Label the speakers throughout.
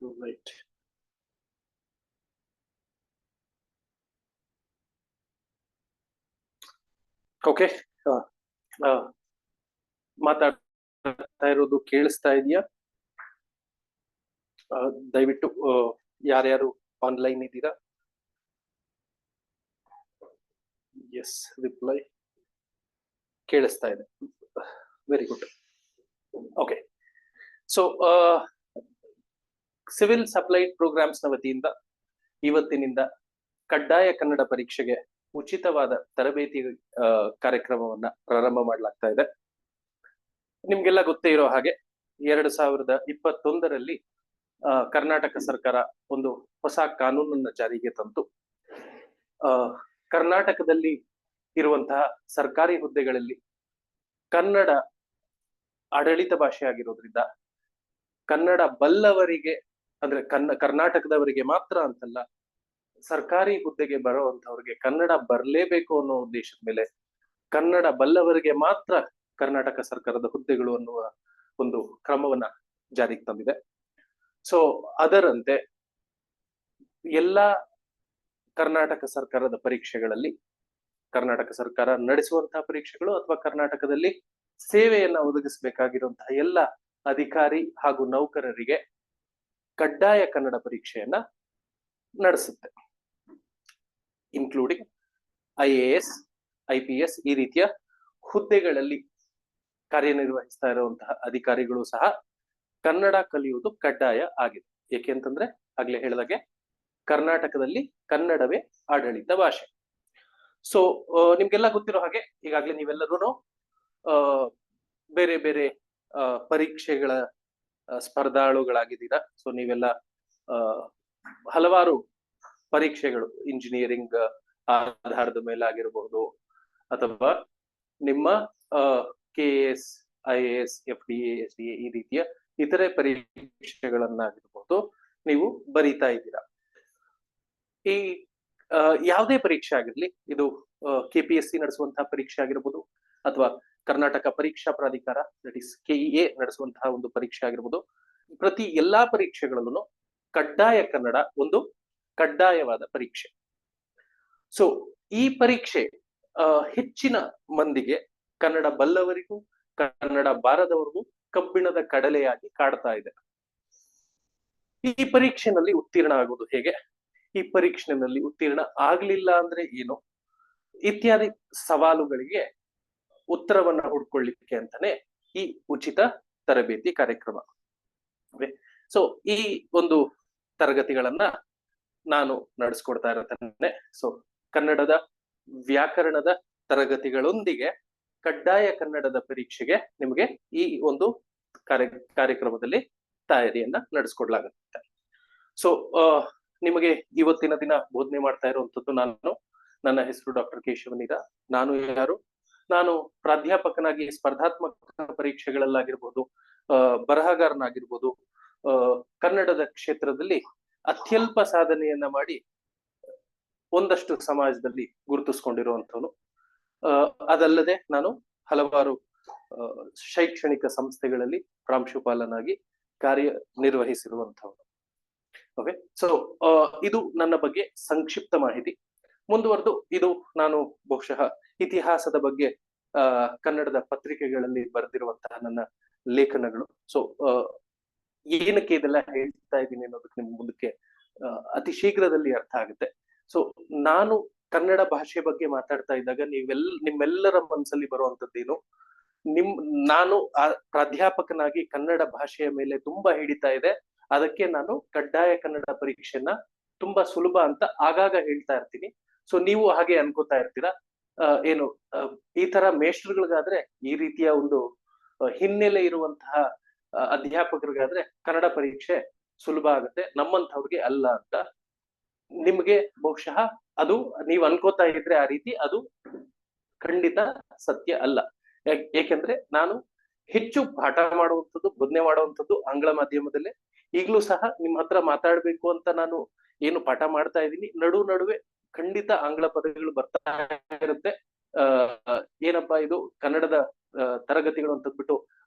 Speaker 1: Right. Okay. ಮಾತಾಡ್ತಾ ಇರೋದು ಕೇಳಿಸ್ತಾ ಇದೆಯಾ? ದಯವಿಟ್ಟು ಯಾರ್ಯಾರು ಆನ್ಲೈನ್ ಇದ್ದೀರಾ? ಎಸ್, ರಿಪ್ಲೈ ಕೇಳಿಸ್ತಾ ಇದೆ. Very good. Okay. So civil supplied programs ನ ವತಿಯಿಂದ ಇವತ್ತಿನಿಂದ ಕಡ್ಡಾಯ ಕನ್ನಡ ಪರೀಕ್ಷೆಗೆ ಉಚಿತವಾದ ತರಬೇತಿ ಕಾರ್ಯಕ್ರಮವನ್ನ ಪ್ರಾರಂಭ ಮಾಡಲಾಗ್ತಾ ಇದೆ. ನಿಮ್ಗೆಲ್ಲ ಗೊತ್ತೇ ಇರೋ ಹಾಗೆ 2021ರಲ್ಲಿ ಕರ್ನಾಟಕ ಸರ್ಕಾರ ಒಂದು ಹೊಸ ಕಾನೂನನ್ನ ಜಾರಿಗೆ ತಂತು. ಕರ್ನಾಟಕದಲ್ಲಿ ಇರುವಂತಹ ಸರ್ಕಾರಿ ಹುದ್ದೆಗಳಲ್ಲಿ ಕನ್ನಡ ಆಡಳಿತ ಭಾಷೆ ಆಗಿರೋದ್ರಿಂದ ಕನ್ನಡ ಬಲ್ಲವರಿಗೆ, ಅಂದ್ರೆ ಕರ್ನಾಟಕದವರಿಗೆ ಮಾತ್ರ ಅಂತಲ್ಲ, ಸರ್ಕಾರಿ ಹುದ್ದೆಗೆ ಬರುವಂತವ್ರಿಗೆ ಕನ್ನಡ ಬರಲೇಬೇಕು ಅನ್ನೋ ಉದ್ದೇಶದ ಮೇಲೆ ಕನ್ನಡ ಬಲ್ಲವರಿಗೆ ಮಾತ್ರ ಕರ್ನಾಟಕ ಸರ್ಕಾರದ ಹುದ್ದೆಗಳು ಅನ್ನುವ ಒಂದು ಕ್ರಮವನ್ನ ಜಾರಿಗೆ ತಂದಿದೆ. ಸೊ ಅದರಂತೆ ಎಲ್ಲಾ ಕರ್ನಾಟಕ ಸರ್ಕಾರದ ಪರೀಕ್ಷೆಗಳಲ್ಲಿ, ಕರ್ನಾಟಕ ಸರ್ಕಾರ ನಡೆಸುವಂತಹ ಪರೀಕ್ಷೆಗಳು ಅಥವಾ ಕರ್ನಾಟಕದಲ್ಲಿ ಸೇವೆಯನ್ನ ಒದಗಿಸಬೇಕಾಗಿರುವಂತಹ ಎಲ್ಲ ಅಧಿಕಾರಿ ಹಾಗೂ ನೌಕರರಿಗೆ ಕಡ್ಡಾಯ ಕನ್ನಡ ಪರೀಕ್ಷೆಯನ್ನ ನಡೆಸುತ್ತೆ. ಇನ್ಕ್ಲೂಡಿಂಗ್ IAS, IPS ಈ ರೀತಿಯ ಹುದ್ದೆಗಳಲ್ಲಿ ಕಾರ್ಯನಿರ್ವಹಿಸ್ತಾ ಇರುವಂತಹ ಅಧಿಕಾರಿಗಳು ಸಹ ಕನ್ನಡ ಕಲಿಯುವುದು ಕಡ್ಡಾಯ ಆಗಿದೆ. ಏಕೆಂತಂದ್ರೆ ಆಗ್ಲೇ ಹೇಳಿದಾಗೆ ಕರ್ನಾಟಕದಲ್ಲಿ ಕನ್ನಡವೇ ಆಡಳಿತ ಭಾಷೆ. ಸೊ ನಿಮ್ಗೆಲ್ಲ ಗೊತ್ತಿರೋ ಹಾಗೆ ಈಗಾಗ್ಲೇ ನೀವೆಲ್ಲರೂ ಬೇರೆ ಬೇರೆ ಪರೀಕ್ಷೆಗಳ ಸ್ಪರ್ಧಾಳುಗಳಾಗಿದ್ದೀರಾ. ಸೊ ನೀವೆಲ್ಲ ಹಲವಾರು ಪರೀಕ್ಷೆಗಳು, ಇಂಜಿನಿಯರಿಂಗ್ ಆಧಾರದ ಮೇಲೆ ಆಗಿರಬಹುದು ಅಥವಾ ನಿಮ್ಮ KS, IAS, FDA, SDA ಈ ರೀತಿಯ ಇತರೆ ಪರೀಕ್ಷೆಗಳನ್ನಾಗಿರ್ಬಹುದು ನೀವು ಬರೀತಾ ಇದ್ದೀರಾ. ಈ ಯಾವುದೇ ಪರೀಕ್ಷೆ ಆಗಿರ್ಲಿ, ಇದು KPSC ನಡೆಸುವಂತಹ ಪರೀಕ್ಷೆ ಆಗಿರ್ಬೋದು ಅಥವಾ ಕರ್ನಾಟಕ ಪರೀಕ್ಷಾ ಪ್ರಾಧಿಕಾರ ದಟ್ ಇಸ್ KEA ನಡೆಸುವಂತಹ ಒಂದು ಪರೀಕ್ಷೆ ಆಗಿರ್ಬೋದು, ಪ್ರತಿ ಎಲ್ಲಾ ಪರೀಕ್ಷೆಗಳಲ್ಲೂ ಕಡ್ಡಾಯ ಕನ್ನಡ ಒಂದು ಕಡ್ಡಾಯವಾದ ಪರೀಕ್ಷೆ. ಸೊ ಈ ಪರೀಕ್ಷೆ ಹೆಚ್ಚಿನ ಮಂದಿಗೆ, ಕನ್ನಡ ಬಲ್ಲವರಿಗೂ ಕನ್ನಡ ಬಾರದವರಿಗೂ ಕಬ್ಬಿಣದ ಕಡಲೆಯಾಗಿ ಕಾಡ್ತಾ ಇದೆ. ಈ ಪರೀಕ್ಷೆನಲ್ಲಿ ಉತ್ತೀರ್ಣ ಆಗೋದು ಹೇಗೆ, ಈ ಪರೀಕ್ಷೆನಲ್ಲಿ ಉತ್ತೀರ್ಣ ಆಗ್ಲಿಲ್ಲ ಅಂದ್ರೆ ಏನು, ಇತ್ಯಾದಿ ಸವಾಲುಗಳಿಗೆ ಉತ್ತರವನ್ನ ಹುಡ್ಕೊಳ್ಳಿಕ್ಕೆ ಅಂತಾನೆ ಈ ಉಚಿತ ತರಬೇತಿ ಕಾರ್ಯಕ್ರಮ. ಸೊ ಈ ಒಂದು ತರಗತಿಗಳನ್ನ ನಾನು ನಡೆಸ್ಕೊಡ್ತಾ ಇರತ್ತೇನೆ. ಸೊ ಕನ್ನಡದ ವ್ಯಾಕರಣದ ತರಗತಿಗಳೊಂದಿಗೆ ಕಡ್ಡಾಯ ಕನ್ನಡದ ಪರೀಕ್ಷೆಗೆ ನಿಮಗೆ ಈ ಒಂದು ಕಾರ್ಯಕ್ರಮದಲ್ಲಿ ತಯಾರಿಯನ್ನ ನಡೆಸ್ಕೊಡ್ಲಾಗುತ್ತೆ. ಸೊ ನಿಮಗೆ ಇವತ್ತಿನ ದಿನ ಬೋಧನೆ ಮಾಡ್ತಾ ಇರುವಂತದ್ದು ನನ್ನ ಹೆಸರು ಡಾಕ್ಟರ್ ಕೇಶವನೀರ. ನಾನು ಯಾರು? ನಾನು ಪ್ರಾಧ್ಯಾಪಕನಾಗಿ ಸ್ಪರ್ಧಾತ್ಮಕ ಪರೀಕ್ಷೆಗಳಲ್ಲಾಗಿರ್ಬೋದು, ಬರಹಗಾರನಾಗಿರ್ಬೋದು, ಕನ್ನಡದ ಕ್ಷೇತ್ರದಲ್ಲಿ ಅತ್ಯಲ್ಪ ಸಾಧನೆಯನ್ನ ಮಾಡಿ ಒಂದಷ್ಟು ಸಮಾಜದಲ್ಲಿ ಗುರುತಿಸ್ಕೊಂಡಿರುವಂಥವನು. ಅದಲ್ಲದೆ ನಾನು ಹಲವಾರು ಶೈಕ್ಷಣಿಕ ಸಂಸ್ಥೆಗಳಲ್ಲಿ ಪ್ರಾಂಶುಪಾಲನಾಗಿ ಕಾರ್ಯನಿರ್ವಹಿಸಿರುವಂಥವನು. ಓಕೆ. ಸೊ ಇದು ನನ್ನ ಬಗ್ಗೆ ಸಂಕ್ಷಿಪ್ತ ಮಾಹಿತಿ. ಮುಂದುವರೆದು ಇದು ನಾನು ಬಹುಶಃ ಇತಿಹಾಸದ ಬಗ್ಗೆ ಕನ್ನಡದ ಪತ್ರಿಕೆಗಳಲ್ಲಿ ಬರೆದಿರುವಂತಹ ನನ್ನ ಲೇಖನಗಳು. ಸೊ ಏನಕ್ಕೆ ಇದೆಲ್ಲ ಹೇಳ್ತಾ ಇದ್ದೀನಿ ಅನ್ನೋದಕ್ಕೆ ನಿಮ್ ಮುಂದಕ್ಕೆ ಅತಿ ಶೀಘ್ರದಲ್ಲಿ ಅರ್ಥ ಆಗುತ್ತೆ. ಸೊ ನಾನು ಕನ್ನಡ ಭಾಷೆ ಬಗ್ಗೆ ಮಾತಾಡ್ತಾ ಇದ್ದಾಗ ನಿಮ್ಮೆಲ್ಲರ ಮನಸ್ಸಲ್ಲಿ ಬರುವಂತದ್ದೇನು, ನಾನು ಪ್ರಾಧ್ಯಾಪಕನಾಗಿ ಕನ್ನಡ ಭಾಷೆಯ ಮೇಲೆ ತುಂಬಾ ಹಿಡಿತಾ ಇದೆ, ಅದಕ್ಕೆ ನಾನು ಕಡ್ಡಾಯ ಕನ್ನಡ ಪರೀಕ್ಷೆನ ತುಂಬಾ ಸುಲಭ ಅಂತ ಆಗಾಗ ಹೇಳ್ತಾ ಇರ್ತೀನಿ. ಸೊ ನೀವು ಹಾಗೆ ಅನ್ಕೋತಾ ಇರ್ತೀರಾ, ಏನು ಈ ತರ ಮೇಷ್ಟ್ರುಗಳಿಗಾದ್ರೆ, ಈ ರೀತಿಯ ಒಂದು ಹಿನ್ನೆಲೆ ಇರುವಂತಹ ಅಧ್ಯಾಪಕರಿಗಾದ್ರೆ ಕನ್ನಡ ಪರೀಕ್ಷೆ ಸುಲಭ ಆಗುತ್ತೆ, ನಮ್ಮಂಥವ್ರಿಗೆ ಅಲ್ಲ ಅಂತ. ನಿಮ್ಗೆ ಬಹುಶಃ ಅದು ನೀವು ಅನ್ಕೋತಾ ಇದ್ರೆ ಆ ರೀತಿ, ಅದು ಖಂಡಿತ ಸತ್ಯ ಅಲ್ಲ. ಏಕೆಂದ್ರೆ ನಾನು ಹೆಚ್ಚು ಪಾಠ ಮಾಡುವಂಥದ್ದು, ಬೋಧನೆ ಮಾಡುವಂಥದ್ದು ಆಂಗ್ಲ ಮಾಧ್ಯಮದಲ್ಲೇ. ಈಗಲೂ ಸಹ ನಿಮ್ಮ ಹತ್ರ ಮಾತಾಡ್ಬೇಕು ಅಂತ ನಾನು ಏನು ಪಾಠ ಮಾಡ್ತಾ ಇದ್ದೀನಿ, ನಡುವೆ ಖಂಡಿತ ಆಂಗ್ಲ ಪದಗಳು ಬರ್ತಾ ಇರುತ್ತೆ. ಏನಪ್ಪಾ ಇದು ಕನ್ನಡದ ತರಗತಿಗಳು ಅಂತಂದ್ಬಿಟ್ಟು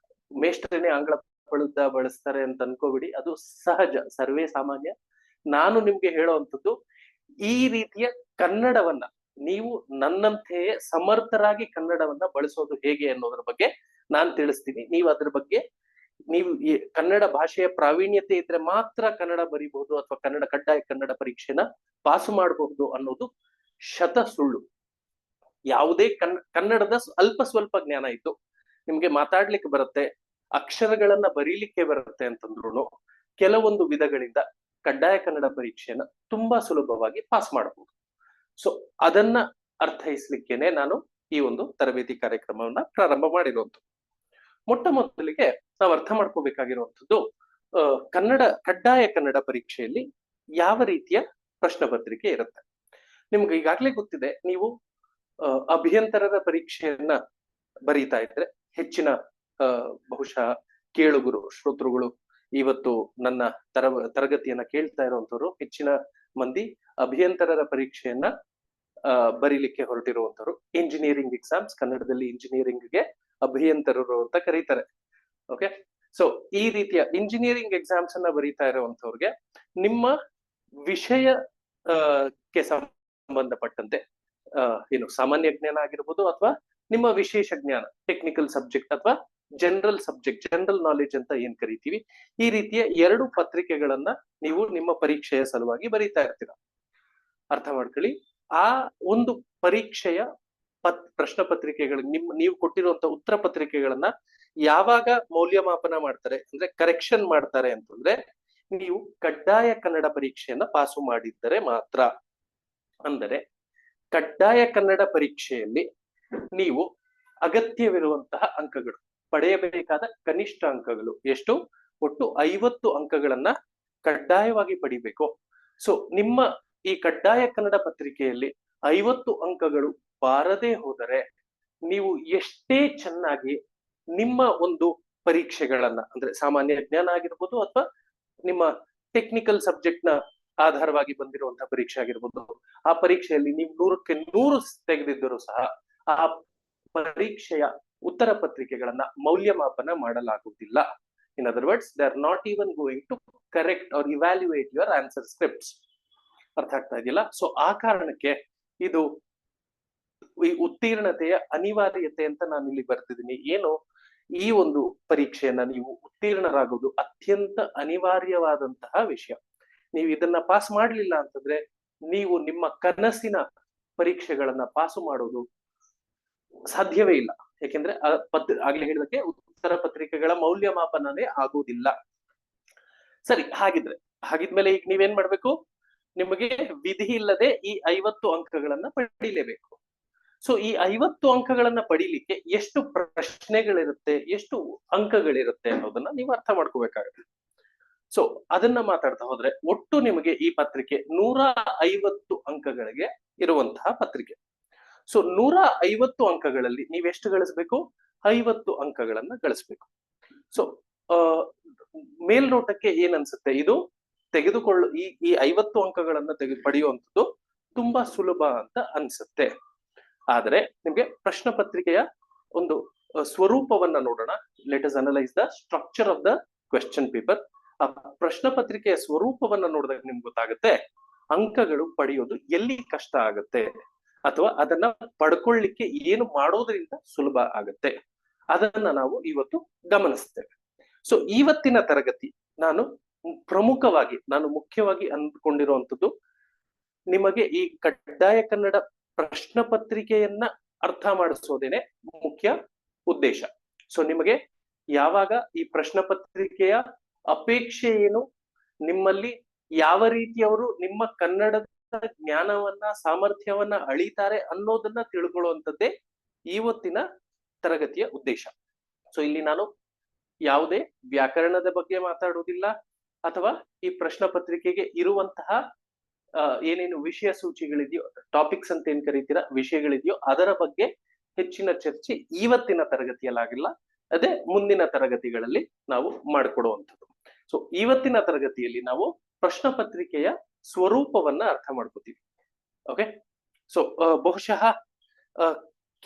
Speaker 1: ಮೇಷ್ಟ್ರೇನೆ ಆಂಗ್ಲ ಬಳಸ್ತಾರೆ ಅಂತ ಅನ್ಕೋಬಿಡಿ. ಅದು ಸಹಜ, ಸರ್ವೇ ಸಾಮಾನ್ಯ. ನಾನು ನಿಮ್ಗೆ ಹೇಳುವಂಥದ್ದು ಈ ರೀತಿಯ ಕನ್ನಡವನ್ನ ನೀವು ನನ್ನಂತೆಯೇ ಸಮರ್ಥರಾಗಿ ಕನ್ನಡವನ್ನ ಬಳಸೋದು ಹೇಗೆ ಅನ್ನೋದ್ರ ಬಗ್ಗೆ ನಾನ್ ತಿಳಿಸ್ತೀನಿ. ನೀವು ಅದ್ರ ಬಗ್ಗೆ ನೀವು ಈ ಕನ್ನಡ ಭಾಷೆಯ ಪ್ರಾವೀಣ್ಯತೆ ಇದ್ರೆ ಮಾತ್ರ ಕನ್ನಡ ಬರೀಬಹುದು ಅಥವಾ ಕಡ್ಡಾಯ ಕನ್ನಡ ಪರೀಕ್ಷೆನ ಪಾಸು ಮಾಡಬಹುದು ಅನ್ನೋದು ಶತ ಸುಳ್ಳು. ಯಾವುದೇ ಕನ್ನಡದ ಅಲ್ಪ ಸ್ವಲ್ಪ ಜ್ಞಾನ ಇದ್ದು ನಿಮ್ಗೆ ಮಾತಾಡ್ಲಿಕ್ಕೆ ಬರುತ್ತೆ, ಅಕ್ಷರಗಳನ್ನ ಬರೀಲಿಕ್ಕೆ ಬರುತ್ತೆ ಅಂತಂದ್ರು ಕೆಲವೊಂದು ವಿಧಗಳಿಂದ ಕಡ್ಡಾಯ ಕನ್ನಡ ಪರೀಕ್ಷೆಯನ್ನ ತುಂಬಾ ಸುಲಭವಾಗಿ ಪಾಸ್ ಮಾಡಬಹುದು. ಸೊ ಅದನ್ನ ಅರ್ಥೈಸ್ಲಿಕ್ಕೇನೆ ನಾನು ಈ ಒಂದು ತರಬೇತಿ ಕಾರ್ಯಕ್ರಮವನ್ನ ಪ್ರಾರಂಭ ಮಾಡಿರುವಂಥದ್ದು. ಮೊಟ್ಟ ಮೊದಲಿಗೆ ನಾವು ಅರ್ಥ ಮಾಡ್ಕೋಬೇಕಾಗಿರುವಂಥದ್ದು ಕಡ್ಡಾಯ ಕನ್ನಡ ಪರೀಕ್ಷೆಯಲ್ಲಿ ಯಾವ ರೀತಿಯ ಪ್ರಶ್ನೆ ಪತ್ರಿಕೆ ಇರುತ್ತೆ. ನಿಮ್ಗೆ ಈಗಾಗ್ಲೇ ಗೊತ್ತಿದೆ, ನೀವು ಅಭಿಯಂತರದ ಪರೀಕ್ಷೆಯನ್ನ ಬರೀತಾ ಇದ್ರೆ ಹೆಚ್ಚಿನ ಬಹುಶಃ ಕೇಳುಗರು ಶ್ರೋತೃಗಳು ಇವತ್ತು ನನ್ನ ತರಗತಿಯನ್ನ ಕೇಳ್ತಾ ಇರುವಂತವ್ರು ಹೆಚ್ಚಿನ ಮಂದಿ ಅಭಿಯಂತರರ ಪರೀಕ್ಷೆಯನ್ನ ಬರೀಲಿಕ್ಕೆ ಹೊರಟಿರುವಂತವ್ರು. ಇಂಜಿನಿಯರಿಂಗ್ ಎಕ್ಸಾಮ್ಸ್, ಕನ್ನಡದಲ್ಲಿ ಇಂಜಿನಿಯರಿಂಗ್ಗೆ ಅಭಿಯಂತರರು ಅಂತ ಕರೀತಾರೆ. ಓಕೆ, ಸೊ ಈ ರೀತಿಯ ಇಂಜಿನಿಯರಿಂಗ್ ಎಕ್ಸಾಮ್ಸ್ ಅನ್ನ ಬರೀತಾ ಇರುವಂತವ್ರಿಗೆ ನಿಮ್ಮ ವಿಷಯಕ್ಕೆ ಸಂಬಂಧಪಟ್ಟಂತೆ ಏನು ಸಾಮಾನ್ಯ ಜ್ಞಾನ ಆಗಿರ್ಬೋದು ಅಥವಾ ನಿಮ್ಮ ವಿಶೇಷ ಜ್ಞಾನ, ಟೆಕ್ನಿಕಲ್ ಸಬ್ಜೆಕ್ಟ್ ಅಥವಾ ಜನರಲ್ ಸಬ್ಜೆಕ್ಟ್, ಜನರಲ್ ನಾಲೆಜ್ ಅಂತ ಏನ್ ಕರಿತೀವಿ, ಈ ರೀತಿಯ 2 ಪತ್ರಿಕೆಗಳನ್ನ ನೀವು ನಿಮ್ಮ ಪರೀಕ್ಷೆಯ ಸಲುವಾಗಿ ಬರೀತಾ ಇರ್ತೀರ. ಅರ್ಥ ಮಾಡ್ಕೊಳ್ಳಿ, ಆ ಒಂದು ಪರೀಕ್ಷೆಯ ಪ್ರಶ್ನೆ ಪತ್ರಿಕೆಗಳು ನೀವು ಕೊಟ್ಟಿರುವಂತ ಉತ್ತರ ಪತ್ರಿಕೆಗಳನ್ನ ಯಾವಾಗ ಮೌಲ್ಯಮಾಪನ ಮಾಡ್ತಾರೆ ಅಂದ್ರೆ ಕರೆಕ್ಷನ್ ಮಾಡ್ತಾರೆ ಅಂತಂದ್ರೆ ನೀವು ಕಡ್ಡಾಯ ಕನ್ನಡ ಪರೀಕ್ಷೆಯನ್ನ ಪಾಸು ಮಾಡಿದ್ದರೆ ಮಾತ್ರ. ಅಂದರೆ ಕಡ್ಡಾಯ ಕನ್ನಡ ಪರೀಕ್ಷೆಯಲ್ಲಿ ನೀವು ಅಗತ್ಯವಿರುವಂತಹ ಅಂಕಗಳು, ಪಡೆಯಬೇಕಾದ ಕನಿಷ್ಠ ಅಂಕಗಳು ಎಷ್ಟು? ಒಟ್ಟು 50 ಅಂಕಗಳನ್ನ ಕಡ್ಡಾಯವಾಗಿ ಪಡಿಬೇಕು. ಸೊ ನಿಮ್ಮ ಈ ಕಡ್ಡಾಯ ಕನ್ನಡ ಪತ್ರಿಕೆಯಲ್ಲಿ 50 ಅಂಕಗಳು ಬಾರದೆ ಹೋದರೆ ನೀವು ಎಷ್ಟೇ ಚೆನ್ನಾಗಿ ನಿಮ್ಮ ಒಂದು ಪರೀಕ್ಷೆಗಳನ್ನ ಅಂದ್ರೆ ಸಾಮಾನ್ಯ ಜ್ಞಾನ ಆಗಿರ್ಬೋದು ಅಥವಾ ನಿಮ್ಮ ಟೆಕ್ನಿಕಲ್ ಸಬ್ಜೆಕ್ಟ್ ನ ಆಧಾರವಾಗಿ ಬಂದಿರುವಂತಹ ಪರೀಕ್ಷೆ ಆಗಿರ್ಬೋದು, ಆ ಪರೀಕ್ಷೆಯಲ್ಲಿ ನೀವು 100ಕ್ಕೆ 100 ತೆಗೆದಿದ್ದರೂ ಸಹ ಆ ಪರೀಕ್ಷೆಯ ಉತ್ತರ ಪತ್ರಿಕೆಗಳನ್ನ ಮೌಲ್ಯಮಾಪನ ಮಾಡಲಾಗುವುದಿಲ್ಲ. In other words, they are not even going to correct or evaluate your answer scripts. ಅರ್ಥ ಆಗ್ತಾ ಇದೆಯಲ್ಲ? ಸೊ ಆ ಕಾರಣಕ್ಕೆ ಇದು ಈ ಉತ್ತೀರ್ಣತೆಯ ಅನಿವಾರ್ಯತೆ ಅಂತ ನಾನು ಇಲ್ಲಿ ಬರ್ತಿದ್ದೀನಿ. ಏನು, ಈ ಒಂದು ಪರೀಕ್ಷೆಯನ್ನ ನೀವು ಉತ್ತೀರ್ಣರಾಗುವುದು ಅತ್ಯಂತ ಅನಿವಾರ್ಯವಾದಂತಹ ವಿಷಯ. ನೀವು ಇದನ್ನ ಪಾಸ್ ಮಾಡ್ಲಿಲ್ಲ ಅಂತಂದ್ರೆ ನೀವು ನಿಮ್ಮ ಕನಸಿನ ಪರೀಕ್ಷೆಗಳನ್ನ ಪಾಸು ಮಾಡೋದು ಸಾಧ್ಯವೇ ಇಲ್ಲ. ಯಾಕೆಂದ್ರೆ ಆಗ್ಲೇ ಹೇಳಿದಕ್ಕೆ ಉತ್ತರ ಪತ್ರಿಕೆಗಳ ಮೌಲ್ಯಮಾಪನನೇ ಆಗುವುದಿಲ್ಲ. ಸರಿ, ಹಾಗಿದ್ಮೇಲೆ ಈಗ ನೀವೇನ್ ಮಾಡ್ಬೇಕು? ನಿಮಗೆ ವಿಧಿ ಇಲ್ಲದೆ ಈ 50 ಅಂಕಗಳನ್ನ ಪಡೀಲೇಬೇಕು. ಸೊ ಈ 50 ಅಂಕಗಳನ್ನ ಪಡೀಲಿಕ್ಕೆ ಎಷ್ಟು ಪ್ರಶ್ನೆಗಳಿರುತ್ತೆ, ಎಷ್ಟು ಅಂಕಗಳಿರುತ್ತೆ ಅನ್ನೋದನ್ನ ನೀವು ಅರ್ಥ ಮಾಡ್ಕೋಬೇಕಾಗುತ್ತೆ. ಸೊ ಅದನ್ನ ಮಾತಾಡ್ತಾ ಹೋದ್ರೆ ಒಟ್ಟು ನಿಮಗೆ ಈ ಪತ್ರಿಕೆ 150 ಅಂಕಗಳಿಗೆ ಇರುವಂತಹ ಪತ್ರಿಕೆ. ಸೊ 150 ಅಂಕಗಳಲ್ಲಿ ನೀವೆಷ್ಟು ಗಳಿಸ್ಬೇಕು? 50 ಅಂಕಗಳನ್ನ ಗಳಿಸ್ಬೇಕು. ಸೊ ಮೇಲ್ನೋಟಕ್ಕೆ ಏನ್ ಅನ್ಸುತ್ತೆ, ಇದು ಈ 50 ಅಂಕಗಳನ್ನ ಪಡೆಯುವಂಥದ್ದು ತುಂಬಾ ಸುಲಭ ಅಂತ ಅನ್ಸುತ್ತೆ. ಆದ್ರೆ ನಿಮ್ಗೆ ಪ್ರಶ್ನೆ ಪತ್ರಿಕೆಯ ಒಂದು ಸ್ವರೂಪವನ್ನ ನೋಡೋಣ. Let us analyse the structure of the question paper. ಆ ಪ್ರಶ್ನೆ ಪತ್ರಿಕೆಯ ಸ್ವರೂಪವನ್ನ ನೋಡಿದಾಗ ನಿಮ್ಗೆ ಗೊತ್ತಾಗುತ್ತೆ ಅಂಕಗಳು ಪಡೆಯೋದು ಎಲ್ಲಿ ಕಷ್ಟ ಆಗುತ್ತೆ ಅಥವಾ ಅದನ್ನ ಪಡ್ಕೊಳ್ಳಿಕ್ಕೆ ಏನು ಮಾಡೋದ್ರಿಂದ ಸುಲಭ ಆಗುತ್ತೆ. ಅದನ್ನ ನಾವು ಇವತ್ತು ಗಮನಿಸ್ತೇವೆ. ಸೊ ಇವತ್ತಿನ ತರಗತಿ ನಾನು ಮುಖ್ಯವಾಗಿ ಅಂದ್ಕೊಂಡಿರುವಂತದ್ದು ನಿಮಗೆ ಈ ಕಡ್ಡಾಯ ಕನ್ನಡ ಪ್ರಶ್ನೆ ಪತ್ರಿಕೆಯನ್ನ ಅರ್ಥ ಮಾಡಿಸೋದೇನೆ ಮುಖ್ಯ ಉದ್ದೇಶ. ಸೊ ನಿಮಗೆ ಯಾವಾಗ ಈ ಪ್ರಶ್ನೆ ಪತ್ರಿಕೆಯ ಅಪೇಕ್ಷೆ ಏನು, ನಿಮ್ಮಲ್ಲಿ ಯಾವ ರೀತಿಯವರು ನಿಮ್ಮ ಕನ್ನಡದ ಜ್ಞಾನವನ್ನ ಸಾಮರ್ಥ್ಯವನ್ನ ಅಳಿತಾರೆ ಅನ್ನೋದನ್ನ ತಿಳ್ಕೊಳ್ಳುವಂಥದ್ದೇ ಇವತ್ತಿನ ತರಗತಿಯ ಉದ್ದೇಶ. ಸೊ ಇಲ್ಲಿ ನಾನು ಯಾವುದೇ ವ್ಯಾಕರಣದ ಬಗ್ಗೆ ಮಾತಾಡುವುದಿಲ್ಲ ಅಥವಾ ಈ ಪ್ರಶ್ನೆ ಪತ್ರಿಕೆಗೆ ಇರುವಂತಹ ಏನೇನು ವಿಷಯ ಸೂಚಿಗಳಿದೆಯೋ, ಟಾಪಿಕ್ಸ್ ಅಂತ ಏನ್ ಕರೀತೀರಾ, ವಿಷಯಗಳಿದೆಯೋ ಅದರ ಬಗ್ಗೆ ಹೆಚ್ಚಿನ ಚರ್ಚೆ ಇವತ್ತಿನ ತರಗತಿಯಲ್ಲಾಗಿಲ್ಲ. ಅದೇ ಮುಂದಿನ ತರಗತಿಗಳಲ್ಲಿ ನಾವು ಮಾಡಿಕೊಡುವಂಥದ್ದು. ಸೊ ಇವತ್ತಿನ ತರಗತಿಯಲ್ಲಿ ನಾವು ಪ್ರಶ್ನೆ ಪತ್ರಿಕೆಯ ಸ್ವರೂಪವನ್ನ ಅರ್ಥ ಮಾಡ್ಕೋತೀವಿ. ಓಕೆ, ಸೊ ಬಹುಶಃ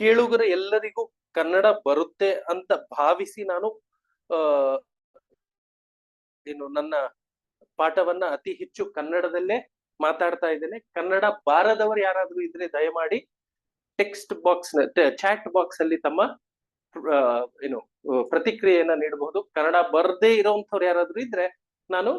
Speaker 1: ಕೇಳುಗರ ಎಲ್ಲರಿಗೂ ಕನ್ನಡ ಬರುತ್ತೆ ಅಂತ ಭಾವಿಸಿ ನಾನು ನನ್ನ ಪಾಠವನ್ನ ಅತಿ ಹೆಚ್ಚು ಕನ್ನಡದಲ್ಲೇ ಮಾತಾಡ್ತಾ ಇದ್ದೇನೆ. ಕನ್ನಡ ಬಾರದವರು ಯಾರಾದ್ರೂ ಇದ್ರೆ ದಯಮಾಡಿ ಟೆಕ್ಸ್ಟ್ ಬಾಕ್ಸ್ ಚಾಟ್ ಬಾಕ್ಸ್ ಅಲ್ಲಿ ತಮ್ಮ ಪ್ರತಿಕ್ರಿಯೆಯನ್ನ ನೀಡಬಹುದು. ಕನ್ನಡ ಬರ್ದೇ ಇರೋಂಥವ್ರು ಯಾರಾದ್ರೂ ಇದ್ರೆ ನಾನು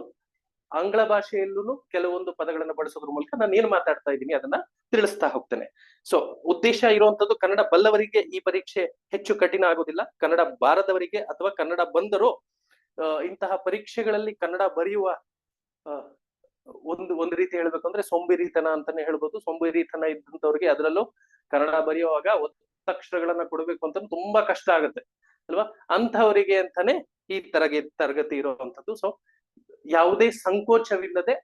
Speaker 1: ಆಂಗ್ಲ ಭಾಷೆಯಲ್ಲೂ ಕೆಲವೊಂದು ಪದಗಳನ್ನ ಬಳಸೋದ್ರ ಮೂಲಕ ನಾನು ಏನ್ ಮಾತಾಡ್ತಾ ಇದ್ದೀನಿ ಅದನ್ನ ತಿಳಿಸ್ತಾ ಹೋಗ್ತೇನೆ. ಸೊ ಉದ್ದೇಶ ಇರುವಂತದ್ದು ಕನ್ನಡ ಬಲ್ಲವರಿಗೆ ಈ ಪರೀಕ್ಷೆ ಹೆಚ್ಚು ಕಠಿಣ ಆಗೋದಿಲ್ಲ. ಕನ್ನಡ ಬಾರದವರಿಗೆ ಅಥವಾ ಕನ್ನಡ ಬಂದರೂ ಇಂತಹ ಪರೀಕ್ಷೆಗಳಲ್ಲಿ ಕನ್ನಡ ಬರೆಯುವ ಒಂದು ರೀತಿ ಹೇಳ್ಬೇಕು ಅಂದ್ರೆ ಸೋಂಬೇರಿತನ ಅಂತಾನೆ ಹೇಳ್ಬೋದು. ಸೋಂಬೇರಿತನ ಇದ್ದಂತವ್ರಿಗೆ ಅದರಲ್ಲೂ ಕನ್ನಡ ಬರೆಯುವಾಗ ಒತ್ತಕ್ಷರಗಳನ್ನ ಕೊಡ್ಬೇಕು ಅಂತ ತುಂಬಾ ಕಷ್ಟ ಆಗುತ್ತೆ ಅಲ್ವಾ. ಅಂತಹವರಿಗೆ ಅಂತಾನೆ ಈ ತರಗತಿ ಇರುವಂತದ್ದು. ಸೊ ಯಾವುದೇ ಸಂಕೋಚವಿಲ್ಲದೆ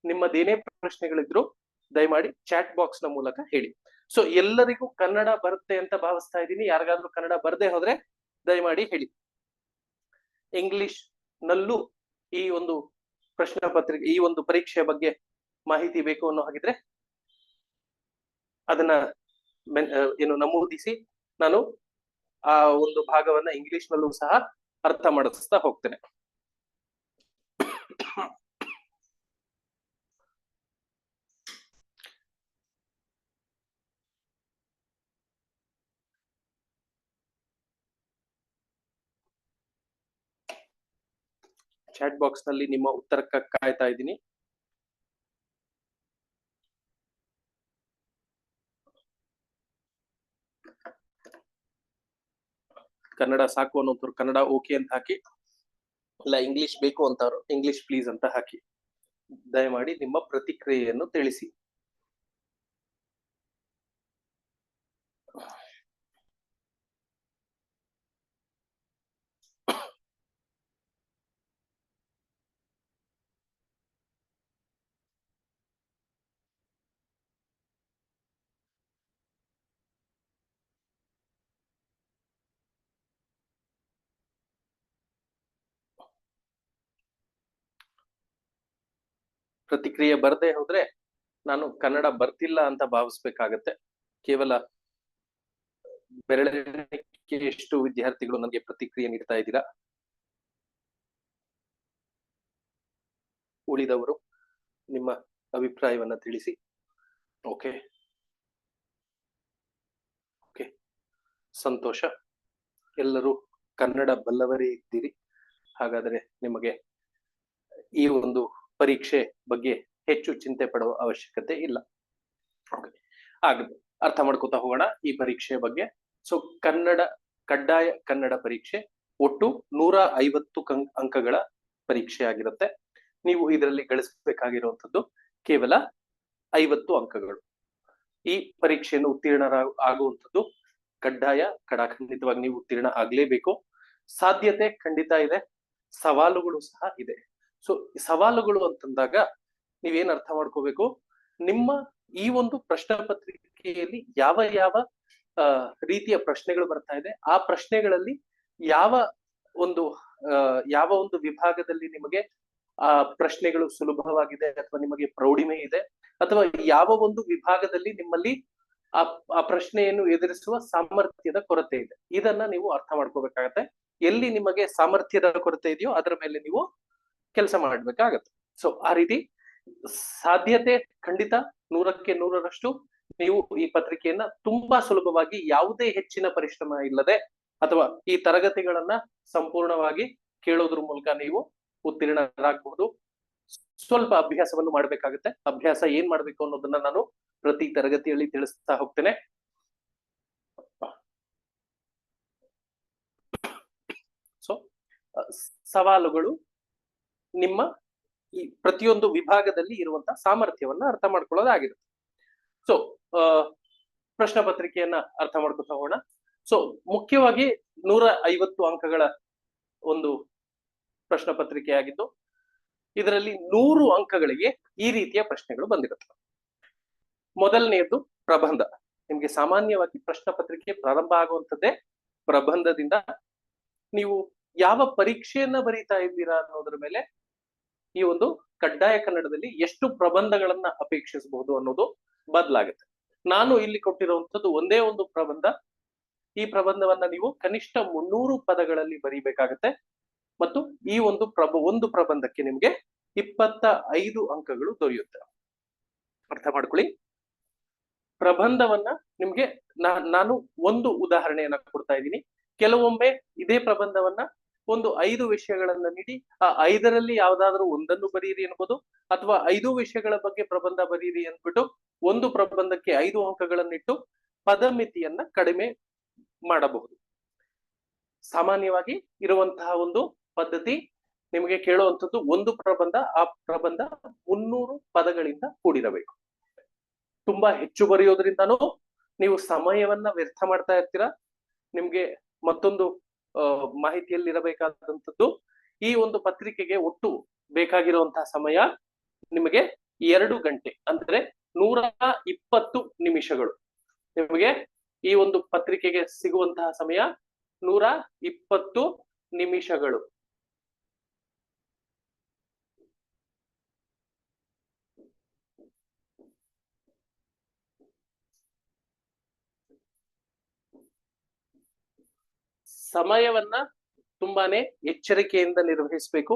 Speaker 1: ನಿಮ್ಮದೇನೇ ಪ್ರಶ್ನೆಗಳಿದ್ರು ದಯಮಾಡಿ ಚಾಟ್ ಬಾಕ್ಸ್ ನ ಮೂಲಕ ಹೇಳಿ. ಸೊ ಎಲ್ಲರಿಗೂ ಕನ್ನಡ ಬರುತ್ತೆ ಅಂತ ಭಾವಿಸ್ತಾ ಇದ್ದೀನಿ. ಯಾರಿಗಾದ್ರೂ ಕನ್ನಡ ಬರದೆ ಹೋದ್ರೆ ದಯಮಾಡಿ ಹೇಳಿ. ಇಂಗ್ಲಿಷ್ ನಲ್ಲೂ ಈ ಒಂದು ಪ್ರಶ್ನೆ ಪತ್ರಿಕೆ ಈ ಒಂದು ಪರೀಕ್ಷೆಯ ಬಗ್ಗೆ ಮಾಹಿತಿ ಬೇಕು ಅನ್ನೋ ಹಾಗಿದ್ರೆ ಅದನ್ನ ನಮೂದಿಸಿ ನಾನು ಆ ಒಂದು ಭಾಗವನ್ನ ಇಂಗ್ಲಿಷ್ ನಲ್ಲೂ ಸಹ ಅರ್ಥ ಮಾಡಿಸ್ತಾ ಹೋಗ್ತೇನೆ. ಚಾಟ್ ಬಾಕ್ಸ್ ನಲ್ಲಿ ನಿಮ್ಮ ಉತ್ತರಕ್ಕೆ ಕಾಯ್ತಾ ಇದ್ದೀನಿ. ಕನ್ನಡ ಸಾಕು ಅನ್ನೋಂಥವ್ರು ಕನ್ನಡ ಓಕೆ ಅಂತ ಹಾಕಿ, ಇಲ್ಲ ಇಂಗ್ಲಿಷ್ ಬೇಕು ಅಂತವ್ರು ಇಂಗ್ಲಿಷ್ ಪ್ಲೀಸ್ ಅಂತ ಹಾಕಿ. ದಯಮಾಡಿ ನಿಮ್ಮ ಪ್ರತಿಕ್ರಿಯೆಯನ್ನು ತಿಳಿಸಿ. ಪ್ರತಿಕ್ರಿಯೆ ಬರದೆ ಹೋದ್ರೆ ನಾನು ಕನ್ನಡ ಬರ್ತಿಲ್ಲ ಅಂತ ಭಾವಿಸ್ಬೇಕಾಗತ್ತೆ. ಕೇವಲ ಬೆರಳೆಣಿಕೆ ಎಷ್ಟು ವಿದ್ಯಾರ್ಥಿಗಳು ನನಗೆ ಪ್ರತಿಕ್ರಿಯೆ ನೀಡ್ತಾ ಇದ್ದೀರಾ. ಉಳಿದವರು ನಿಮ್ಮ ಅಭಿಪ್ರಾಯವನ್ನ ತಿಳಿಸಿ. ಓಕೆ ಓಕೆ, ಸಂತೋಷ. ಎಲ್ಲರೂ ಕನ್ನಡ ಬಲ್ಲವರೇ ಇದ್ದೀರಿ. ಹಾಗಾದ್ರೆ ನಿಮಗೆ ಈ ಒಂದು ಪರೀಕ್ಷೆ ಬಗ್ಗೆ ಹೆಚ್ಚು ಚಿಂತೆ ಪಡುವ ಅವಶ್ಯಕತೆ ಇಲ್ಲ. ಅರ್ಥ ಮಾಡ್ಕೋತಾ ಹೋಗೋಣ ಈ ಪರೀಕ್ಷೆಯ ಬಗ್ಗೆ. ಸೊ ಕಡ್ಡಾಯ ಕನ್ನಡ ಪರೀಕ್ಷೆ ಒಟ್ಟು 150 ಅಂಕಗಳ ಪರೀಕ್ಷೆ ಆಗಿರುತ್ತೆ. ನೀವು ಇದರಲ್ಲಿ ಗಳಿಸಬೇಕಾಗಿರುವಂತದ್ದು ಕೇವಲ 50 ಅಂಕಗಳು. ಈ ಪರೀಕ್ಷೆಯನ್ನು ಆಗುವಂಥದ್ದು ಕಡ್ಡಾಯ, ಖಂಡಿತವಾಗಿ ನೀವು ಉತ್ತೀರ್ಣ ಆಗ್ಲೇಬೇಕು. ಸಾಧ್ಯತೆ ಖಂಡಿತ ಇದೆ, ಸವಾಲುಗಳು ಸಹ ಇದೆ. ಸೊ ಸವಾಲುಗಳು ಅಂತಂದಾಗ ನೀವೇನ್ ಅರ್ಥ ಮಾಡ್ಕೋಬೇಕು, ನಿಮ್ಮ ಈ ಒಂದು ಪ್ರಶ್ನೆ ಪತ್ರಿಕೆಯಲ್ಲಿ ಯಾವ ಯಾವ ರೀತಿಯ ಪ್ರಶ್ನೆಗಳು ಬರ್ತಾ ಇದೆ, ಆ ಪ್ರಶ್ನೆಗಳಲ್ಲಿ ಯಾವ ಒಂದು ವಿಭಾಗದಲ್ಲಿ ನಿಮಗೆ ಆ ಪ್ರಶ್ನೆಗಳು ಸುಲಭವಾಗಿದೆ ಅಥವಾ ನಿಮಗೆ ಪ್ರೌಢಿಮೆ ಇದೆ, ಅಥವಾ ಯಾವ ಒಂದು ವಿಭಾಗದಲ್ಲಿ ನಿಮ್ಮಲ್ಲಿ ಆ ಪ್ರಶ್ನೆಯನ್ನು ಎದುರಿಸುವ ಸಾಮರ್ಥ್ಯದ ಕೊರತೆ ಇದೆ. ಇದನ್ನ ನೀವು ಅರ್ಥ ಮಾಡ್ಕೋಬೇಕಾಗತ್ತೆ. ಎಲ್ಲಿ ನಿಮಗೆ ಸಾಮರ್ಥ್ಯದ ಕೊರತೆ ಇದೆಯೋ ಅದರ ಮೇಲೆ ನೀವು ಕೆಲಸ ಮಾಡ್ಬೇಕಾಗತ್ತೆ. ಸೊ ಆ ರೀತಿ ಸಾಧ್ಯತೆ ಖಂಡಿತ 100ಕ್ಕೆ 100ರಷ್ಟು ನೀವು ಈ ಪತ್ರಿಕೆಯನ್ನ ತುಂಬಾ ಸುಲಭವಾಗಿ ಯಾವುದೇ ಹೆಚ್ಚಿನ ಪರಿಶ್ರಮ ಇಲ್ಲದೆ ಅಥವಾ ಈ ತರಗತಿಗಳನ್ನ ಸಂಪೂರ್ಣವಾಗಿ ಕೇಳೋದ್ರ ಮೂಲಕ ನೀವು ಉತ್ತೀರ್ಣರಾಗಬಹುದು. ಸ್ವಲ್ಪ ಅಭ್ಯಾಸವನ್ನು ಮಾಡ್ಬೇಕಾಗತ್ತೆ. ಅಭ್ಯಾಸ ಏನ್ ಮಾಡ್ಬೇಕು ಅನ್ನೋದನ್ನ ನಾನು ಪ್ರತಿ ತರಗತಿಯಲ್ಲಿ ತಿಳಿಸ್ತಾ ಹೋಗ್ತೇನೆ. ಸೊ ಸವಾಲುಗಳು ನಿಮ್ಮ ಈ ಪ್ರತಿಯೊಂದು ವಿಭಾಗದಲ್ಲಿ ಇರುವಂತಹ ಸಾಮರ್ಥ್ಯವನ್ನ ಅರ್ಥ ಮಾಡ್ಕೊಳ್ಳೋದಾಗಿರುತ್ತೆ. ಸೊ ಪ್ರಶ್ನೆ ಪತ್ರಿಕೆಯನ್ನ ಅರ್ಥ ಮಾಡ್ಕೊತಾ ಹೋಗೋಣ. ಸೊ ಮುಖ್ಯವಾಗಿ 150 ಅಂಕಗಳ ಒಂದು ಪ್ರಶ್ನೆ ಪತ್ರಿಕೆ ಆಗಿದ್ದು, ಇದರಲ್ಲಿ 100 ಅಂಕಗಳಿಗೆ ಈ ರೀತಿಯ ಪ್ರಶ್ನೆಗಳು ಬಂದಿರುತ್ತೆ. ಮೊದಲನೆಯದ್ದು ಪ್ರಬಂಧ. ನಿಮ್ಗೆ ಸಾಮಾನ್ಯವಾಗಿ ಪ್ರಶ್ನೆ ಪತ್ರಿಕೆ ಪ್ರಾರಂಭ ಆಗುವಂತದ್ದೇ ಪ್ರಬಂಧದಿಂದ. ನೀವು ಯಾವ ಪರೀಕ್ಷೆಯನ್ನ ಬರೀತಾ ಇದ್ದೀರಾ ಅನ್ನೋದ್ರ ಮೇಲೆ ಈ ಒಂದು ಕಡ್ಡಾಯ ಕನ್ನಡದಲ್ಲಿ ಎಷ್ಟು ಪ್ರಬಂಧಗಳನ್ನ ಅಪೇಕ್ಷಿಸಬಹುದು ಅನ್ನೋದು ಬದಲಾಗುತ್ತೆ. ನಾನು ಇಲ್ಲಿ ಕೊಟ್ಟಿರುವಂತದ್ದು ಒಂದೇ ಒಂದು ಪ್ರಬಂಧ. ಈ ಪ್ರಬಂಧವನ್ನ ನೀವು ಕನಿಷ್ಠ 300 ಪದಗಳಲ್ಲಿ ಬರೀಬೇಕಾಗತ್ತೆ. ಮತ್ತು ಈ ಒಂದು ಪ್ರಬಂಧಕ್ಕೆ ನಿಮ್ಗೆ 25 ಅಂಕಗಳು ದೊರೆಯುತ್ತೆ. ಅರ್ಥ ಮಾಡ್ಕೊಳ್ಳಿ. ಪ್ರಬಂಧವನ್ನ ನಿಮ್ಗೆ ನಾನು ಒಂದು ಉದಾಹರಣೆಯನ್ನ ಕೊಡ್ತಾ ಇದ್ದೀನಿ. ಕೆಲವೊಮ್ಮೆ ಇದೇ ಪ್ರಬಂಧವನ್ನ ಒಂದು 5 ವಿಷಯಗಳನ್ನ ನೀಡಿ ಆ 5ರಲ್ಲಿ ಯಾವ್ದಾದ್ರು ಒಂದನ್ನು ಬರೀರಿ ಅನ್ಬೋದು, ಅಥವಾ 5 ವಿಷಯಗಳ ಬಗ್ಗೆ ಪ್ರಬಂಧ ಬರೀರಿ ಅಂದ್ಬಿಟ್ಟು ಒಂದು ಪ್ರಬಂಧಕ್ಕೆ 5 ಅಂಕಗಳನ್ನಿಟ್ಟು ಪದಮಿತಿಯನ್ನ ಕಡಿಮೆ ಮಾಡಬಹುದು. ಸಾಮಾನ್ಯವಾಗಿ ಇರುವಂತಹ ಒಂದು ಪದ್ಧತಿ ನಿಮಗೆ ಕೇಳುವಂಥದ್ದು ಒಂದು ಪ್ರಬಂಧ, ಆ ಪ್ರಬಂಧ 300 ಪದಗಳಿಂದ ಕೂಡಿರಬೇಕು. ತುಂಬಾ ಹೆಚ್ಚು ಬರೆಯೋದ್ರಿಂದನೂ ನೀವು ಸಮಯವನ್ನ ವ್ಯರ್ಥ ಮಾಡ್ತಾ ಇರ್ತೀರಾ. ನಿಮ್ಗೆ ಮತ್ತೊಂದು ಮಾಹಿತಿಯಲ್ಲಿ ಇರಬೇಕಾದಂಥದ್ದು, ಈ ಒಂದು ಪತ್ರಿಕೆಗೆ ಒಟ್ಟು ಬೇಕಾಗಿರುವಂತಹ ಸಮಯ ನಿಮಗೆ 2 ಗಂಟೆ, ಅಂದ್ರೆ 120 ನಿಮಿಷಗಳು. ನಿಮಗೆ ಈ ಒಂದು ಪತ್ರಿಕೆಗೆ ಸಿಗುವಂತಹ ಸಮಯ 120 ನಿಮಿಷಗಳು. ಸಮಯವನ್ನ ತುಂಬಾನೇ ಎಚ್ಚರಿಕೆಯಿಂದ ನಿರ್ವಹಿಸಬೇಕು.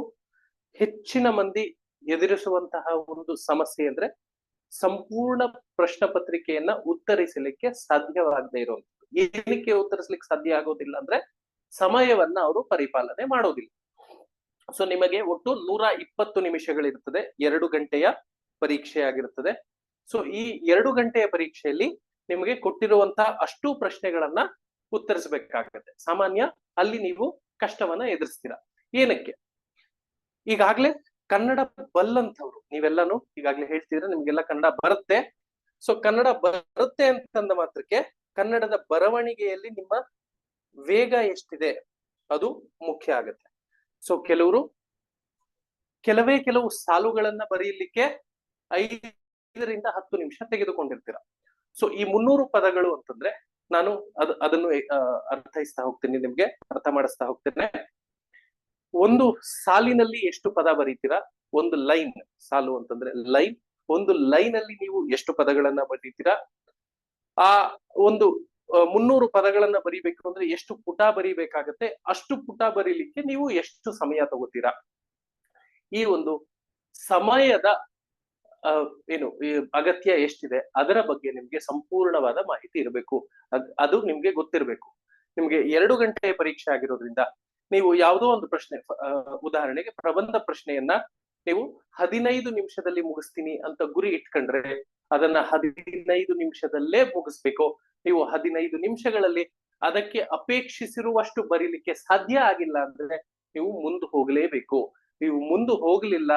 Speaker 1: ಹೆಚ್ಚಿನ ಮಂದಿ ಎದುರಿಸುವಂತಹ ಒಂದು ಸಮಸ್ಯೆ ಅಂದ್ರೆ ಸಂಪೂರ್ಣ ಪ್ರಶ್ನೆ ಪತ್ರಿಕೆಯನ್ನ ಉತ್ತರಿಸಲಿಕ್ಕೆ ಸಾಧ್ಯವಾಗದೇ ಇರುವಂತದ್ದು. ಏನಕ್ಕೆ ಉತ್ತರಿಸಲಿಕ್ಕೆ ಸಾಧ್ಯ ಆಗೋದಿಲ್ಲ ಅಂದ್ರೆ ಸಮಯವನ್ನ ಅವರು ಪರಿಪಾಲನೆ ಮಾಡೋದಿಲ್ಲ. ಸೊ ನಿಮಗೆ ಒಟ್ಟು 120 ನಿಮಿಷಗಳಿರ್ತದೆ, 2 ಗಂಟೆಯ ಪರೀಕ್ಷೆ ಆಗಿರುತ್ತದೆ. ಸೊ ಈ 2 ಗಂಟೆಯ ಪರೀಕ್ಷೆಯಲ್ಲಿ ನಿಮಗೆ ಕೊಟ್ಟಿರುವಂತಹ ಅಷ್ಟು ಪ್ರಶ್ನೆಗಳನ್ನ ಉತ್ತರಿಸಬೇಕಾಗತ್ತೆ. ಸಾಮಾನ್ಯ ಅಲ್ಲಿ ನೀವು ಕಷ್ಟವನ್ನ ಎದುರಿಸ್ತೀರಾ. ಏನಕ್ಕೆ? ಈಗಾಗ್ಲೇ ಕನ್ನಡ ಬಲ್ಲಂಥವ್ರು ನೀವೆಲ್ಲಾನು ಈಗಾಗ್ಲೇ ಹೇಳ್ತಿದ್ರೆ ನಿಮ್ಗೆಲ್ಲ ಕನ್ನಡ ಬರುತ್ತೆ. ಸೊ ಕನ್ನಡ ಬರುತ್ತೆ ಅಂತಂದ ಮಾತ್ರಕ್ಕೆ ಕನ್ನಡದ ಬರವಣಿಗೆಯಲ್ಲಿ ನಿಮ್ಮ ವೇಗ ಎಷ್ಟಿದೆ ಅದು ಮುಖ್ಯ ಆಗತ್ತೆ. ಸೊ ಕೆಲವು ಸಾಲುಗಳನ್ನ ಬರೆಯಲಿಕ್ಕೆ 5ರಿಂದ 10 ನಿಮಿಷ ತೆಗೆದುಕೊಂಡಿರ್ತೀರ. ಸೊ ಈ 300 ಪದಗಳು ಅಂತಂದ್ರೆ ನಾನು ಅದನ್ನು ಅರ್ಥೈಸ್ತಾ ಹೋಗ್ತೀನಿ, ನಿಮ್ಗೆ ಅರ್ಥ ಮಾಡಿಸ್ತಾ ಹೋಗ್ತೇನೆ. ಒಂದು ಸಾಲಿನಲ್ಲಿ ಎಷ್ಟು ಪದ ಬರೀತೀರಾ? ಒಂದು ಲೈನ್, ಸಾಲು ಅಂತಂದ್ರೆ ಲೈನ್, ಒಂದು ಲೈನ್ ಅಲ್ಲಿ ನೀವು ಎಷ್ಟು ಪದಗಳನ್ನ ಬರೀತೀರಾ? ಆ ಒಂದು 300 ಪದಗಳನ್ನ ಬರಿಬೇಕು ಅಂದ್ರೆ ಎಷ್ಟು ಪುಟ ಬರಿಬೇಕಾಗತ್ತೆ? ಅಷ್ಟು ಪುಟ ಬರೀಲಿಕ್ಕೆ ನೀವು ಎಷ್ಟು ಸಮಯ ತಗೋತೀರಾ? ಈ ಒಂದು ಸಮಯದ ಏನು ಅಗತ್ಯ ಎಷ್ಟಿದೆ ಅದರ ಬಗ್ಗೆ ನಿಮ್ಗೆ ಸಂಪೂರ್ಣವಾದ ಮಾಹಿತಿ ಇರಬೇಕು. ಅದು ನಿಮ್ಗೆ ಗೊತ್ತಿರಬೇಕು. ನಿಮ್ಗೆ 2 ಗಂಟೆಯ ಪರೀಕ್ಷೆ ಆಗಿರೋದ್ರಿಂದ ನೀವು ಯಾವುದೋ ಒಂದು ಪ್ರಶ್ನೆ, ಉದಾಹರಣೆಗೆ ಪ್ರಬಂಧ ಪ್ರಶ್ನೆಯನ್ನ ನೀವು 15 ನಿಮಿಷದಲ್ಲಿ ಮುಗಿಸ್ತೀನಿ ಅಂತ ಗುರಿ ಇಟ್ಕೊಂಡ್ರೆ ಅದನ್ನ 15 ನಿಮಿಷದಲ್ಲೇ ಮುಗಿಸ್ಬೇಕು. ನೀವು 15 ನಿಮಿಷಗಳಲ್ಲಿ ಅದಕ್ಕೆ ಅಪೇಕ್ಷಿಸಿರುವಷ್ಟು ಬರೀಲಿಕ್ಕೆ ಸಾಧ್ಯ ಆಗಿಲ್ಲ ಅಂದ್ರೆ ನೀವು ಮುಂದೆ ಹೋಗ್ಲೇಬೇಕು. ನೀವು ಮುಂದೆ ಹೋಗ್ಲಿಲ್ಲ,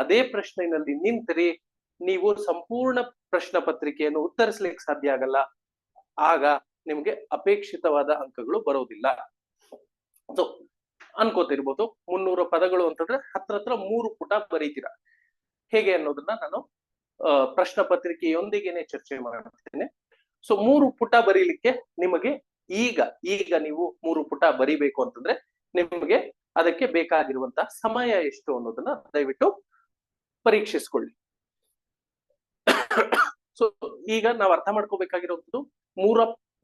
Speaker 1: ಅದೇ ಪ್ರಶ್ನೆಯಲ್ಲಿ ನಿಂತರಿ, ನೀವು ಸಂಪೂರ್ಣ ಪ್ರಶ್ನೆ ಪತ್ರಿಕೆಯನ್ನು ಉತ್ತರಿಸಲಿಕ್ಕೆ ಸಾಧ್ಯ ಆಗಲ್ಲ. ಆಗ ನಿಮ್ಗೆ ಅಪೇಕ್ಷಿತವಾದ ಅಂಕಗಳು ಬರೋದಿಲ್ಲ. ಸೊ ಅನ್ಕೋತಿರ್ಬೋದು 300 ಪದಗಳು ಅಂತಂದ್ರೆ ಹತ್ರ 3 ಪುಟ ಬರೀತೀರಾ. ಹೇಗೆ ಅನ್ನೋದನ್ನ ನಾನು ಪ್ರಶ್ನೆ ಪತ್ರಿಕೆಯೊಂದಿಗೆನೆ ಚರ್ಚೆ ಮಾಡ್ತೇನೆ. ಸೊ 3 ಪುಟ ಬರೀಲಿಕ್ಕೆ ನಿಮಗೆ ಈಗ ನೀವು 3 ಪುಟ ಬರಿಬೇಕು ಅಂತಂದ್ರೆ ನಿಮಗೆ ಅದಕ್ಕೆ ಬೇಕಾಗಿರುವಂತಹ ಸಮಯ ಎಷ್ಟು ಅನ್ನೋದನ್ನ ದಯವಿಟ್ಟು ಪರೀಕ್ಷಿಸ್ಕೊಳ್ಳಿ. ಸೊ ಈಗ ನಾವು ಅರ್ಥ ಮಾಡ್ಕೋಬೇಕಾಗಿರುವಂತದ್ದು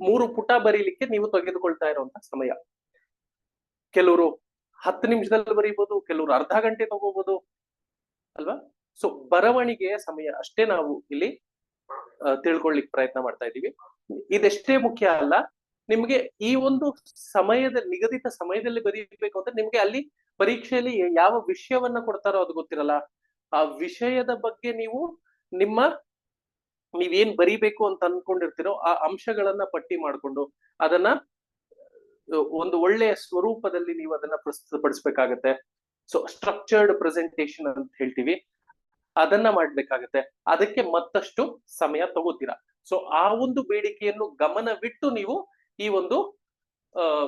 Speaker 1: 3 ಪುಟ ಬರೀಲಿಕ್ಕೆ ನೀವು ತೆಗೆದುಕೊಳ್ತಾ ಇರುವಂತಹ ಸಮಯ. ಕೆಲವರು 10 ನಿಮಿಷದಲ್ಲಿ ಬರೀಬಹುದು, ಕೆಲವರು ಅರ್ಧ ಗಂಟೆ ತಗೋಬಹುದು ಅಲ್ವಾ? ಸೊ ಬರವಣಿಗೆಯ ಸಮಯ ಅಷ್ಟೇ ನಾವು ಇಲ್ಲಿ ತಿಳ್ಕೊಳ್ಳಿಕ್ ಪ್ರಯತ್ನ ಮಾಡ್ತಾ ಇದೀವಿ. ಇದೆಷ್ಟೇ ಮುಖ್ಯ ಅಲ್ಲ, ನಿಮ್ಗೆ ಈ ಒಂದು ನಿಗದಿತ ಸಮಯದಲ್ಲಿ ಬರೀಬೇಕು ಅಂದ್ರೆ ನಿಮ್ಗೆ ಅಲ್ಲಿ ಪರೀಕ್ಷೆಯಲ್ಲಿ ಯಾವ ವಿಷಯವನ್ನ ಕೊಡ್ತಾರೋ ಅದು ಗೊತ್ತಿರಲ್ಲ. ಆ ವಿಷಯದ ಬಗ್ಗೆ ನೀವೇನ್ ಬರೀಬೇಕು ಅಂತ ಅನ್ಕೊಂಡಿರ್ತೀರೋ ಆ ಅಂಶಗಳನ್ನ ಪಟ್ಟಿ ಮಾಡ್ಕೊಂಡು ಅದನ್ನ ಒಂದು ಒಳ್ಳೆಯ ಸ್ವರೂಪದಲ್ಲಿ ನೀವು ಅದನ್ನ ಪ್ರಸ್ತುತಪಡಿಸ್ಬೇಕಾಗತ್ತೆ. ಸೊ ಸ್ಟ್ರಕ್ಚರ್ಡ್ ಪ್ರೆಸೆಂಟೇಶನ್ ಅಂತ ಹೇಳ್ತೀವಿ, ಅದನ್ನ ಮಾಡ್ಬೇಕಾಗತ್ತೆ. ಅದಕ್ಕೆ ಮತ್ತಷ್ಟು ಸಮಯ ತಗೋತೀರಾ. ಸೊ ಆ ಒಂದು ಬೇಡಿಕೆಯನ್ನು ಗಮನವಿಟ್ಟು ನೀವು ಈ ಒಂದು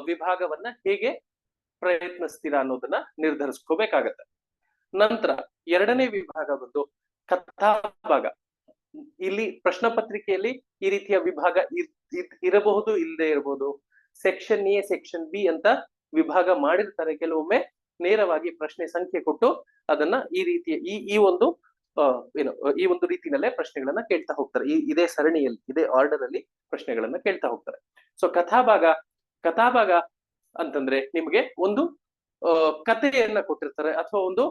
Speaker 1: ವಿಭಾಗವನ್ನ ಹೇಗೆ ಪ್ರಯತ್ನಿಸ್ತೀರಾ ಅನ್ನೋದನ್ನ ನಿರ್ಧರಿಸ್ಕೋಬೇಕಾಗತ್ತೆ. ನಂತರ 2ನೇ ವಿಭಾಗ ಬಂದು ಕಥಾ ಭಾಗ. ಇಲ್ಲಿ ಪ್ರಶ್ನೆ ಪತ್ರಿಕೆಯಲ್ಲಿ ಈ ರೀತಿಯ ವಿಭಾಗ ಇರಬಹುದು, ಇಲ್ಲದೆ ಇರಬಹುದು. ಸೆಕ್ಷನ್ ಎ, ಸೆಕ್ಷನ್ ಬಿ ಅಂತ ವಿಭಾಗ ಮಾಡಿರ್ತಾರೆ. ಕೆಲವೊಮ್ಮೆ ನೇರವಾಗಿ ಪ್ರಶ್ನೆ ಸಂಖ್ಯೆ ಕೊಟ್ಟು ಅದನ್ನ ಈ ರೀತಿಯ ಈ ಒಂದು ರೀತಿನಲ್ಲೇ ಪ್ರಶ್ನೆಗಳನ್ನ ಕೇಳ್ತಾ ಹೋಗ್ತಾರೆ. ಇದೇ ಸರಣಿಯಲ್ಲಿ, ಇದೇ ಆರ್ಡರ್ ಅಲ್ಲಿ ಪ್ರಶ್ನೆಗಳನ್ನ ಕೇಳ್ತಾ ಹೋಗ್ತಾರೆ. ಸೊ ಕಥಾಭಾಗ ಅಂತಂದ್ರೆ ನಿಮ್ಗೆ ಒಂದು ಕಥೆಯನ್ನ ಕೊಟ್ಟಿರ್ತಾರೆ ಅಥವಾ ಒಂದು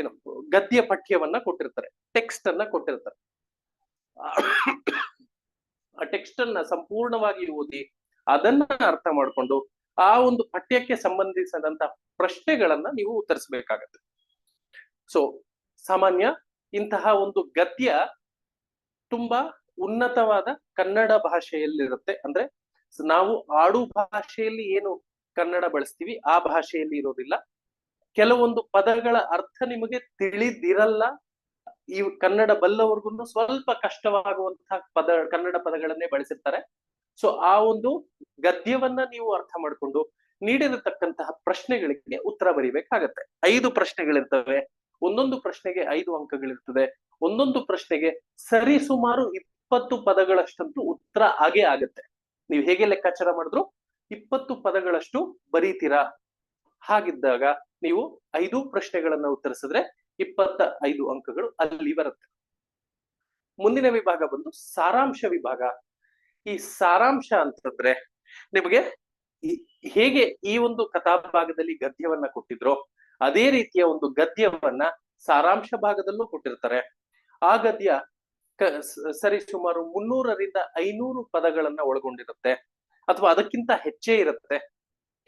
Speaker 1: ಏನು ಗದ್ಯ ಪಠ್ಯವನ್ನ ಕೊಟ್ಟಿರ್ತಾರೆ, ಟೆಕ್ಸ್ಟ್ ಅನ್ನ ಕೊಟ್ಟಿರ್ತಾರೆ. ಆ ಟೆಕ್ಸ್ಟ್ ಅನ್ನ ಸಂಪೂರ್ಣವಾಗಿ ಓದಿ ಅದನ್ನ ಅರ್ಥ ಮಾಡ್ಕೊಂಡು ಆ ಒಂದು ಪಠ್ಯಕ್ಕೆ ಸಂಬಂಧಿಸಿದಂತ ಪ್ರಶ್ನೆಗಳನ್ನ ನೀವು ಉತ್ತರಿಸಬೇಕಾಗತ್ತೆ. ಸೊ ಸಾಮಾನ್ಯ ಇಂತಹ ಒಂದು ಗದ್ಯ ತುಂಬಾ ಉನ್ನತವಾದ ಕನ್ನಡ ಭಾಷೆಯಲ್ಲಿರುತ್ತೆ. ಅಂದ್ರೆ ನಾವು ಆಡು ಭಾಷೆಯಲ್ಲಿ ಏನು ಕನ್ನಡ ಬಳಸ್ತೀವಿ ಆ ಭಾಷೆಯಲ್ಲಿ ಇರೋದಿಲ್ಲ. ಕೆಲವೊಂದು ಪದಗಳ ಅರ್ಥ ನಿಮಗೆ ತಿಳಿದಿರಲ್ಲ. ಈ ಕನ್ನಡ ಬಲ್ಲವರ್ಗು ಸ್ವಲ್ಪ ಕಷ್ಟವಾಗುವಂತಹ ಕನ್ನಡ ಪದಗಳನ್ನೇ ಬಳಸಿರ್ತಾರೆ. ಸೊ ಆ ಒಂದು ಗದ್ಯವನ್ನ ನೀವು ಅರ್ಥ ಮಾಡ್ಕೊಂಡು ನೀಡಿರತಕ್ಕಂತಹ ಪ್ರಶ್ನೆಗಳಿಗೆ ಉತ್ತರ ಬರೀಬೇಕಾಗತ್ತೆ. 5 ಪ್ರಶ್ನೆಗಳಿರ್ತವೆ. ಒಂದೊಂದು ಪ್ರಶ್ನೆಗೆ 5 ಅಂಕಗಳಿರ್ತದೆ. ಒಂದೊಂದು ಪ್ರಶ್ನೆಗೆ ಸರಿ ಸುಮಾರು 20 ಪದಗಳಷ್ಟಂತೂ ಉತ್ತರ ಆಗೇ ಆಗತ್ತೆ. ನೀವು ಹೇಗೆ ಲೆಕ್ಕಾಚಾರ ಮಾಡಿದ್ರು 20 ಪದಗಳಷ್ಟು ಬರೀತೀರಾ. ಹಾಗಿದ್ದಾಗ ನೀವು 5 ಪ್ರಶ್ನೆಗಳನ್ನ ಉತ್ತರಿಸಿದ್ರೆ 25 ಅಂಕಗಳು ಅಲ್ಲಿ ಬರುತ್ತೆ. ಮುಂದಿನ ವಿಭಾಗ ಬಂದು ಸಾರಾಂಶ ವಿಭಾಗ. ಈ ಸಾರಾಂಶ ಅಂತಂದ್ರೆ ನಿಮಗೆ ಹೇಗೆ ಈ ಒಂದು ಕಥಾಭಾಗದಲ್ಲಿ ಗದ್ಯವನ್ನ ಕೊಟ್ಟಿದ್ರೋ ಅದೇ ರೀತಿಯ ಒಂದು ಗದ್ಯವನ್ನ ಸಾರಾಂಶ ಭಾಗದಲ್ಲೂ ಕೊಟ್ಟಿರ್ತಾರೆ. ಆ ಗದ್ಯ ಸರಿ ಸುಮಾರು 300ರಿಂದ 500 ಪದಗಳನ್ನ ಒಳಗೊಂಡಿರುತ್ತೆ ಅಥವಾ ಅದಕ್ಕಿಂತ ಹೆಚ್ಚೇ ಇರುತ್ತೆ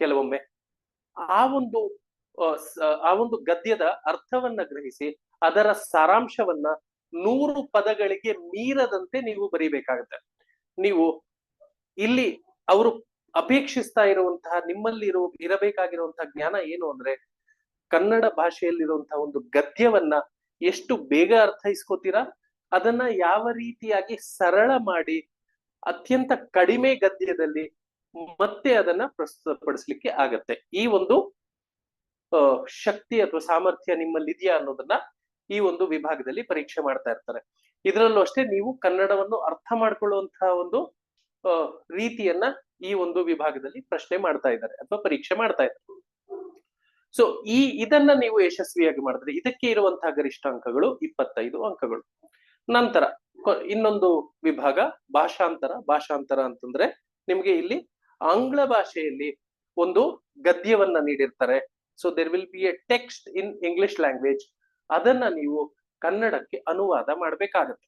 Speaker 1: ಕೆಲವೊಮ್ಮೆ. ಆ ಒಂದು ಗದ್ಯದ ಅರ್ಥವನ್ನ ಗ್ರಹಿಸಿ ಅದರ ಸಾರಾಂಶವನ್ನ 100 ಪದಗಳಿಗೆ ಮೀರದಂತೆ ನೀವು ಬರೀಬೇಕಾಗತ್ತೆ. ನೀವು ಇಲ್ಲಿ ಅವರು ಅಪೇಕ್ಷಿಸ್ತಾ ಇರುವಂತಹ ನಿಮ್ಮಲ್ಲಿ ಇರಬೇಕಾಗಿರುವಂತಹ ಜ್ಞಾನ ಏನು ಅಂದ್ರೆ ಕನ್ನಡ ಭಾಷೆಯಲ್ಲಿರುವಂತಹ ಒಂದು ಗದ್ಯವನ್ನ ಎಷ್ಟು ಬೇಗ ಅರ್ಥೈಸ್ಕೋತೀರಾ, ಅದನ್ನ ಯಾವ ರೀತಿಯಾಗಿ ಸರಳ ಮಾಡಿ ಅತ್ಯಂತ ಕಡಿಮೆ ಗದ್ಯದಲ್ಲಿ ಮತ್ತೆ ಅದನ್ನ ಪ್ರಸ್ತುತಪಡಿಸ್ಲಿಕ್ಕೆ ಆಗತ್ತೆ. ಈ ಒಂದು ಶಕ್ತಿ ಅಥವಾ ಸಾಮರ್ಥ್ಯ ನಿಮ್ಮಲ್ಲಿ ಇದೆಯಾ ಅನ್ನೋದನ್ನ ಈ ಒಂದು ವಿಭಾಗದಲ್ಲಿ ಪರೀಕ್ಷೆ ಮಾಡ್ತಾ ಇರ್ತಾರೆ. ಇದರಲ್ಲೂ ಅಷ್ಟೇ ನೀವು ಕನ್ನಡವನ್ನು ಅರ್ಥ ಮಾಡ್ಕೊಳ್ಳುವಂತಹ ಒಂದು ರೀತಿಯನ್ನ ಈ ಒಂದು ವಿಭಾಗದಲ್ಲಿ ಪ್ರಶ್ನೆ ಮಾಡ್ತಾ ಇದ್ದಾರೆ ಅಥವಾ ಪರೀಕ್ಷೆ ಮಾಡ್ತಾ ಇದ್ದಾರೆ. ಸೊ ಇದನ್ನ ನೀವು ಯಶಸ್ವಿಯಾಗಿ ಮಾಡಿದ್ರೆ ಇದಕ್ಕೆ ಇರುವಂತಹ ಗರಿಷ್ಠ ಅಂಕಗಳು 25 ಅಂಕಗಳು. ನಂತರ ಇನ್ನೊಂದು ವಿಭಾಗ ಭಾಷಾಂತರ ಅಂತಂದ್ರೆ ನಿಮ್ಗೆ ಇಲ್ಲಿ ಆಂಗ್ಲ ಭಾಷೆಯಲ್ಲಿ ಒಂದು ಗದ್ಯವನ್ನ ನೀಡಿರ್ತಾರೆ. So there will be a text in English language. ಅದನ್ನ ನೀವು ಕನ್ನಡಕ್ಕೆ ಅನುವಾದ ಮಾಡ್ಬೇಕಾಗತ್ತೆ.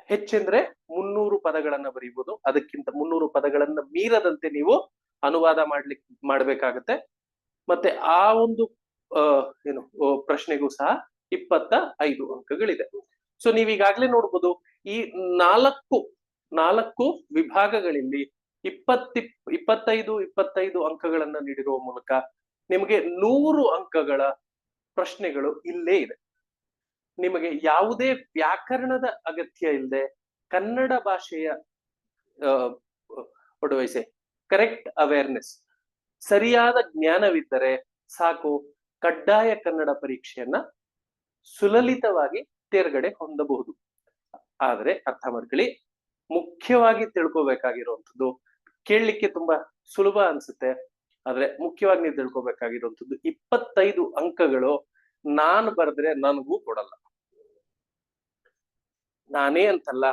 Speaker 1: ಹೆಚ್ಚೆಂದ್ರೆ 300 ಪದಗಳನ್ನ ಬರೀಬಹುದು. ಅದಕ್ಕಿಂತ 300 ಪದಗಳನ್ನ ಮೀರದಂತೆ ನೀವು ಅನುವಾದ ಮಾಡ್ಬೇಕಾಗತ್ತೆ. ಮತ್ತೆ ಆ ಒಂದು ಪ್ರಶ್ನೆಗೂ ಸಹ 25 ಅಂಕಗಳಿದೆ. ಸೊ ನೀವೀಗಾಗ್ಲೇ ನೋಡ್ಬೋದು ಈ ನಾಲ್ಕು ವಿಭಾಗಗಳಲ್ಲಿ 25 ಅಂಕಗಳನ್ನ ನೀಡಿರುವ ಮೂಲಕ ನಿಮಗೆ 100 ಅಂಕಗಳ ಪ್ರಶ್ನೆಗಳು ಇಲ್ಲೇ ಇದೆ. ನಿಮಗೆ ಯಾವುದೇ ವ್ಯಾಕರಣದ ಅಗತ್ಯ ಇಲ್ಲದೆ ಕನ್ನಡ ಭಾಷೆಯ ಕರೆಕ್ಟ್ ಅವೇರ್ನೆಸ್, ಸರಿಯಾದ ಜ್ಞಾನವಿದ್ದರೆ ಸಾಕು, ಕಡ್ಡಾಯ ಕನ್ನಡ ಪರೀಕ್ಷೆಯನ್ನ ಸುಲಲಿತವಾಗಿ ತೇರ್ಗಡೆ ಹೊಂದಬಹುದು. ಆದ್ರೆ ಅರ್ಥ ಮಾಡ್ಕೊಳ್ಳಿ, ಮುಖ್ಯವಾಗಿ ತಿಳ್ಕೊಬೇಕಾಗಿರುವಂಥದ್ದು, ಕೇಳಲಿಕ್ಕೆ ತುಂಬಾ ಸುಲಭ ಅನ್ಸುತ್ತೆ ಆದ್ರೆ ಮುಖ್ಯವಾಗಿ ನೀವು ತಿಳ್ಕೊಬೇಕಾಗಿರುವಂಥದ್ದು 25 ಅಂಕಗಳು ನಾನು ಬರೆದ್ರೆ ನನಗೂ ಕೊಡಲ್ಲ. ನಾನೇ ಅಂತಲ್ಲ,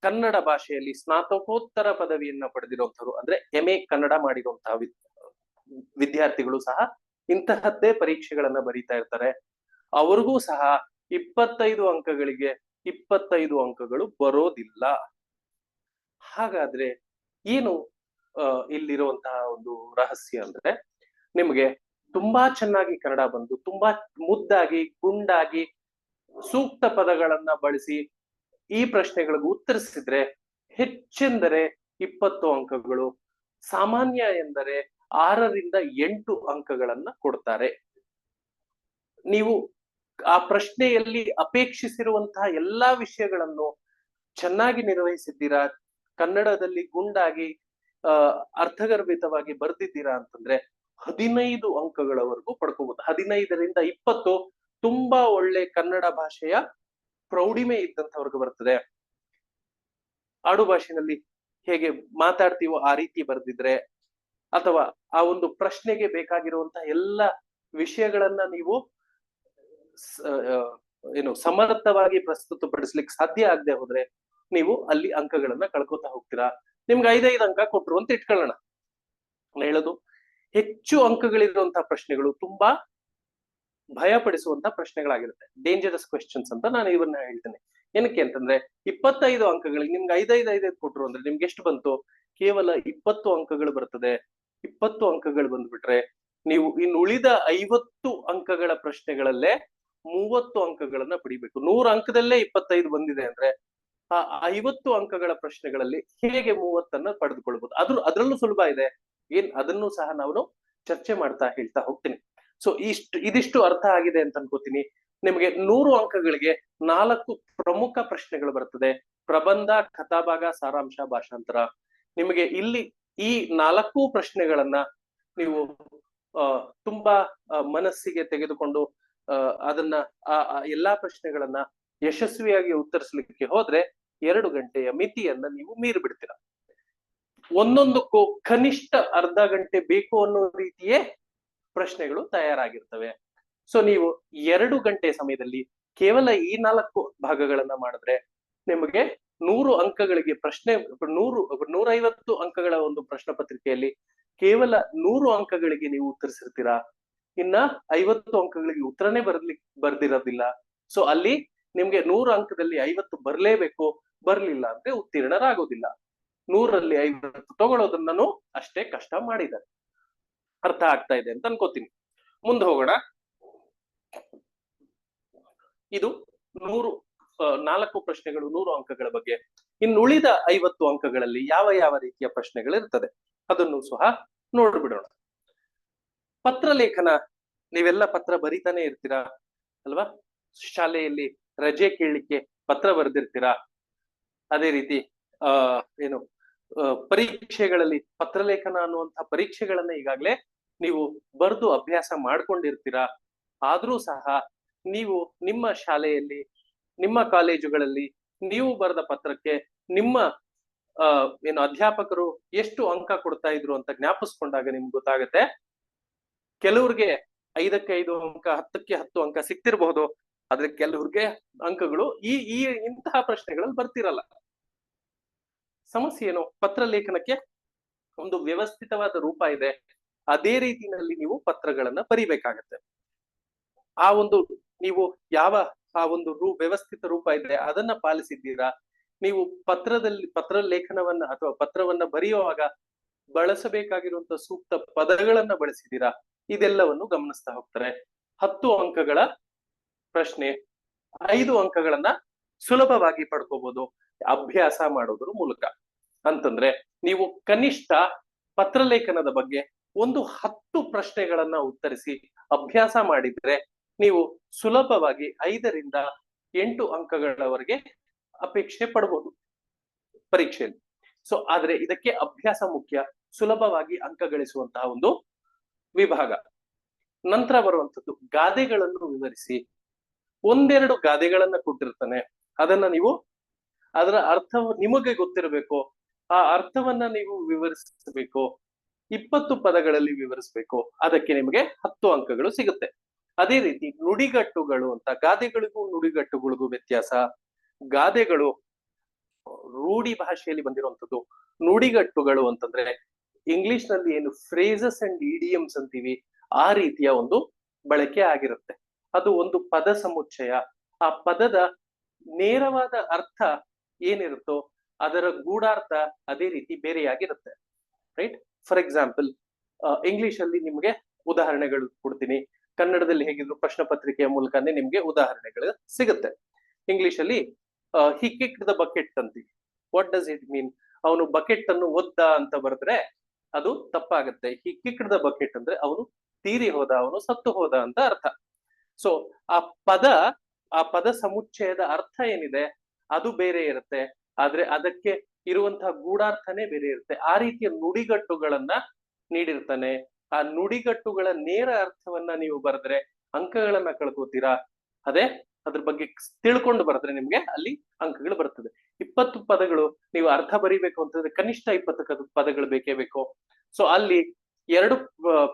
Speaker 1: ಕನ್ನಡ ಭಾಷೆಯಲ್ಲಿ ಸ್ನಾತಕೋತ್ತರ ಪದವಿಯನ್ನ ಪಡೆದಿರುವಂತವ್ರು ಅಂದ್ರೆ MA ಕನ್ನಡ ಮಾಡಿರುವಂತಹ ವಿದ್ಯಾರ್ಥಿಗಳು ಸಹ ಇಂತಹದ್ದೇ ಪರೀಕ್ಷೆಗಳನ್ನ ಬರೀತಾ ಇರ್ತಾರೆ. ಅವ್ರಿಗೂ ಸಹ 25 ಅಂಕಗಳಿಗೆ 25 ಅಂಕಗಳು ಬರೋದಿಲ್ಲ. ಹಾಗಾದ್ರೆ ಏನು ಇಲ್ಲಿರುವಂತಹ ಒಂದು ರಹಸ್ಯ ಅಂದ್ರೆ ನಿಮ್ಗೆ ತುಂಬಾ ಚೆನ್ನಾಗಿ ಕನ್ನಡ ಬಂದು ತುಂಬಾ ಮುದ್ದಾಗಿ ಗುಂಡಾಗಿ ಸೂಕ್ತ ಪದಗಳನ್ನ ಬಳಸಿ ಈ ಪ್ರಶ್ನೆಗಳಿಗೆ ಉತ್ತರಿಸಿದ್ರೆ ಹೆಚ್ಚೆಂದರೆ 20 ಅಂಕಗಳು, ಸಾಮಾನ್ಯ ಎಂದರೆ 6ರಿಂದ 8 ಅಂಕಗಳನ್ನ ಕೊಡ್ತಾರೆ. ನೀವು ಆ ಪ್ರಶ್ನೆಯಲ್ಲಿ ಅಪೇಕ್ಷಿಸಿರುವಂತಹ ಎಲ್ಲಾ ವಿಷಯಗಳನ್ನು ಚೆನ್ನಾಗಿ ನಿರ್ವಹಿಸಿದ್ದೀರಾ, ಕನ್ನಡದಲ್ಲಿ ಗುಂಡಾಗಿ ಅರ್ಥಗರ್ಭಿತವಾಗಿ ಬರ್ದಿದ್ದೀರಾ ಅಂತಂದ್ರೆ 15 ಅಂಕಗಳವರೆಗೂ ಪಡ್ಕೋಬಹುದು. 15ರಿಂದ 20 ತುಂಬಾ ಒಳ್ಳೆ ಕನ್ನಡ ಭಾಷೆಯ ಪ್ರೌಢಿಮೆ ಇದ್ದಂಥವ್ರಿಗೆ ಬರ್ತದೆ. ಆಡು ಭಾಷೆನಲ್ಲಿ ಹೇಗೆ ಮಾತಾಡ್ತೀವೋ ಆ ರೀತಿ ಬರ್ದಿದ್ರೆ, ಅಥವಾ ಆ ಒಂದು ಪ್ರಶ್ನೆಗೆ ಬೇಕಾಗಿರುವಂತಹ ಎಲ್ಲ ವಿಷಯಗಳನ್ನ ನೀವು ಸಮರ್ಥವಾಗಿ ಪ್ರಸ್ತುತಪಡಿಸ್ಲಿಕ್ಕೆ ಸಾಧ್ಯ ಆಗದೆ ಹೋದ್ರೆ ನೀವು ಅಲ್ಲಿ ಅಂಕಗಳನ್ನ ಕಳ್ಕೊತಾ ಹೋಗ್ತೀರಾ. ನಿಮ್ಗೆ 5 ಅಂಕ ಕೊಟ್ರು ಅಂತ ಇಟ್ಕೊಳ್ಳೋಣ. ನಾನು ಹೇಳೋದು ಹೆಚ್ಚು ಅಂಕಗಳಿರುವಂತಹ ಪ್ರಶ್ನೆಗಳು ತುಂಬಾ ಭಯಪಡಿಸುವಂತ ಪ್ರಶ್ನೆಗಳಾಗಿರುತ್ತೆ, ಡೇಂಜರಸ್ ಕ್ವೆಶ್ಚನ್ಸ್ ಅಂತ ನಾನು ಇವನ್ನ ಹೇಳ್ತೇನೆ. ಏನಕ್ಕೆ ಅಂತಂದ್ರೆ 25 ಅಂಕಗಳಿಗೆ ನಿಮ್ಗೆ 5 ಕೊಟ್ರು ಅಂದ್ರೆ ನಿಮ್ಗೆ ಎಷ್ಟು ಬಂತು? ಕೇವಲ 20 ಅಂಕಗಳು ಬರ್ತದೆ. 20 ಅಂಕಗಳು ಬಂದ್ಬಿಟ್ರೆ ನೀವು ಇನ್ನು ಉಳಿದ 50 ಅಂಕಗಳ ಪ್ರಶ್ನೆಗಳಲ್ಲೇ 30 ಅಂಕಗಳನ್ನ ಪಡಿಬೇಕು. 100 ಅಂಕದಲ್ಲೇ 25 ಬಂದಿದೆ ಅಂದ್ರೆ ಆ 50 ಅಂಕಗಳ ಪ್ರಶ್ನೆಗಳಲ್ಲಿ ಹೇಗೆ 30 ಪಡೆದುಕೊಳ್ಬಹುದು? ಅದ್ರಲ್ಲೂ ಸುಲಭ ಇದೆ. ಅದನ್ನು ಸಹ ನಾವು ಚರ್ಚೆ ಮಾಡ್ತಾ ಹೇಳ್ತಾ ಹೋಗ್ತೀನಿ. ಸೊ ಇದಿಷ್ಟು ಅರ್ಥ ಆಗಿದೆ ಅಂತ ಅನ್ಕೋತೀನಿ. ನಿಮಗೆ 100 ಅಂಕಗಳಿಗೆ 4 ಪ್ರಮುಖ ಪ್ರಶ್ನೆಗಳು ಬರ್ತದೆ: ಪ್ರಬಂಧ, ಕಥಾಭಾಗ, ಸಾರಾಂಶ, ಭಾಷಾಂತರ. ನಿಮಗೆ ಇಲ್ಲಿ ಈ 4 ಪ್ರಶ್ನೆಗಳನ್ನ ನೀವು ತುಂಬಾ ಮನಸ್ಸಿಗೆ ತೆಗೆದುಕೊಂಡು ಅದನ್ನ ಎಲ್ಲಾ ಪ್ರಶ್ನೆಗಳನ್ನ ಯಶಸ್ವಿಯಾಗಿ ಉತ್ತರಿಸಲಿಕ್ಕೆ ಹೋದ್ರೆ 2 ಗಂಟೆಯ ಮಿತಿಯನ್ನ ನೀವು ಮೀರಿ ಬಿಡ್ತೀರ. ಒಂದೊಂದಕ್ಕೂ ಕನಿಷ್ಠ ಅರ್ಧ ಗಂಟೆ ಬೇಕು ಅನ್ನೋ ರೀತಿಯೇ ಪ್ರಶ್ನೆಗಳು ತಯಾರಾಗಿರ್ತವೆ. ಸೊ ನೀವು 2 ಗಂಟೆ ಸಮಯದಲ್ಲಿ ಕೇವಲ ಈ 4 ಭಾಗಗಳನ್ನ ಮಾಡಿದ್ರೆ ನಿಮಗೆ 100 ಅಂಕಗಳಿಗೆ ಪ್ರಶ್ನೆ 150 ಅಂಕಗಳ ಒಂದು ಪ್ರಶ್ನೆ ಪತ್ರಿಕೆಯಲ್ಲಿ ಕೇವಲ 100 ಅಂಕಗಳಿಗೆ ನೀವು ಉತ್ತರಿಸಿರ್ತೀರಾ. ಇನ್ನ 50 ಅಂಕಗಳಿಗೆ ಉತ್ತರನೇ ಬರ್ದಿರೋದಿಲ್ಲ. ಸೊ ಅಲ್ಲಿ ನಿಮ್ಗೆ 100 ಅಂಕದಲ್ಲಿ 50 ಬರ್ಲೇಬೇಕು. ಬರ್ಲಿಲ್ಲ ಅಂದ್ರೆ ಉತ್ತೀರ್ಣರಾಗೋದಿಲ್ಲ. 100ರಲ್ಲಿ 50 ತಗೊಳ್ಳೋದನ್ನು ಅಷ್ಟೇ ಕಷ್ಟ ಮಾಡಿದ್ದಾರೆ. ಅರ್ಥ ಆಗ್ತಾ ಇದೆ ಅಂತ ಅನ್ಕೋತೀನಿ. ಮುಂದೆ ಹೋಗೋಣ. ಇದು 4 ಪ್ರಶ್ನೆಗಳು 100 ಅಂಕಗಳ ಬಗ್ಗೆ. ಇನ್ನು ಉಳಿದ 50 ಅಂಕಗಳಲ್ಲಿ ಯಾವ ರೀತಿಯ ಪ್ರಶ್ನೆಗಳು ಇರ್ತದೆ ಅದನ್ನು ಸಹ ನೋಡ್ಬಿಡೋಣ. ಪತ್ರ ಲೇಖನ, ನೀವೆಲ್ಲ ಪತ್ರ ಬರಿತಾನೆ ಇರ್ತೀರಾ ಅಲ್ವಾ? ಶಾಲೆಯಲ್ಲಿ ರಜೆ ಕೇಳಲಿಕ್ಕೆ ಪತ್ರ ಬರೆದಿರ್ತೀರಾ. ಅದೇ ರೀತಿ ಏನು ಪರೀಕ್ಷೆಗಳಲ್ಲಿ ಪತ್ರಲೇಖನ ಅನ್ನುವಂತಹ ಪರೀಕ್ಷೆಗಳನ್ನ ಈಗಾಗಲೇ ನೀವು ಬರೆದು ಅಭ್ಯಾಸ ಮಾಡ್ಕೊಂಡಿರ್ತೀರಾ. ಆದ್ರೂ ಸಹ ನೀವು ನಿಮ್ಮ ಶಾಲೆಯಲ್ಲಿ, ನಿಮ್ಮ ಕಾಲೇಜುಗಳಲ್ಲಿ ನೀವು ಬರೆದ ಪತ್ರಕ್ಕೆ ನಿಮ್ಮ ಏನು ಅಧ್ಯಾಪಕರು ಎಷ್ಟು ಅಂಕ ಕೊಡ್ತಾ ಇದ್ರು ಅಂತ ಜ್ಞಾಪಿಸ್ಕೊಂಡಾಗ ನಿಮ್ಗೆ ಗೊತ್ತಾಗುತ್ತೆ, ಕೆಲವ್ರಿಗೆ 5ಕ್ಕೆ 5 ಅಂಕ, 10ಕ್ಕೆ 10 ಅಂಕ ಸಿಕ್ತಿರ್ಬಹುದು. ಆದ್ರೆ ಕೆಲವ್ರಿಗೆ ಅಂಕಗಳು ಈ ಇಂತಹ ಪ್ರಶ್ನೆಗಳಲ್ಲಿ ಬರ್ತಿರಲ್ಲ. ಸಮಸ್ಯೆ ಏನು? ಪತ್ರ ಲೇಖನಕ್ಕೆ ಒಂದು ವ್ಯವಸ್ಥಿತವಾದ ರೂಪ ಇದೆ. ಅದೇ ರೀತಿಯಲ್ಲಿ ನೀವು ಪತ್ರಗಳನ್ನ ಬರಿಬೇಕಾಗತ್ತೆ. ಆ ಒಂದು ನೀವು ಆ ಒಂದು ವ್ಯವಸ್ಥಿತ ರೂಪ ಇದೆ ಅದನ್ನ ಪಾಲಿಸಿದ್ದೀರಾ? ನೀವು ಪತ್ರ ಲೇಖನವನ್ನ ಅಥವಾ ಪತ್ರವನ್ನ ಬರೆಯುವಾಗ ಬಳಸಬೇಕಾಗಿರುವಂತ ಸೂಕ್ತ ಪದಗಳನ್ನ ಬಳಸಿದ್ದೀರಾ? ಇದೆಲ್ಲವನ್ನು ಗಮನಿಸ್ತಾ ಹೋಗ್ತಾರೆ. 10 ಅಂಕಗಳ ಪ್ರಶ್ನೆ 5 ಅಂಕಗಳನ್ನ ಸುಲಭವಾಗಿ ಪಡ್ಕೋಬಹುದು ಅಭ್ಯಾಸ ಮಾಡೋದ್ರ ಮೂಲಕ. ಅಂತಂದ್ರೆ ನೀವು ಕನಿಷ್ಠ ಪತ್ರಲೇಖನದ ಬಗ್ಗೆ ಒಂದು 10 ಪ್ರಶ್ನೆಗಳನ್ನ ಉತ್ತರಿಸಿ ಅಭ್ಯಾಸ ಮಾಡಿದ್ರೆ ನೀವು ಸುಲಭವಾಗಿ 5ರಿಂದ 8 ಅಂಕಗಳವರೆಗೆ ಅಪೇಕ್ಷೆ ಪಡಬಹುದು ಪರೀಕ್ಷೆಯಲ್ಲಿ. ಸೊ ಆದ್ರೆ ಇದಕ್ಕೆ ಅಭ್ಯಾಸ ಮುಖ್ಯ, ಸುಲಭವಾಗಿ ಅಂಕ ಗಳಿಸುವಂತಹ ಒಂದು ವಿಭಾಗ. ನಂತರ ಬರುವಂತದ್ದು ಗಾದೆಗಳನ್ನು ವಿವರಿಸಿ. 1-2 ಗಾದೆಗಳನ್ನ ಕೊಟ್ಟಿರ್ತಾನೆ, ಅದನ್ನ ನೀವು ಅದರ ಅರ್ಥ ನಿಮಗೆ ಗೊತ್ತಿರಬೇಕು. ಆ ಅರ್ಥವನ್ನ ನೀವು ವಿವರಿಸಬೇಕು. 20 ಪದಗಳಲ್ಲಿ ವಿವರಿಸಬೇಕು. ಅದಕ್ಕೆ ನಿಮಗೆ 10 ಅಂಕಗಳು ಸಿಗುತ್ತೆ. ಅದೇ ರೀತಿ ನುಡಿಗಟ್ಟುಗಳು ಅಂತ, ಗಾದೆಗಳಿಗೂ ನುಡಿಗಟ್ಟುಗಳಿಗೂ ವ್ಯತ್ಯಾಸ. ಗಾದೆಗಳು ರೂಢಿ ಭಾಷೆಯಲ್ಲಿ ಬಂದಿರುವಂತದ್ದು. ನುಡಿಗಟ್ಟುಗಳು ಅಂತಂದ್ರೆ ಇಂಗ್ಲಿಷ್ ನಲ್ಲಿ ಏನು ಫ್ರೇಸಸ್ ಅಂಡ್ ಇಡಿಯಮ್ಸ್ ಅಂತೀವಿ ಆ ರೀತಿಯ ಒಂದು ಬಳಕೆ ಆಗಿರುತ್ತೆ. ಅದು ಒಂದು ಪದ ಸಮುಚ್ಚಯ. ಆ ಪದದ ನೇರವಾದ ಅರ್ಥ ಏನಿರುತ್ತೋ ಅದರ ಗೂಢಾರ್ಥ ಅದೇ ರೀತಿ ಬೇರೆಯಾಗಿರುತ್ತೆ. ರೈಟ್? ಫಾರ್ ಎಕ್ಸಾಂಪಲ್, ಇಂಗ್ಲಿಷ್ ಅಲ್ಲಿ ನಿಮ್ಗೆ ಉದಾಹರಣೆಗಳು ಕೊಡ್ತೀನಿ. ಕನ್ನಡದಲ್ಲಿ ಹೇಗಿದ್ರು ಪ್ರಶ್ನೆ ಪತ್ರಿಕೆಯ ಮೂಲಕನೇ ನಿಮ್ಗೆ ಉದಾಹರಣೆಗಳು ಸಿಗುತ್ತೆ. ಇಂಗ್ಲಿಷ್ ಅಲ್ಲಿ ಹಿ ಕಿಕ್ಡ್ ದ ಬಕೆಟ್ ಅಂತೀವಿ. What does it mean? ಅವನು ಬಕೆಟ್ ಅನ್ನು ಒದ್ದ ಅಂತ ಬರೆದ್ರೆ ಅದು ತಪ್ಪಾಗುತ್ತೆ. ಹಿ ಕಿಕ್ಡ್ ದ ಬಕೆಟ್ ಅಂದ್ರೆ ಅವನು ತೀರಿ ಹೋದ, ಅವನು ಸತ್ತು ಹೋದ ಅಂತ ಅರ್ಥ. ಸೊ ಆ ಪದ ಸಮುಚ್ಚಯದ ಅರ್ಥ ಏನಿದೆ ಅದು ಬೇರೆ ಇರುತ್ತೆ, ಆದ್ರೆ ಅದಕ್ಕೆ ಇರುವಂತಹ ಗೂಢಾರ್ಥನೇ ಬೇರೆ ಇರುತ್ತೆ. ಆ ರೀತಿಯ ನುಡಿಗಟ್ಟುಗಳನ್ನ ನೀಡಿರ್ತಾನೆ. ಆ ನುಡಿಗಟ್ಟುಗಳ ನೇರ ಅರ್ಥವನ್ನ ನೀವು ಬರೆದ್ರೆ ಅಂಕಗಳನ್ನ ಕಳ್ಕೋತೀರಾ. ಅದ್ರ ಬಗ್ಗೆ ತಿಳ್ಕೊಂಡು ಬರೆದ್ರೆ ನಿಮ್ಗೆ ಅಲ್ಲಿ ಅಂಕಗಳು ಬರ್ತದೆ. 20 ಪದಗಳು ನೀವು ಅರ್ಥ ಬರಿಬೇಕು ಅಂತಂದ್ರೆ ಕನಿಷ್ಠ 20 ಪದಗಳು ಬೇಕೇ ಬೇಕು. ಸೊ ಅಲ್ಲಿ 2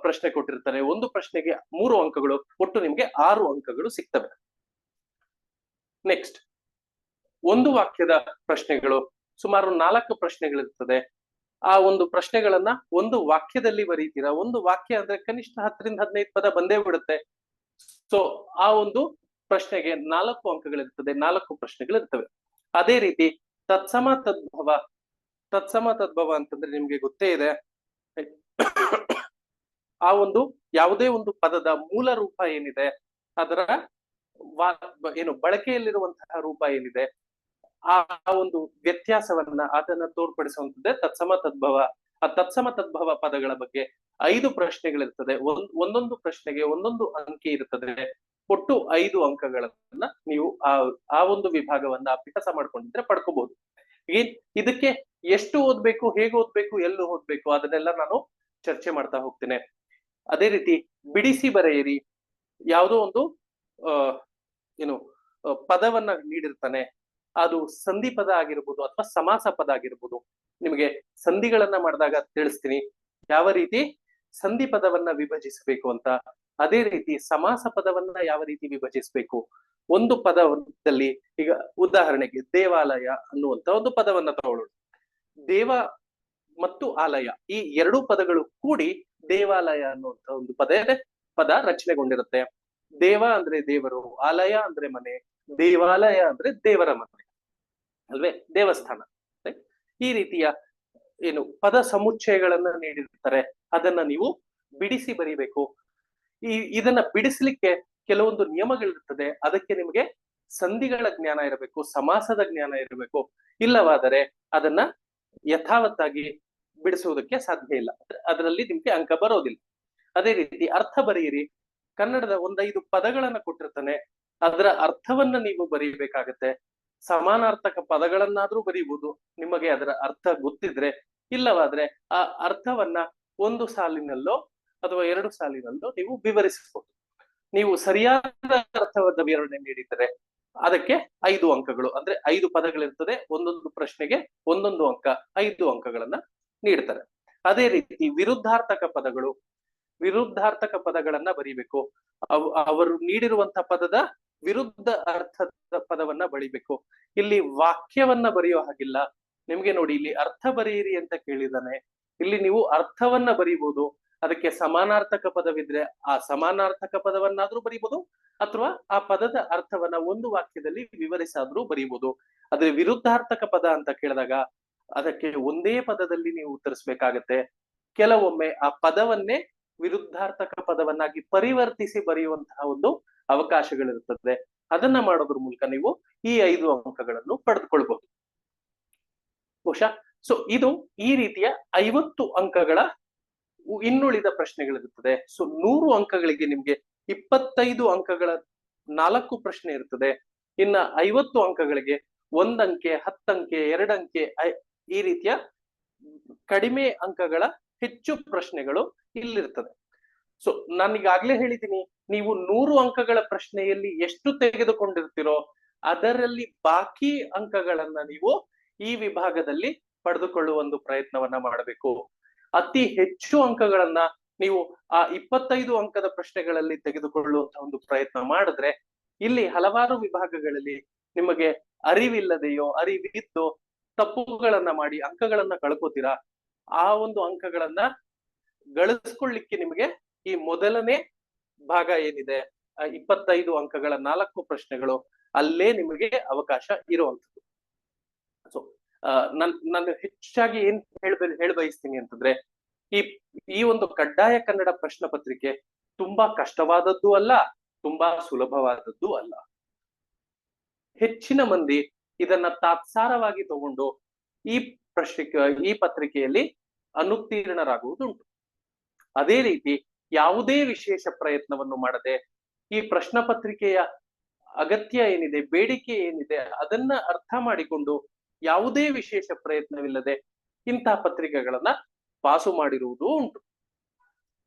Speaker 1: ಪ್ರಶ್ನೆ ಕೊಟ್ಟಿರ್ತಾನೆ. ಒಂದು ಪ್ರಶ್ನೆಗೆ 3 ಅಂಕಗಳು, ಒಟ್ಟು ನಿಮ್ಗೆ 6 ಅಂಕಗಳು ಸಿಗ್ತವೆ. ನೆಕ್ಸ್ಟ್, ಒಂದು ವಾಕ್ಯದ ಪ್ರಶ್ನೆಗಳು ಸುಮಾರು 4 ಪ್ರಶ್ನೆಗಳಿರ್ತದೆ. ಆ ಒಂದು ಪ್ರಶ್ನೆಗಳನ್ನ ಒಂದು ವಾಕ್ಯದಲ್ಲಿ ಬರೀತೀರಾ. ಒಂದು ವಾಕ್ಯ ಅಂದ್ರೆ ಕನಿಷ್ಠ 10 ರಿಂದ 15 ಪದ ಬಂದೇ ಬಿಡುತ್ತೆ. ಸೊ ಆ ಒಂದು ಪ್ರಶ್ನೆಗೆ 4 ಅಂಕಗಳಿರ್ತದೆ, 4 ಪ್ರಶ್ನೆಗಳಿರ್ತವೆ. ಅದೇ ರೀತಿ ತತ್ಸಮ ತದ್ಭವ. ತತ್ಸಮ ತದ್ಭವ ಅಂತಂದ್ರೆ ನಿಮ್ಗೆ ಗೊತ್ತೇ ಇದೆ. ಆ ಒಂದು ಯಾವುದೇ ಒಂದು ಪದದ ಮೂಲ ರೂಪ ಏನಿದೆ, ಅದರ ಏನು ಬಳಕೆಯಲ್ಲಿರುವಂತಹ ರೂಪ ಏನಿದೆ, ಆ ಒಂದು ವ್ಯತ್ಯಾಸವನ್ನ ಅದನ್ನ ತೋರ್ಪಡಿಸುವಂತದ್ದೇ ತತ್ಸಮ ತದ್ಭವ. ಆ ತತ್ಸಮ ತದ್ಭವ ಪದಗಳ ಬಗ್ಗೆ 5 ಪ್ರಶ್ನೆಗಳಿರ್ತದೆ. ಒಂದೊಂದು ಪ್ರಶ್ನೆಗೆ ಒಂದೊಂದು ಅಂಕಿ ಇರ್ತದೆ. ಒಟ್ಟು 5 ಅಂಕಗಳನ್ನ ನೀವು ಆ ಒಂದು ವಿಭಾಗವನ್ನ ಅಭ್ಯಾಸ ಮಾಡ್ಕೊಂಡಿದ್ರೆ ಪಡ್ಕೋಬಹುದು. ಇದಕ್ಕೆ ಎಷ್ಟು ಓದ್ಬೇಕು, ಹೇಗೆ ಓದ್ಬೇಕು, ಎಲ್ಲಿ ಓದ್ಬೇಕು ಅದನ್ನೆಲ್ಲ ನಾನು ಚರ್ಚೆ ಮಾಡ್ತಾ ಹೋಗ್ತೇನೆ. ಅದೇ ರೀತಿ ಬಿಡಿಸಿ ಬರೆಯಿರಿ. ಯಾವುದೋ ಒಂದು ಏನು ಪದವನ್ನ ನೀಡಿರ್ತಾನೆ, ಅದು ಸಂಧಿ ಪದ ಆಗಿರ್ಬೋದು ಅಥವಾ ಸಮಾಸ ಪದ ಆಗಿರ್ಬೋದು. ನಿಮಗೆ ಸಂಧಿಗಳನ್ನ ಮಾಡಿದಾಗ ತಿಳಿಸ್ತೀನಿ ಯಾವ ರೀತಿ ಸಂಧಿ ಪದವನ್ನ ವಿಭಜಿಸಬೇಕು ಅಂತ. ಅದೇ ರೀತಿ ಸಮಾಸ ಪದವನ್ನ ಯಾವ ರೀತಿ ವಿಭಜಿಸಬೇಕು. ಒಂದು ಪದದಲ್ಲಿ ಈಗ ಉದಾಹರಣೆಗೆ ದೇವಾಲಯ ಅನ್ನುವಂತ ಒಂದು ಪದವನ್ನ ತಗೊಳ್ಳೋಣ. ದೇವ ಮತ್ತು ಆಲಯ ಈ 2 ಪದಗಳು ಕೂಡಿ ದೇವಾಲಯ ಅನ್ನುವಂತ ಒಂದು ಪದ ರಚನೆಗೊಂಡಿರುತ್ತೆ. ದೇವ ಅಂದ್ರೆ ದೇವರು, ಆಲಯ ಅಂದ್ರೆ ಮನೆ, ದೇವಾಲಯ ಅಂದ್ರೆ ದೇವರ ಮನೆ ಅಲ್ವೇ, ದೇವಸ್ಥಾನ. ಈ ರೀತಿಯ ಏನು ಪದ ಸಮುಚ್ಚಯಗಳನ್ನ ನೀಡಿರ್ತಾರೆ, ಅದನ್ನ ನೀವು ಬಿಡಿಸಿ ಬರಿಬೇಕು. ಇದನ್ನ ಬಿಡಿಸ್ಲಿಕ್ಕೆ ಕೆಲವೊಂದು ನಿಯಮಗಳಿರ್ತದೆ. ಅದಕ್ಕೆ ನಿಮಗೆ ಸಂಧಿಗಳ ಜ್ಞಾನ ಇರಬೇಕು, ಸಮಾಸದ ಜ್ಞಾನ ಇರಬೇಕು. ಇಲ್ಲವಾದರೆ ಅದನ್ನ ಯಥಾವತ್ತಾಗಿ ಬಿಡಿಸುವುದಕ್ಕೆ ಸಾಧ್ಯ ಇಲ್ಲ, ಅದರಲ್ಲಿ ನಿಮ್ಗೆ ಅಂಕ ಬರೋದಿಲ್ಲ. ಅದೇ ರೀತಿ ಅರ್ಥ ಬರೆಯಿರಿ. ಕನ್ನಡದ 1-5 ಪದಗಳನ್ನ ಕೊಟ್ಟಿರ್ತಾನೆ, ಅದರ ಅರ್ಥವನ್ನ ನೀವು ಬರೀಬೇಕಾಗತ್ತೆ. ಸಮಾನಾರ್ಥಕ ಪದಗಳನ್ನಾದ್ರೂ ಬರೀಬಹುದು ನಿಮಗೆ ಅದರ ಅರ್ಥ ಗೊತ್ತಿದ್ರೆ. ಇಲ್ಲವಾದ್ರೆ ಆ ಅರ್ಥವನ್ನ 1 ಸಾಲಿನಲ್ಲೋ ಅಥವಾ 2 ಸಾಲಿನಲ್ಲೋ ನೀವು ವಿವರಿಸಬಹುದು. ನೀವು ಸರಿಯಾದ ಅರ್ಥವಾದ ವಿವರಣೆ ನೀಡಿದರೆ ಅದಕ್ಕೆ 5 ಅಂಕಗಳು, ಅಂದ್ರೆ 5 ಪದಗಳಿರ್ತದೆ. ಒಂದೊಂದು ಪ್ರಶ್ನೆಗೆ 1 ಅಂಕ, 5 ಅಂಕಗಳನ್ನ ನೀಡ್ತಾರೆ. ಅದೇ ರೀತಿ ವಿರುದ್ಧಾರ್ಥಕ ಪದಗಳನ್ನ ಬರೀಬೇಕು. ಅವರು ನೀಡಿರುವಂತಹ ಪದದ ವಿರುದ್ಧ ಅರ್ಥದ ಪದವನ್ನ ಬಳಿಬೇಕು. ಇಲ್ಲಿ ವಾಕ್ಯವನ್ನ ಬರೆಯೋ ಹಾಗಿಲ್ಲ. ನಿಮ್ಗೆ ನೋಡಿ, ಇಲ್ಲಿ ಅರ್ಥ ಬರೆಯಿರಿ ಅಂತ ಕೇಳಿದಾನೆ. ಇಲ್ಲಿ ನೀವು ಅರ್ಥವನ್ನ ಬರೀಬಹುದು. ಅದಕ್ಕೆ ಸಮಾನಾರ್ಥಕ ಪದವಿದ್ರೆ ಆ ಸಮಾನಾರ್ಥಕ ಪದವನ್ನಾದ್ರೂ ಬರೀಬಹುದು, ಅಥವಾ ಆ ಪದದ ಅರ್ಥವನ್ನ ಒಂದು ವಾಕ್ಯದಲ್ಲಿ ವಿವರಿಸಾದ್ರೂ ಬರೀಬಹುದು. ಆದ್ರೆ ವಿರುದ್ಧಾರ್ಥಕ ಪದ ಅಂತ ಕೇಳಿದಾಗ ಅದಕ್ಕೆ ಒಂದೇ ಪದದಲ್ಲಿ ನೀವು ಉತ್ತರಿಸ್ಬೇಕಾಗತ್ತೆ. ಕೆಲವೊಮ್ಮೆ ಆ ಪದವನ್ನೇ ವಿರುದ್ಧಾರ್ಥಕ ಪದವನ್ನಾಗಿ ಪರಿವರ್ತಿಸಿ ಬರೆಯುವಂತಹ ಒಂದು ಅವಕಾಶಗಳಿರುತ್ತದೆ. ಅದನ್ನ ಮಾಡೋದ್ರ ಮೂಲಕ ನೀವು ಈ 5 ಅಂಕಗಳನ್ನು ಪಡೆದುಕೊಳ್ಬಹುದು ಬಹುಶಃ. ಸೊ ಇದು ಈ ರೀತಿಯ 50 ಅಂಕಗಳ ಇನ್ನುಳಿದ ಪ್ರಶ್ನೆಗಳಿರುತ್ತದೆ. ಸೊ 100 ಅಂಕಗಳಿಗೆ ನಿಮ್ಗೆ 25 ಅಂಕಗಳ 4 ಪ್ರಶ್ನೆ ಇರ್ತದೆ. ಇನ್ನ 50 ಅಂಕಗಳಿಗೆ 1 ಅಂಕೆ, 10 ಅಂಕೆ, 2 ಅಂಕೆ, ಈ ರೀತಿಯ ಕಡಿಮೆ ಅಂಕಗಳ ಹೆಚ್ಚು ಪ್ರಶ್ನೆಗಳು ಇಲ್ಲಿರ್ತದೆ. ಸೊ ನಾನೀಗಾಗ್ಲೇ ಹೇಳಿದ್ದೀನಿ, ನೀವು 100 ಅಂಕಗಳ ಪ್ರಶ್ನೆಯಲ್ಲಿ ಎಷ್ಟು ತೆಗೆದುಕೊಂಡಿರ್ತೀರೋ ಅದರಲ್ಲಿ ಬಾಕಿ ಅಂಕಗಳನ್ನ ನೀವು ಈ ವಿಭಾಗದಲ್ಲಿ ಪಡೆದುಕೊಳ್ಳುವ ಒಂದು ಪ್ರಯತ್ನವನ್ನ ಮಾಡಬೇಕು. ಅತಿ ಹೆಚ್ಚು ಅಂಕಗಳನ್ನ ನೀವು ಆ 25 ಅಂಕದ ಪ್ರಶ್ನೆಗಳಲ್ಲಿ ತೆಗೆದುಕೊಳ್ಳುವಂತಹ ಒಂದು ಪ್ರಯತ್ನ ಮಾಡಿದ್ರೆ, ಇಲ್ಲಿ ಹಲವಾರು ವಿಭಾಗಗಳಲ್ಲಿ ನಿಮಗೆ ಅರಿವಿಲ್ಲದೆಯೋ ಅರಿವಿದ್ದು ತಪ್ಪುಗಳನ್ನ ಮಾಡಿ ಅಂಕಗಳನ್ನ ಕಳ್ಕೋತೀರಾ. ಆ ಒಂದು ಅಂಕಗಳನ್ನ ಗಳಿಸ್ಕೊಳ್ಳಿಕ್ಕೆ ನಿಮಗೆ ಈ ಮೊದಲನೇ ಭಾಗ ಏನಿದೆ, 25 ಅಂಕಗಳ 4 ಪ್ರಶ್ನೆಗಳು, ಅಲ್ಲೇ ನಿಮಗೆ ಅವಕಾಶ ಇರುವಂತದ್ದು. ಸೊ ನಾನು ಹೆಚ್ಚಾಗಿ ಏನ್ ಹೇಳ್ಬಯಸ್ತೀನಿ ಅಂತಂದ್ರೆ, ಈ ಒಂದು ಕಡ್ಡಾಯ ಕನ್ನಡ ಪ್ರಶ್ನೆ ಪತ್ರಿಕೆ ತುಂಬಾ ಕಷ್ಟವಾದದ್ದು ಅಲ್ಲ, ತುಂಬಾ ಸುಲಭವಾದದ್ದು ಅಲ್ಲ. ಹೆಚ್ಚಿನ ಮಂದಿ ಇದನ್ನ ತಾತ್ಸಾರವಾಗಿ ತಗೊಂಡು ಈ ಪತ್ರಿಕೆಯಲ್ಲಿ ಅನುತ್ತೀರ್ಣರಾಗುವುದುಂಟು. ಅದೇ ರೀತಿ ಯಾವುದೇ ವಿಶೇಷ ಪ್ರಯತ್ನವನ್ನು ಮಾಡದೆ ಈ ಪ್ರಶ್ನೆ ಪತ್ರಿಕೆಯ ಅಗತ್ಯ ಏನಿದೆ, ಬೇಡಿಕೆ ಏನಿದೆ ಅದನ್ನ ಅರ್ಥ ಮಾಡಿಕೊಂಡು ಯಾವುದೇ ವಿಶೇಷ ಪ್ರಯತ್ನವಿಲ್ಲದೆ ಇಂತಹ ಪತ್ರಿಕೆಗಳನ್ನ ಪಾಸು ಮಾಡಿರುವುದು ಉಂಟು.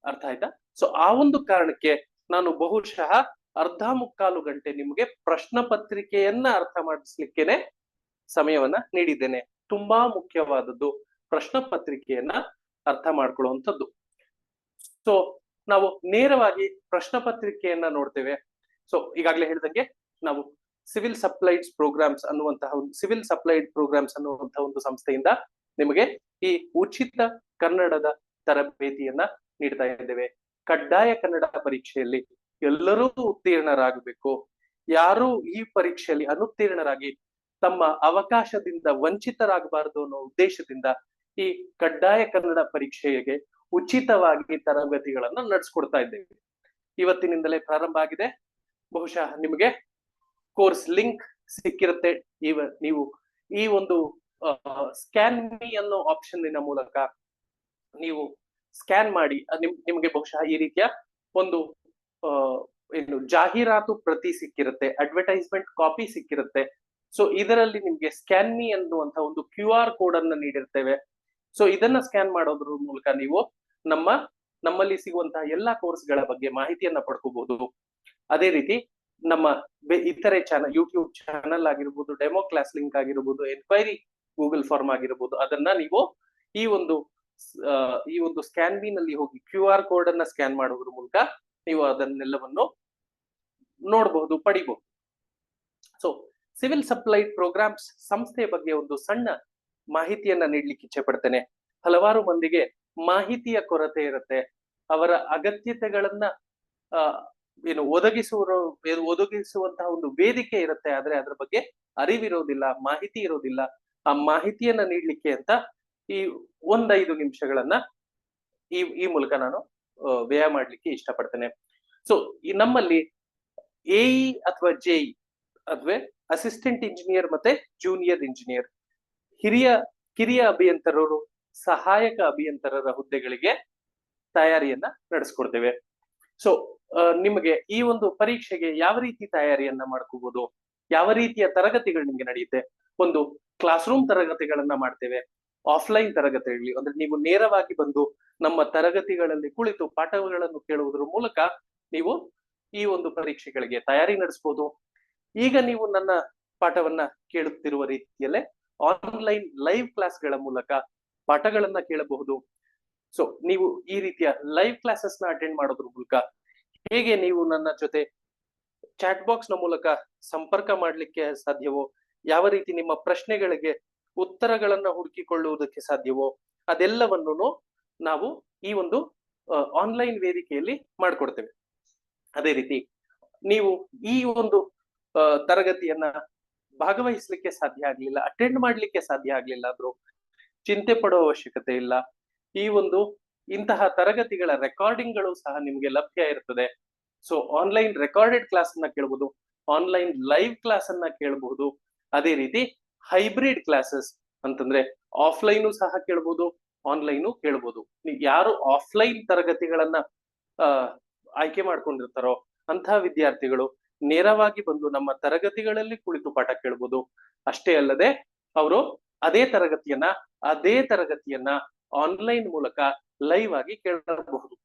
Speaker 1: ಅರ್ಥ ಆಯ್ತಾ? ಸೊ ಆ ಒಂದು ಕಾರಣಕ್ಕೆ ನಾನು ಬಹುಶಃ 1/4 ಗಂಟೆ ನಿಮ್ಗೆ ಪ್ರಶ್ನೆ ಪತ್ರಿಕೆಯನ್ನ ಅರ್ಥ ಮಾಡಿಸ್ಲಿಕ್ಕೇನೆ ಸಮಯವನ್ನ ನೀಡಿದ್ದೇನೆ. ತುಂಬಾ ಮುಖ್ಯವಾದದ್ದು ಪ್ರಶ್ನೆ ಪತ್ರಿಕೆಯನ್ನ ಅರ್ಥ ಮಾಡ್ಕೊಳ್ಳುವಂಥದ್ದು. ಸೊ ನಾವು ನೇರವಾಗಿ ಪ್ರಶ್ನೆ ಪತ್ರಿಕೆಯನ್ನ ನೋಡ್ತೇವೆ. ಸೊ ಈಗಾಗಲೇ ಹೇಳಿದಂಗೆ ನಾವು ಸಿವಿಲ್ ಸಪ್ಲೈಡ್ ಪ್ರೋಗ್ರಾಮ್ಸ್ ಅನ್ನುವಂತಹ ಒಂದು ಸಂಸ್ಥೆಯಿಂದ ನಿಮಗೆ ಈ ಉಚಿತ ಕನ್ನಡದ ತರಬೇತಿಯನ್ನ ನೀಡ್ತಾ ಇದ್ದೇವೆ. ಕಡ್ಡಾಯ ಕನ್ನಡ ಪರೀಕ್ಷೆಯಲ್ಲಿ ಎಲ್ಲರೂ ಉತ್ತೀರ್ಣರಾಗಬೇಕು. ಯಾರು ಈ ಪರೀಕ್ಷೆಯಲ್ಲಿ ಅನುತ್ತೀರ್ಣರಾಗಿ ತಮ್ಮ ಅವಕಾಶದಿಂದ ವಂಚಿತರಾಗಬಾರದು ಅನ್ನೋ ಉದ್ದೇಶದಿಂದ ಈ ಕಡ್ಡಾಯ ಕನ್ನಡ ಪರೀಕ್ಷೆಗೆ ಉಚಿತವಾಗಿ ತರಗತಿಗಳನ್ನ ನಡೆಸ್ಕೊಡ್ತಾ ಇದ್ದೇವೆ. ಇವತ್ತಿನಿಂದಲೇ ಪ್ರಾರಂಭ ಆಗಿದೆ. ಬಹುಶಃ ನಿಮಗೆ ಕೋರ್ಸ್ ಲಿಂಕ್ ಸಿಕ್ಕಿರುತ್ತೆ. ನೀವು ಈ ಒಂದು ಸ್ಕ್ಯಾನ್ ಮೀ ಅನ್ನೋ ಆಪ್ಷನ್ ಮೂಲಕ ನೀವು ಸ್ಕ್ಯಾನ್ ಮಾಡಿ ನಿಮ್ಗೆ ಬಹುಶಃ ಈ ರೀತಿಯ ಒಂದು ಏನು ಜಾಹೀರಾತು ಪ್ರತಿ ಸಿಕ್ಕಿರುತ್ತೆ, ಅಡ್ವರ್ಟೈಸ್ಮೆಂಟ್ ಕಾಪಿ ಸಿಕ್ಕಿರುತ್ತೆ. ಸೊ ಇದರಲ್ಲಿ ನಿಮ್ಗೆ ಸ್ಕ್ಯಾನ್ ಮೀ ಅನ್ನುವಂತ ಒಂದು QR ಕೋಡ್ ಅನ್ನ ನೀಡಿರ್ತೇವೆ. ಸೊ ಇದನ್ನ ಸ್ಕ್ಯಾನ್ ಮಾಡೋದ್ರ ಮೂಲಕ ನೀವು ನಮ್ಮಲ್ಲಿ ಸಿಗುವಂತಹ ಎಲ್ಲಾ ಕೋರ್ಸ್ಗಳ ಬಗ್ಗೆ ಮಾಹಿತಿಯನ್ನ ಪಡ್ಕೋಬಹುದು. ಅದೇ ರೀತಿ ನಮ್ಮ ಇತರೆ ಯೂಟ್ಯೂಬ್ ಚಾನಲ್ ಆಗಿರ್ಬೋದು, ಡೆಮೋ ಕ್ಲಾಸ್ ಲಿಂಕ್ ಆಗಿರ್ಬೋದು, ಎನ್ಕ್ವೈರಿ ಗೂಗಲ್ ಫಾರ್ಮ್ ಆಗಿರ್ಬೋದು, ಅದನ್ನ ನೀವು ಈ ಒಂದು ಸ್ಕ್ಯಾನ್ ಬಿ ನಲ್ಲಿ ಹೋಗಿ QR ಕೋಡ್ ಅನ್ನ ಸ್ಕ್ಯಾನ್ ಮಾಡೋದ್ರ ಮೂಲಕ ನೀವು ಅದನ್ನೆಲ್ಲವನ್ನು ನೋಡಬಹುದು, ಪಡಿಬಹುದು. ಸೊ ಸಿವಿಲ್ ಸಪ್ಲೈ ಪ್ರೋಗ್ರಾಮ್ಸ್ ಸಂಸ್ಥೆಯ ಬಗ್ಗೆ ಒಂದು ಸಣ್ಣ ಮಾಹಿತಿಯನ್ನ ನೀಡ್ಲಿಕ್ಕೆ ಇಚ್ಛೆ ಪಡ್ತೇನೆ. ಹಲವಾರು ಮಂದಿಗೆ ಮಾಹಿತಿಯ ಕೊರತೆ ಇರುತ್ತೆ. ಅವರ ಅಗತ್ಯತೆಗಳನ್ನ ಒದಗಿಸುವಂತಹ ಒಂದು ವೇದಿಕೆ ಇರುತ್ತೆ, ಆದ್ರೆ ಅದ್ರ ಬಗ್ಗೆ ಅರಿವಿರೋದಿಲ್ಲ, ಮಾಹಿತಿ ಇರೋದಿಲ್ಲ. ಆ ಮಾಹಿತಿಯನ್ನ ನೀಡ್ಲಿಕ್ಕೆ ಅಂತ ಈ 1-5 ನಿಮಿಷಗಳನ್ನ ಈ ಮೂಲಕ ನಾನು ವ್ಯಯ ಮಾಡ್ಲಿಕ್ಕೆ ಇಷ್ಟಪಡ್ತೇನೆ. ಸೊ ಈ ನಮ್ಮಲ್ಲಿ AE ಅಥವಾ JE ಅಥವಾ ಅಸಿಸ್ಟೆಂಟ್ ಇಂಜಿನಿಯರ್ ಮತ್ತೆ ಜೂನಿಯರ್ ಇಂಜಿನಿಯರ್, ಕಿರಿಯ ಅಭಿಯಂತರರು, ಸಹಾಯಕ ಅಭಿಯಂತರರ ಹುದ್ದೆಗಳಿಗೆ ತಯಾರಿಯನ್ನ ನಡೆಸ್ಕೊಡ್ತೇವೆ. ಸೊ ನಿಮಗೆ ಈ ಒಂದು ಪರೀಕ್ಷೆಗೆ ಯಾವ ರೀತಿ ತಯಾರಿಯನ್ನ ಮಾಡ್ಕೋಬಹುದು, ಯಾವ ರೀತಿಯ ತರಗತಿಗಳು ನಿಮ್ಗೆ ನಡೆಯುತ್ತೆ. ಒಂದು ಕ್ಲಾಸ್ ರೂಮ್ ತರಗತಿಗಳನ್ನ ಮಾಡ್ತೇವೆ, ಆಫ್ಲೈನ್ ತರಗತಿಗಳಲ್ಲಿ ಅಂದ್ರೆ ನೀವು ನೇರವಾಗಿ ಬಂದು ನಮ್ಮ ತರಗತಿಗಳಲ್ಲಿ ಕುಳಿತು ಪಾಠಗಳನ್ನು ಕೇಳುವುದರ ಮೂಲಕ ನೀವು ಈ ಒಂದು ಪರೀಕ್ಷೆಗಳಿಗೆ ತಯಾರಿ ನಡೆಸಬಹುದು. ಈಗ ನೀವು ನನ್ನ ಪಾಠವನ್ನ ಕೇಳುತ್ತಿರುವ ರೀತಿಯಲ್ಲೇ ಆನ್ಲೈನ್ ಲೈವ್ ಕ್ಲಾಸ್ಗಳ ಮೂಲಕ ಪಾಠಗಳನ್ನ ಕೇಳಬಹುದು. ಸೊ ನೀವು ಈ ರೀತಿಯ ಲೈವ್ ಕ್ಲಾಸಸ್ ನ ಅಟೆಂಡ್ ಮಾಡೋದ್ರ ಮೂಲಕ ಹೇಗೆ ನೀವು ನನ್ನ ಜೊತೆ ಚಾಟ್ ಬಾಕ್ಸ್ ನ ಮೂಲಕ ಸಂಪರ್ಕ ಮಾಡ್ಲಿಕ್ಕೆ ಸಾಧ್ಯವೋ, ಯಾವ ರೀತಿ ನಿಮ್ಮ ಪ್ರಶ್ನೆಗಳಿಗೆ ಉತ್ತರಗಳನ್ನ ಹುಡುಕಿಕೊಳ್ಳುವುದಕ್ಕೆ ಸಾಧ್ಯವೋ, ಅದೆಲ್ಲವನ್ನು ನಾವು ಈ ಒಂದು ಆನ್ಲೈನ್ ವೇದಿಕೆಯಲ್ಲಿ ಮಾಡ್ಕೊಡ್ತೇವೆ. ಅದೇ ರೀತಿ ನೀವು ಈ ಒಂದು ತರಗತಿಯನ್ನ ಭಾಗವಹಿಸ್ಲಿಕ್ಕೆ ಸಾಧ್ಯ ಆಗ್ಲಿಲ್ಲ, ಅಟೆಂಡ್ ಮಾಡ್ಲಿಕ್ಕೆ ಸಾಧ್ಯ ಆಗ್ಲಿಲ್ಲ ಆದ್ರೂ ಚಿಂತೆ ಪಡೋ ಅವಶ್ಯಕತೆ ಇಲ್ಲ. ಇಂತಹ ತರಗತಿಗಳ ರೆಕಾರ್ಡಿಂಗ್ಗಳು ಸಹ ನಿಮ್ಗೆ ಲಭ್ಯ ಇರ್ತದೆ. ಸೊ ಆನ್ಲೈನ್ ರೆಕಾರ್ಡೆಡ್ ಕ್ಲಾಸ್ ಅನ್ನ ಕೇಳಬಹುದು, ಆನ್ಲೈನ್ ಲೈವ್ ಕ್ಲಾಸ್ ಅನ್ನ ಕೇಳಬಹುದು. ಅದೇ ರೀತಿ ಹೈಬ್ರಿಡ್ ಕ್ಲಾಸಸ್ ಅಂತಂದ್ರೆ ಆಫ್ಲೈನು ಸಹ ಕೇಳಬಹುದು, ಆನ್ಲೈನು ಕೇಳಬಹುದು. ನೀವು ಯಾರು ಆಫ್ಲೈನ್ ತರಗತಿಗಳನ್ನ ಆಯ್ಕೆ ಮಾಡ್ಕೊಂಡಿರ್ತಾರೋ ಅಂತಹ ವಿದ್ಯಾರ್ಥಿಗಳು ನೇರವಾಗಿ ಬಂದು ನಮ್ಮ ತರಗತಿಗಳಲ್ಲಿ ಕುಳಿತು ಪಾಠ ಕೇಳಬಹುದು. ಅಷ್ಟೇ ಅಲ್ಲದೆ ಅವರು ಅದೇ ತರಗತಿಯನ್ನ ಆನ್ಲೈನ್ ಮೂಲಕ ಲೈವ್ ಆಗಿ ಕೇಳಬಹುದು.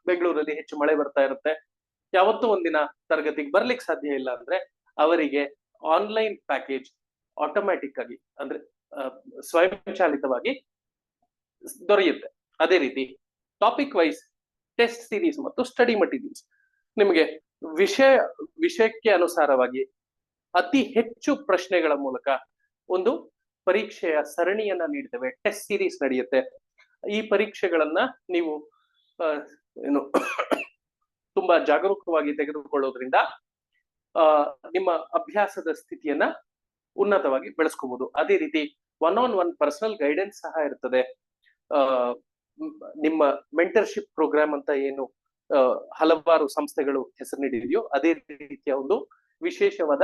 Speaker 1: ಬೆಂಗಳೂರಲ್ಲಿ ಹೆಚ್ಚು ಮಳೆ ಬರ್ತಾ ಇರುತ್ತೆ, ಯಾವತ್ತೂ ಒಂದಿನ ತರಗತಿಗೆ ಬರ್ಲಿಕ್ಕೆ ಸಾಧ್ಯ ಇಲ್ಲ ಅಂದ್ರೆ ಅವರಿಗೆ ಆನ್ಲೈನ್ ಪ್ಯಾಕೇಜ್ ಆಟೋಮ್ಯಾಟಿಕ್ ಆಗಿ ಅಂದ್ರೆ ಸ್ವಯಂಚಾಲಿತವಾಗಿ ದೊರೆಯುತ್ತೆ. ಅದೇ ರೀತಿ ಟಾಪಿಕ್ ವೈಸ್ ಟೆಸ್ಟ್ ಸೀರೀಸ್ ಮತ್ತು ಸ್ಟಡಿ ಮಟೀರಿಯಲ್ಸ್ ನಿಮಗೆ ವಿಷಯಕ್ಕೆ ಅನುಸಾರವಾಗಿ ಅತಿ ಹೆಚ್ಚು ಪ್ರಶ್ನೆಗಳ ಮೂಲಕ ಒಂದು ಪರೀಕ್ಷೆಯ ಸರಣಿಯನ್ನ ನೀಡ್ತೇವೆ. ಟೆಸ್ಟ್ ಸೀರೀಸ್ ನಡೆಯುತ್ತೆ. ಈ ಪರೀಕ್ಷೆಗಳನ್ನ ನೀವು ತುಂಬಾ ಜಾಗರೂಕವಾಗಿ ತೆಗೆದುಕೊಳ್ಳೋದ್ರಿಂದ ನಿಮ್ಮ ಅಭ್ಯಾಸದ ಸ್ಥಿತಿಯನ್ನ ಉನ್ನತವಾಗಿ ಬೆಳೆಸ್ಕೋಬಹುದು. ಅದೇ ರೀತಿ 1-on-1 ಪರ್ಸನಲ್ ಗೈಡೆನ್ಸ್ ಸಹ ಇರ್ತದೆ. ನಿಮ್ಮ ಮೆಂಟರ್ಶಿಪ್ ಪ್ರೋಗ್ರಾಮ್ ಅಂತ ಏನು ಹಲವಾರು ಸಂಸ್ಥೆಗಳು ಹೆಸರು ನೀಡಿದೆಯೋ ಅದೇ ರೀತಿಯ ಒಂದು ವಿಶೇಷವಾದ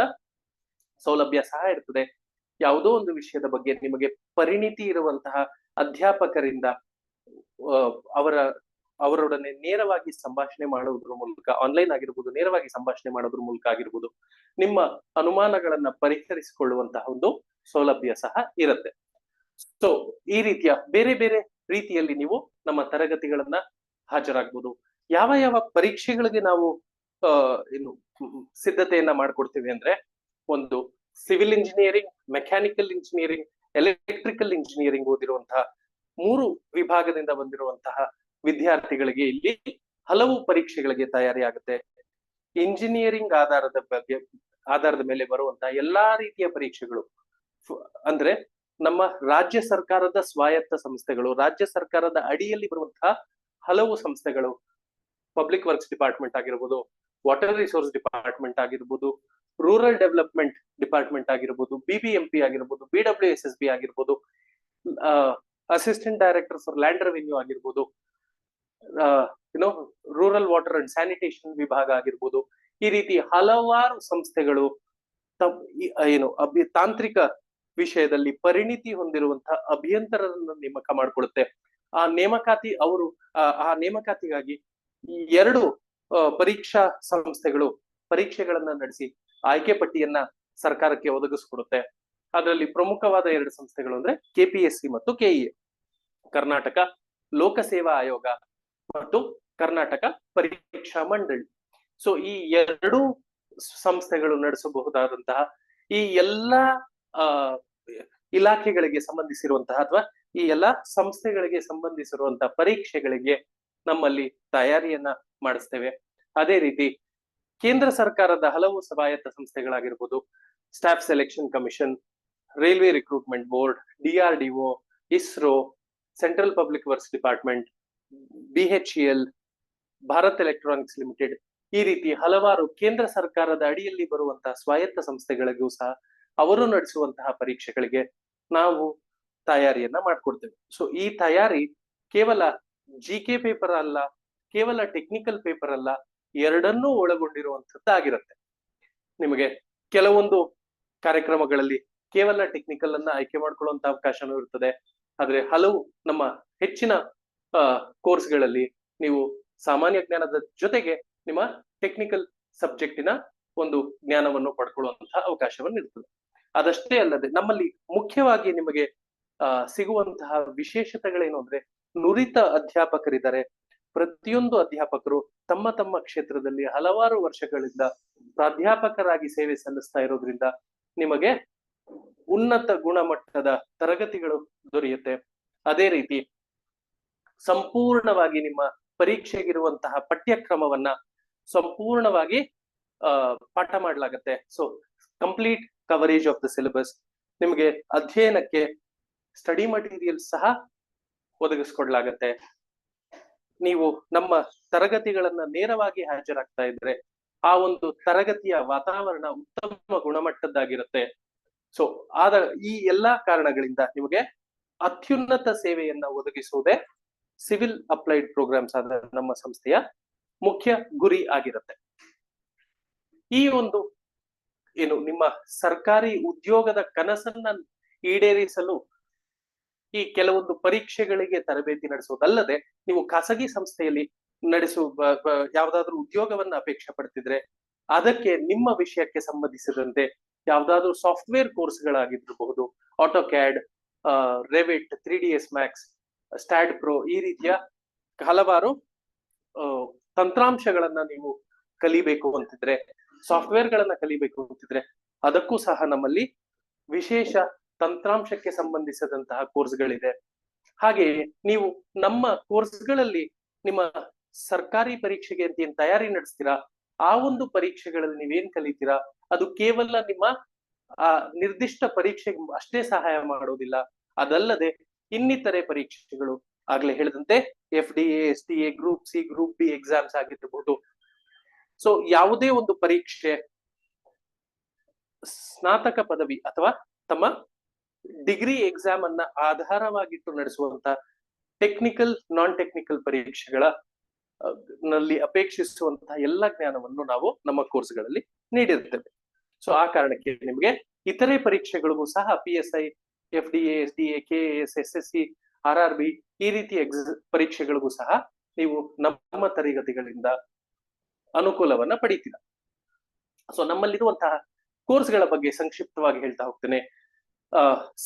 Speaker 1: ಸೌಲಭ್ಯ ಸಹ ಇರ್ತದೆ. ಯಾವುದೋ ಒಂದು ವಿಷಯದ ಬಗ್ಗೆ ನಿಮಗೆ ಪರಿಣಿತಿ ಇರುವಂತಹ ಅಧ್ಯಾಪಕರಿಂದ ಅವರೊಡನೆ ನೇರವಾಗಿ ಸಂಭಾಷಣೆ ಮಾಡುವುದರ ಮೂಲಕ, ಆನ್ಲೈನ್ ಆಗಿರ್ಬೋದು, ನೇರವಾಗಿ ಸಂಭಾಷಣೆ ಮಾಡೋದ್ರ ಮೂಲಕ ಆಗಿರ್ಬೋದು, ನಿಮ್ಮ ಅನುಮಾನಗಳನ್ನ ಪರಿಹರಿಸಿಕೊಳ್ಳುವಂತಹ ಒಂದು ಸೌಲಭ್ಯ ಸಹ ಇರುತ್ತೆ. ಸೊ ಈ ರೀತಿಯ ಬೇರೆ ಬೇರೆ ರೀತಿಯಲ್ಲಿ ನೀವು ನಮ್ಮ ತರಗತಿಗಳನ್ನ ಹಾಜರಾಗಬಹುದು. ಯಾವ ಪರೀಕ್ಷೆಗಳಿಗೆ ನಾವು ಸಿದ್ಧತೆಯನ್ನ ಮಾಡ್ಕೊಡ್ತೀವಿ ಅಂದ್ರೆ, ಒಂದು civil engineering, mechanical engineering, electrical engineering ಓದಿರುವಂತಹ 3 ವಿಭಾಗದಿಂದ ಬಂದಿರುವಂತಹ ವಿದ್ಯಾರ್ಥಿಗಳಿಗೆ ಇಲ್ಲಿ ಹಲವು ಪರೀಕ್ಷೆಗಳಿಗೆ ತಯಾರಿ ಆಗುತ್ತೆ. ಇಂಜಿನಿಯರಿಂಗ್ ಆಧಾರದ ಮೇಲೆ ಬರುವಂತಹ ಎಲ್ಲಾ ರೀತಿಯ ಪರೀಕ್ಷೆಗಳು ಅಂದ್ರೆ ನಮ್ಮ ರಾಜ್ಯ ಸರ್ಕಾರದ ಸ್ವಾಯತ್ತ ಸಂಸ್ಥೆಗಳು, ರಾಜ್ಯ ಸರ್ಕಾರದ ಅಡಿಯಲ್ಲಿ ಬರುವಂತಹ ಹಲವು ಸಂಸ್ಥೆಗಳು, ಪಬ್ಲಿಕ್ ವರ್ಕ್ಸ್ ಡಿಪಾರ್ಟ್ಮೆಂಟ್ ಆಗಿರ್ಬೋದು, ವಾಟರ್ ರಿಸೋರ್ಸ್ ಡಿಪಾರ್ಟ್ಮೆಂಟ್ ಆಗಿರ್ಬೋದು, ರೂರಲ್ ಡೆವಲಪ್ಮೆಂಟ್ ಡಿಪಾರ್ಟ್ಮೆಂಟ್ ಆಗಿರ್ಬೋದು, ಬಿಬಿಎಂಪಿ ಆಗಿರ್ಬೋದು, BWSSB ಆಗಿರ್ಬೋದು, assistant director for land revenue ಆಗಿರ್ಬೋದು, ರೂರಲ್ ವಾಟರ್ ಅಂಡ್ ಸ್ಯಾನಿಟೇಷನ್ ವಿಭಾಗ ಆಗಿರ್ಬೋದು, ಈ ರೀತಿ ಹಲವಾರು ಸಂಸ್ಥೆಗಳು ತಾಂತ್ರಿಕ ವಿಷಯದಲ್ಲಿ ಪರಿಣಿತಿ ಹೊಂದಿರುವಂತಹ ಅಭಿಯಂತರರನ್ನು ನೇಮಕ ಮಾಡಿಕೊಳ್ಳುತ್ತೆ. ಆ ನೇಮಕಾತಿ ಅವರು ಆ ನೇಮಕಾತಿಗಾಗಿ 2 ಪರೀಕ್ಷಾ ಸಂಸ್ಥೆಗಳು ಪರೀಕ್ಷೆಗಳನ್ನ ನಡೆಸಿ ಆಯ್ಕೆ ಪಟ್ಟಿಯನ್ನ ಸರ್ಕಾರಕ್ಕೆ ಒದಗಿಸ್ಕೊಡುತ್ತೆ. ಅದರಲ್ಲಿ ಪ್ರಮುಖವಾದ 2 ಸಂಸ್ಥೆಗಳು ಅಂದ್ರೆ KPSC ಮತ್ತು KEA, ಕರ್ನಾಟಕ ಲೋಕಸೇವಾ ಆಯೋಗ ಮತ್ತು ಕರ್ನಾಟಕ ಪರೀಕ್ಷಾ ಮಂಡಳಿ. ಸೊ ಈ 2 ಸಂಸ್ಥೆಗಳು ನಡೆಸಬಹುದಾದಂತಹ ಈ ಎಲ್ಲಾ ಇಲಾಖೆಗಳಿಗೆ ಸಂಬಂಧಿಸಿರುವಂತಹ ಅಥವಾ ಈ ಎಲ್ಲಾ ಸಂಸ್ಥೆಗಳಿಗೆ ಸಂಬಂಧಿಸಿರುವಂತಹ ಪರೀಕ್ಷೆಗಳಿಗೆ ನಮ್ಮಲ್ಲಿ ತಯಾರಿಯನ್ನ ಮಾಡಿಸ್ತೇವೆ. ಅದೇ ರೀತಿ ಕೇಂದ್ರ ಸರ್ಕಾರದ ಹಲವು ಸ್ವಾಯತ್ತ ಸಂಸ್ಥೆಗಳಾಗಿರ್ಬೋದು, Staff Selection Commission, Railway Recruitment Board, DRDO, ISRO, Central Public Works Department, BHEL, Bharat Electronics Limited, ಈ ರೀತಿ ಹಲವಾರು ಕೇಂದ್ರ ಸರ್ಕಾರದ ಅಡಿಯಲ್ಲಿ ಬರುವಂತಹ ಸ್ವಾಯತ್ತ ಸಂಸ್ಥೆಗಳಿಗೂ ಸಹ ಅವರು ನಡೆಸುವಂತಹ ಪರೀಕ್ಷೆಗಳಿಗೆ ನಾವು ತಯಾರಿಯನ್ನ ಮಾಡ್ಕೊಡ್ತೇವೆ. ಸೊ ಈ ತಯಾರಿ ಕೇವಲ GK ಪೇಪರ್ ಅಲ್ಲ, ಕೇವಲ ಟೆಕ್ನಿಕಲ್ ಪೇಪರ್ ಅಲ್ಲ, ಎರಡನ್ನೂ ಒಳಗೊಂಡಿರುವಂತದ್ದಾಗಿರುತ್ತೆ. ನಿಮಗೆ ಕೆಲವೊಂದು ಕಾರ್ಯಕ್ರಮಗಳಲ್ಲಿ ಕೇವಲ ಟೆಕ್ನಿಕಲ್ ಅನ್ನ ಆಯ್ಕೆ ಮಾಡ್ಕೊಳ್ಳುವಂತ ಅವಕಾಶನೂ ಇರ್ತದೆ. ಆದ್ರೆ ಹಲವು ನಮ್ಮ ಹೆಚ್ಚಿನ ಕೋರ್ಸ್ಗಳಲ್ಲಿ ನೀವು ಸಾಮಾನ್ಯ ಜ್ಞಾನದ ಜೊತೆಗೆ ನಿಮ್ಮ ಟೆಕ್ನಿಕಲ್ ಸಬ್ಜೆಕ್ಟಿನ ಒಂದು ಜ್ಞಾನವನ್ನು ಪಡ್ಕೊಳ್ಳುವಂತಹ ಅವಕಾಶವನ್ನು ಇರ್ತದೆ. ಅದಷ್ಟೇ ಅಲ್ಲದೆ ನಮ್ಮಲ್ಲಿ ಮುಖ್ಯವಾಗಿ ನಿಮಗೆ ಸಿಗುವಂತಹ ವಿಶೇಷತೆಗಳೇನು ಅಂದ್ರೆ, ನುರಿತ ಅಧ್ಯಾಪಕರಿದ್ದಾರೆ. ಪ್ರತಿಯೊಂದು ಅಧ್ಯಾಪಕರು ತಮ್ಮ ತಮ್ಮ ಕ್ಷೇತ್ರದಲ್ಲಿ ಹಲವಾರು ವರ್ಷಗಳಿಂದ ಪ್ರಾಧ್ಯಾಪಕರಾಗಿ ಸೇವೆ ಸಲ್ಲಿಸ್ತಾ ಇರೋದ್ರಿಂದ ನಿಮಗೆ ಉನ್ನತ ಗುಣಮಟ್ಟದ ತರಗತಿಗಳು ದೊರೆಯುತ್ತೆ. ಅದೇ ರೀತಿ ಸಂಪೂರ್ಣವಾಗಿ ನಿಮ್ಮ ಪರೀಕ್ಷೆಗಿರುವಂತಹ ಪಠ್ಯಕ್ರಮವನ್ನ ಸಂಪೂರ್ಣವಾಗಿ ಪಾಠ ಮಾಡಲಾಗತ್ತೆ. So complete coverage of the syllabus, ನಿಮಗೆ ಅಧ್ಯಯನಕ್ಕೆ ಸ್ಟಡಿ ಮಟೀರಿಯಲ್ ಸಹ ಒದಗಿಸ್ಕೊಡ್ಲಾಗತ್ತೆ. ನೀವು ನಮ್ಮ ತರಗತಿಗಳನ್ನ ನೇರವಾಗಿ ಹಾಜರಾಗ್ತಾ ಇದ್ರೆ ಆ ಒಂದು ತರಗತಿಯ ವಾತಾವರಣ ಉತ್ತಮ ಗುಣಮಟ್ಟದ್ದಾಗಿರುತ್ತೆ. ಸೊ ಈ ಎಲ್ಲಾ ಕಾರಣಗಳಿಂದ ನಿಮಗೆ ಅತ್ಯುನ್ನತ ಸೇವೆಯನ್ನ ಒದಗಿಸುವುದೇ ಸಿವಿಲ್ ಅಪ್ಲೈಡ್ ಪ್ರೋಗ್ರಾಮ್ಸ್ ಆದ ನಮ್ಮ ಸಂಸ್ಥೆಯ ಮುಖ್ಯ ಗುರಿ ಆಗಿರುತ್ತೆ. ಈ ಒಂದು ನಿಮ್ಮ ಸರ್ಕಾರಿ ಉದ್ಯೋಗದ ಕನಸನ್ನ ಈಡೇರಿಸಲು ಈ ಕೆಲವೊಂದು ಪರೀಕ್ಷೆಗಳಿಗೆ ತರಬೇತಿ ನಡೆಸುವುದಲ್ಲದೆ, ನೀವು ಖಾಸಗಿ ಸಂಸ್ಥೆಯಲ್ಲಿ ಯಾವ್ದಾದ್ರು ಉದ್ಯೋಗವನ್ನ ಅಪೇಕ್ಷೆ ಪಡ್ತಿದ್ರೆ ಅದಕ್ಕೆ ನಿಮ್ಮ ವಿಷಯಕ್ಕೆ ಸಂಬಂಧಿಸಿದಂತೆ ಯಾವ್ದಾದ್ರು ಸಾಫ್ಟ್ವೇರ್ ಕೋರ್ಸ್ಗಳಾಗಿರಬಹುದು, AutoCAD, Revit, 3ds Max, STAAD Pro, ಈ ರೀತಿಯ ಹಲವಾರು ತಂತ್ರಾಂಶಗಳನ್ನ ನೀವು ಕಲಿಬೇಕು ಅಂತಿದ್ರೆ, ಸಾಫ್ಟ್ವೇರ್ ಗಳನ್ನ ಕಲಿಬೇಕು ಅಂತಿದ್ರೆ ಅದಕ್ಕೂ ಸಹ ನಮ್ಮಲ್ಲಿ ವಿಶೇಷ ತಂತ್ರಾಂಶಕ್ಕೆ ಸಂಬಂಧಿಸಿದಂತಹ ಕೋರ್ಸ್ಗಳಿದೆ. ಹಾಗೆಯೇ ನೀವು ನಮ್ಮ ಕೋರ್ಸ್ಗಳಲ್ಲಿ ನಿಮ್ಮ ಸರ್ಕಾರಿ ಪರೀಕ್ಷೆಗೆ ಅಂತ ಏನ್ ತಯಾರಿ ನಡೆಸ್ತೀರಾ, ಆ ಒಂದು ಪರೀಕ್ಷೆಗಳಲ್ಲಿ ನೀವೇನ್ ಕಲಿತೀರಾ ಅದು ಕೇವಲ ನಿಮ್ಮ ನಿರ್ದಿಷ್ಟ ಪರೀಕ್ಷೆಗೆ ಅಷ್ಟೇ ಸಹಾಯ ಮಾಡೋದಿಲ್ಲ. ಅದಲ್ಲದೆ ಇನ್ನಿತರೆ ಪರೀಕ್ಷೆಗಳು, ಆಗ್ಲೇ ಹೇಳಿದಂತೆ FDA, SDA, group C, group B exams ಆಗಿರಬಹುದು. ಸೊ ಯಾವುದೇ ಒಂದು ಪರೀಕ್ಷೆ ಸ್ನಾತಕ ಪದವಿ ಅಥವಾ ತಮ್ಮ ಡಿಗ್ರಿ ಎಕ್ಸಾಮ್ ಅನ್ನ ಆಧಾರವಾಗಿಟ್ಟು ನಡೆಸುವಂತ ಟೆಕ್ನಿಕಲ್, ನಾನ್ ಟೆಕ್ನಿಕಲ್ ಪರೀಕ್ಷೆಗಳ ನಲ್ಲಿ ಅಪೇಕ್ಷಿಸುವಂತಹ ಎಲ್ಲ ಜ್ಞಾನವನ್ನು ನಾವು ನಮ್ಮ ಕೋರ್ಸ್ಗಳಲ್ಲಿ ನೀಡಿರ್ತೇವೆ. ಸೊ ಆ ಕಾರಣಕ್ಕೆ ನಿಮಗೆ ಇತರೆ ಪರೀಕ್ಷೆಗಳಿಗೂ ಸಹ PSI, FDA, SDA, KAS, SSC, RRB ಈ ರೀತಿ ಪರೀಕ್ಷೆಗಳಿಗೂ ಸಹ ನೀವು ನಮ್ಮ ತರಗತಿಗಳಿಂದ ಅನುಕೂಲವನ್ನ ಪಡಿತೀರ. ಸೊ ನಮ್ಮಲ್ಲಿರುವಂತಹ ಕೋರ್ಸ್ಗಳ ಬಗ್ಗೆ ಸಂಕ್ಷಿಪ್ತವಾಗಿ ಹೇಳ್ತಾ ಹೋಗ್ತೇನೆ.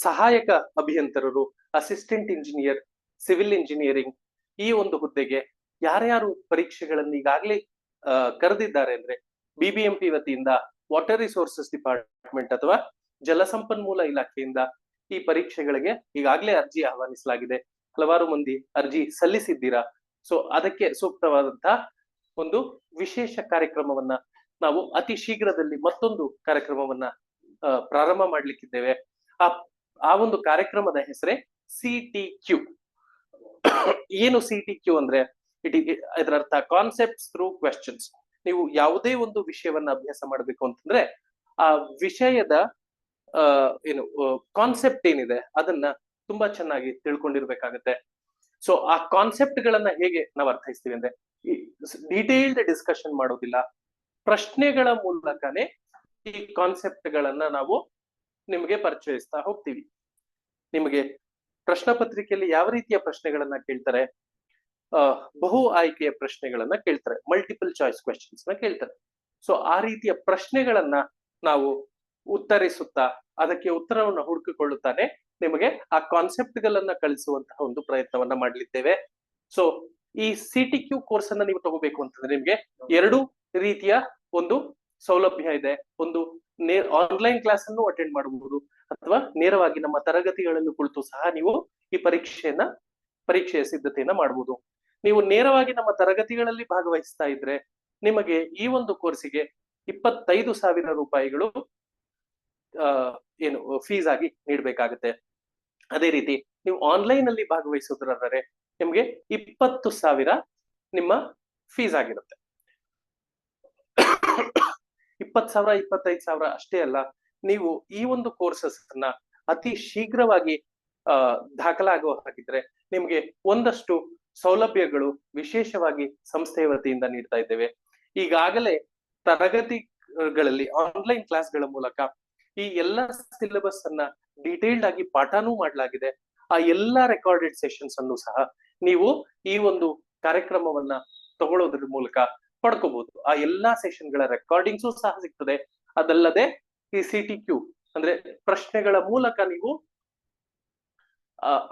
Speaker 1: ಸಹಾಯಕ ಅಭಿಯಂತರರು, ಅಸಿಸ್ಟೆಂಟ್ ಇಂಜಿನಿಯರ್, ಸಿವಿಲ್ ಇಂಜಿನಿಯರಿಂಗ್ ಈ ಒಂದು ಹುದ್ದೆಗೆ ಯಾರ್ಯಾರು ಪರೀಕ್ಷೆಗಳನ್ನು ಈಗಾಗಲೇ ಕರೆದಿದ್ದಾರೆ ಅಂದ್ರೆ, BBMP ವತಿಯಿಂದ ವಾಟರ್ ರಿಸೋರ್ಸಸ್ ಡಿಪಾರ್ಟ್ಮೆಂಟ್ ಅಥವಾ ಜಲಸಂಪನ್ಮೂಲ ಇಲಾಖೆಯಿಂದ ಈ ಪರೀಕ್ಷೆಗಳಿಗೆ ಈಗಾಗಲೇ ಅರ್ಜಿ ಆಹ್ವಾನಿಸಲಾಗಿದೆ. ಹಲವಾರು ಮಂದಿ ಅರ್ಜಿ ಸಲ್ಲಿಸಿದ್ದೀರಾ. ಸೊ ಅದಕ್ಕೆ ಸೂಕ್ತವಾದಂತಹ ಒಂದು ವಿಶೇಷ ಕಾರ್ಯಕ್ರಮವನ್ನ ನಾವು ಅತಿ ಶೀಘ್ರದಲ್ಲಿ ಮತ್ತೊಂದು ಕಾರ್ಯಕ್ರಮವನ್ನ ಪ್ರಾರಂಭ ಮಾಡ್ಲಿಕ್ಕಿದ್ದೇವೆ. ಆ ಆ ಒಂದು ಕಾರ್ಯಕ್ರಮದ ಹೆಸರೇ CTQ. ಏನು CTQ ಅಂದ್ರೆ ಇದರ ಅರ್ಥ ಕಾನ್ಸೆಪ್ಟ್ಸ್ ಥ್ರೂ ಕ್ವೆಶ್ಚನ್ಸ್. ನೀವು ಯಾವುದೇ ಒಂದು ವಿಷಯವನ್ನ ಅಭ್ಯಾಸ ಮಾಡಬೇಕು ಅಂತಂದ್ರೆ ಆ ವಿಷಯದ ಏನು ಕಾನ್ಸೆಪ್ಟ್ ಏನಿದೆ ಅದನ್ನ ತುಂಬಾ ಚೆನ್ನಾಗಿ ತಿಳ್ಕೊಂಡಿರ್ಬೇಕಾಗತ್ತೆ. ಸೊ ಆ ಕಾನ್ಸೆಪ್ಟ್ ಗಳನ್ನ ಹೇಗೆ ನಾವು ಅರ್ಥೈಸ್ತೀವಿ ಅಂದ್ರೆ ಡೀಟೇಲ್ಡ್ ಡಿಸ್ಕಷನ್ ಮಾಡೋದಿಲ್ಲ, ಪ್ರಶ್ನೆಗಳ ಮೂಲಕನೇ ಈ ಕಾನ್ಸೆಪ್ಟ್ ಗಳನ್ನ ನಾವು ನಿಮಗೆ ಪರಿಚಯಿಸ್ತಾ ಹೋಗ್ತೀವಿ. ನಿಮಗೆ ಪ್ರಶ್ನೆ ಪತ್ರಿಕೆಯಲ್ಲಿ ಯಾವ ರೀತಿಯ ಪ್ರಶ್ನೆಗಳನ್ನ ಕೇಳ್ತಾರೆ? ಬಹು ಆಯ್ಕೆಯ ಪ್ರಶ್ನೆಗಳನ್ನ ಕೇಳ್ತಾರೆ, ಮಲ್ಟಿಪಲ್ ಚಾಯ್ಸ್ ಕ್ವೆಶ್ಚನ್ಸ್ ನ ಕೇಳ್ತಾರೆ. ಸೊ ಆ ರೀತಿಯ ಪ್ರಶ್ನೆಗಳನ್ನ ನಾವು ಉತ್ತರಿಸುತ್ತಾ ಅದಕ್ಕೆ ಉತ್ತರವನ್ನ ಹುಡುಕಿಕೊಳ್ಳುತ್ತಾನೆ ನಿಮಗೆ ಆ ಕಾನ್ಸೆಪ್ಟ್ ಗಳನ್ನ ಕಳಿಸುವಂತಹ ಒಂದು ಪ್ರಯತ್ನವನ್ನ ಮಾಡಲಿದ್ದೇವೆ. ಸೊ ಈ CTQ ಕೋರ್ಸ್ ಅನ್ನ ನೀವು ತಗೋಬೇಕು ಅಂತಂದ್ರೆ ನಿಮ್ಗೆ ಎರಡು ರೀತಿಯ ಒಂದು ಸೌಲಭ್ಯ ಇದೆ. ಒಂದು ಆನ್ಲೈನ್ ಕ್ಲಾಸ್ ಅನ್ನು ಅಟೆಂಡ್ ಮಾಡಬಹುದು, ಅಥವಾ ನೇರವಾಗಿ ನಮ್ಮ ತರಗತಿಗಳನ್ನು ಕುಳಿತು ಸಹ ನೀವು ಈ ಪರೀಕ್ಷೆಯ ಸಿದ್ಧತೆಯನ್ನ ಮಾಡಬಹುದು. ನೀವು ನೇರವಾಗಿ ನಮ್ಮ ತರಗತಿಗಳಲ್ಲಿ ಭಾಗವಹಿಸ್ತಾ ಇದ್ರೆ ನಿಮಗೆ ಈ ಒಂದು ಕೋರ್ಸಿಗೆ 25,000 ರೂಪಾಯಿಗಳು ಏನು ಫೀಸ್ ಆಗಿ ನೀಡಬೇಕಾಗುತ್ತೆ. ಅದೇ ರೀತಿ ನೀವು ಆನ್ಲೈನ್ ಅಲ್ಲಿ ಭಾಗವಹಿಸೋದ್ರಾದರೆ ನಿಮ್ಗೆ 20,000 ನಿಮ್ಮ ಫೀಸ್ ಆಗಿರುತ್ತೆ. 20,000 25,000 ಅಷ್ಟೇ ಅಲ್ಲ, ನೀವು ಈ ಒಂದು ಕೋರ್ಸಸ್ ಅನ್ನ ಅತಿ ಶೀಘ್ರವಾಗಿ ದಾಖಲಾಗುವ ಹಾಗಿದ್ರೆ ನಿಮ್ಗೆ ಒಂದಷ್ಟು ಸೌಲಭ್ಯಗಳು ವಿಶೇಷವಾಗಿ ಸಂಸ್ಥೆಯ ವತಿಯಿಂದ ನೀಡ್ತಾ ಇದ್ದೇವೆ. ಈಗಾಗಲೇ ತರಗತಿಗಳಲ್ಲಿ ಆನ್ಲೈನ್ ಕ್ಲಾಸ್ಗಳ ಮೂಲಕ ಈ ಎಲ್ಲಾ ಸಿಲೆಬಸ್ ಅನ್ನ ಡೀಟೇಲ್ಡ್ ಆಗಿ ಪಾಠನೂ ಮಾಡಲಾಗಿದೆ. ಆ ಎಲ್ಲಾ ರೆಕಾರ್ಡೆಡ್ ಸೆಷನ್ಸ್ ಅನ್ನು ಸಹ ನೀವು ಈ ಒಂದು ಕಾರ್ಯಕ್ರಮವನ್ನ ತಗೊಳ್ಳೋದ್ರ ಮೂಲಕ ಪಡ್ಕೋಬಹುದು. ಆ ಎಲ್ಲಾ ಸೆಷನ್ ಗಳ ರೆಕಾರ್ಡಿಂಗ್ಸು ಸಹ ಸಿಗ್ತದೆ. ಅದಲ್ಲದೆ ಈ CTQ ಅಂದ್ರೆ ಪ್ರಶ್ನೆಗಳ ಮೂಲಕ ನೀವು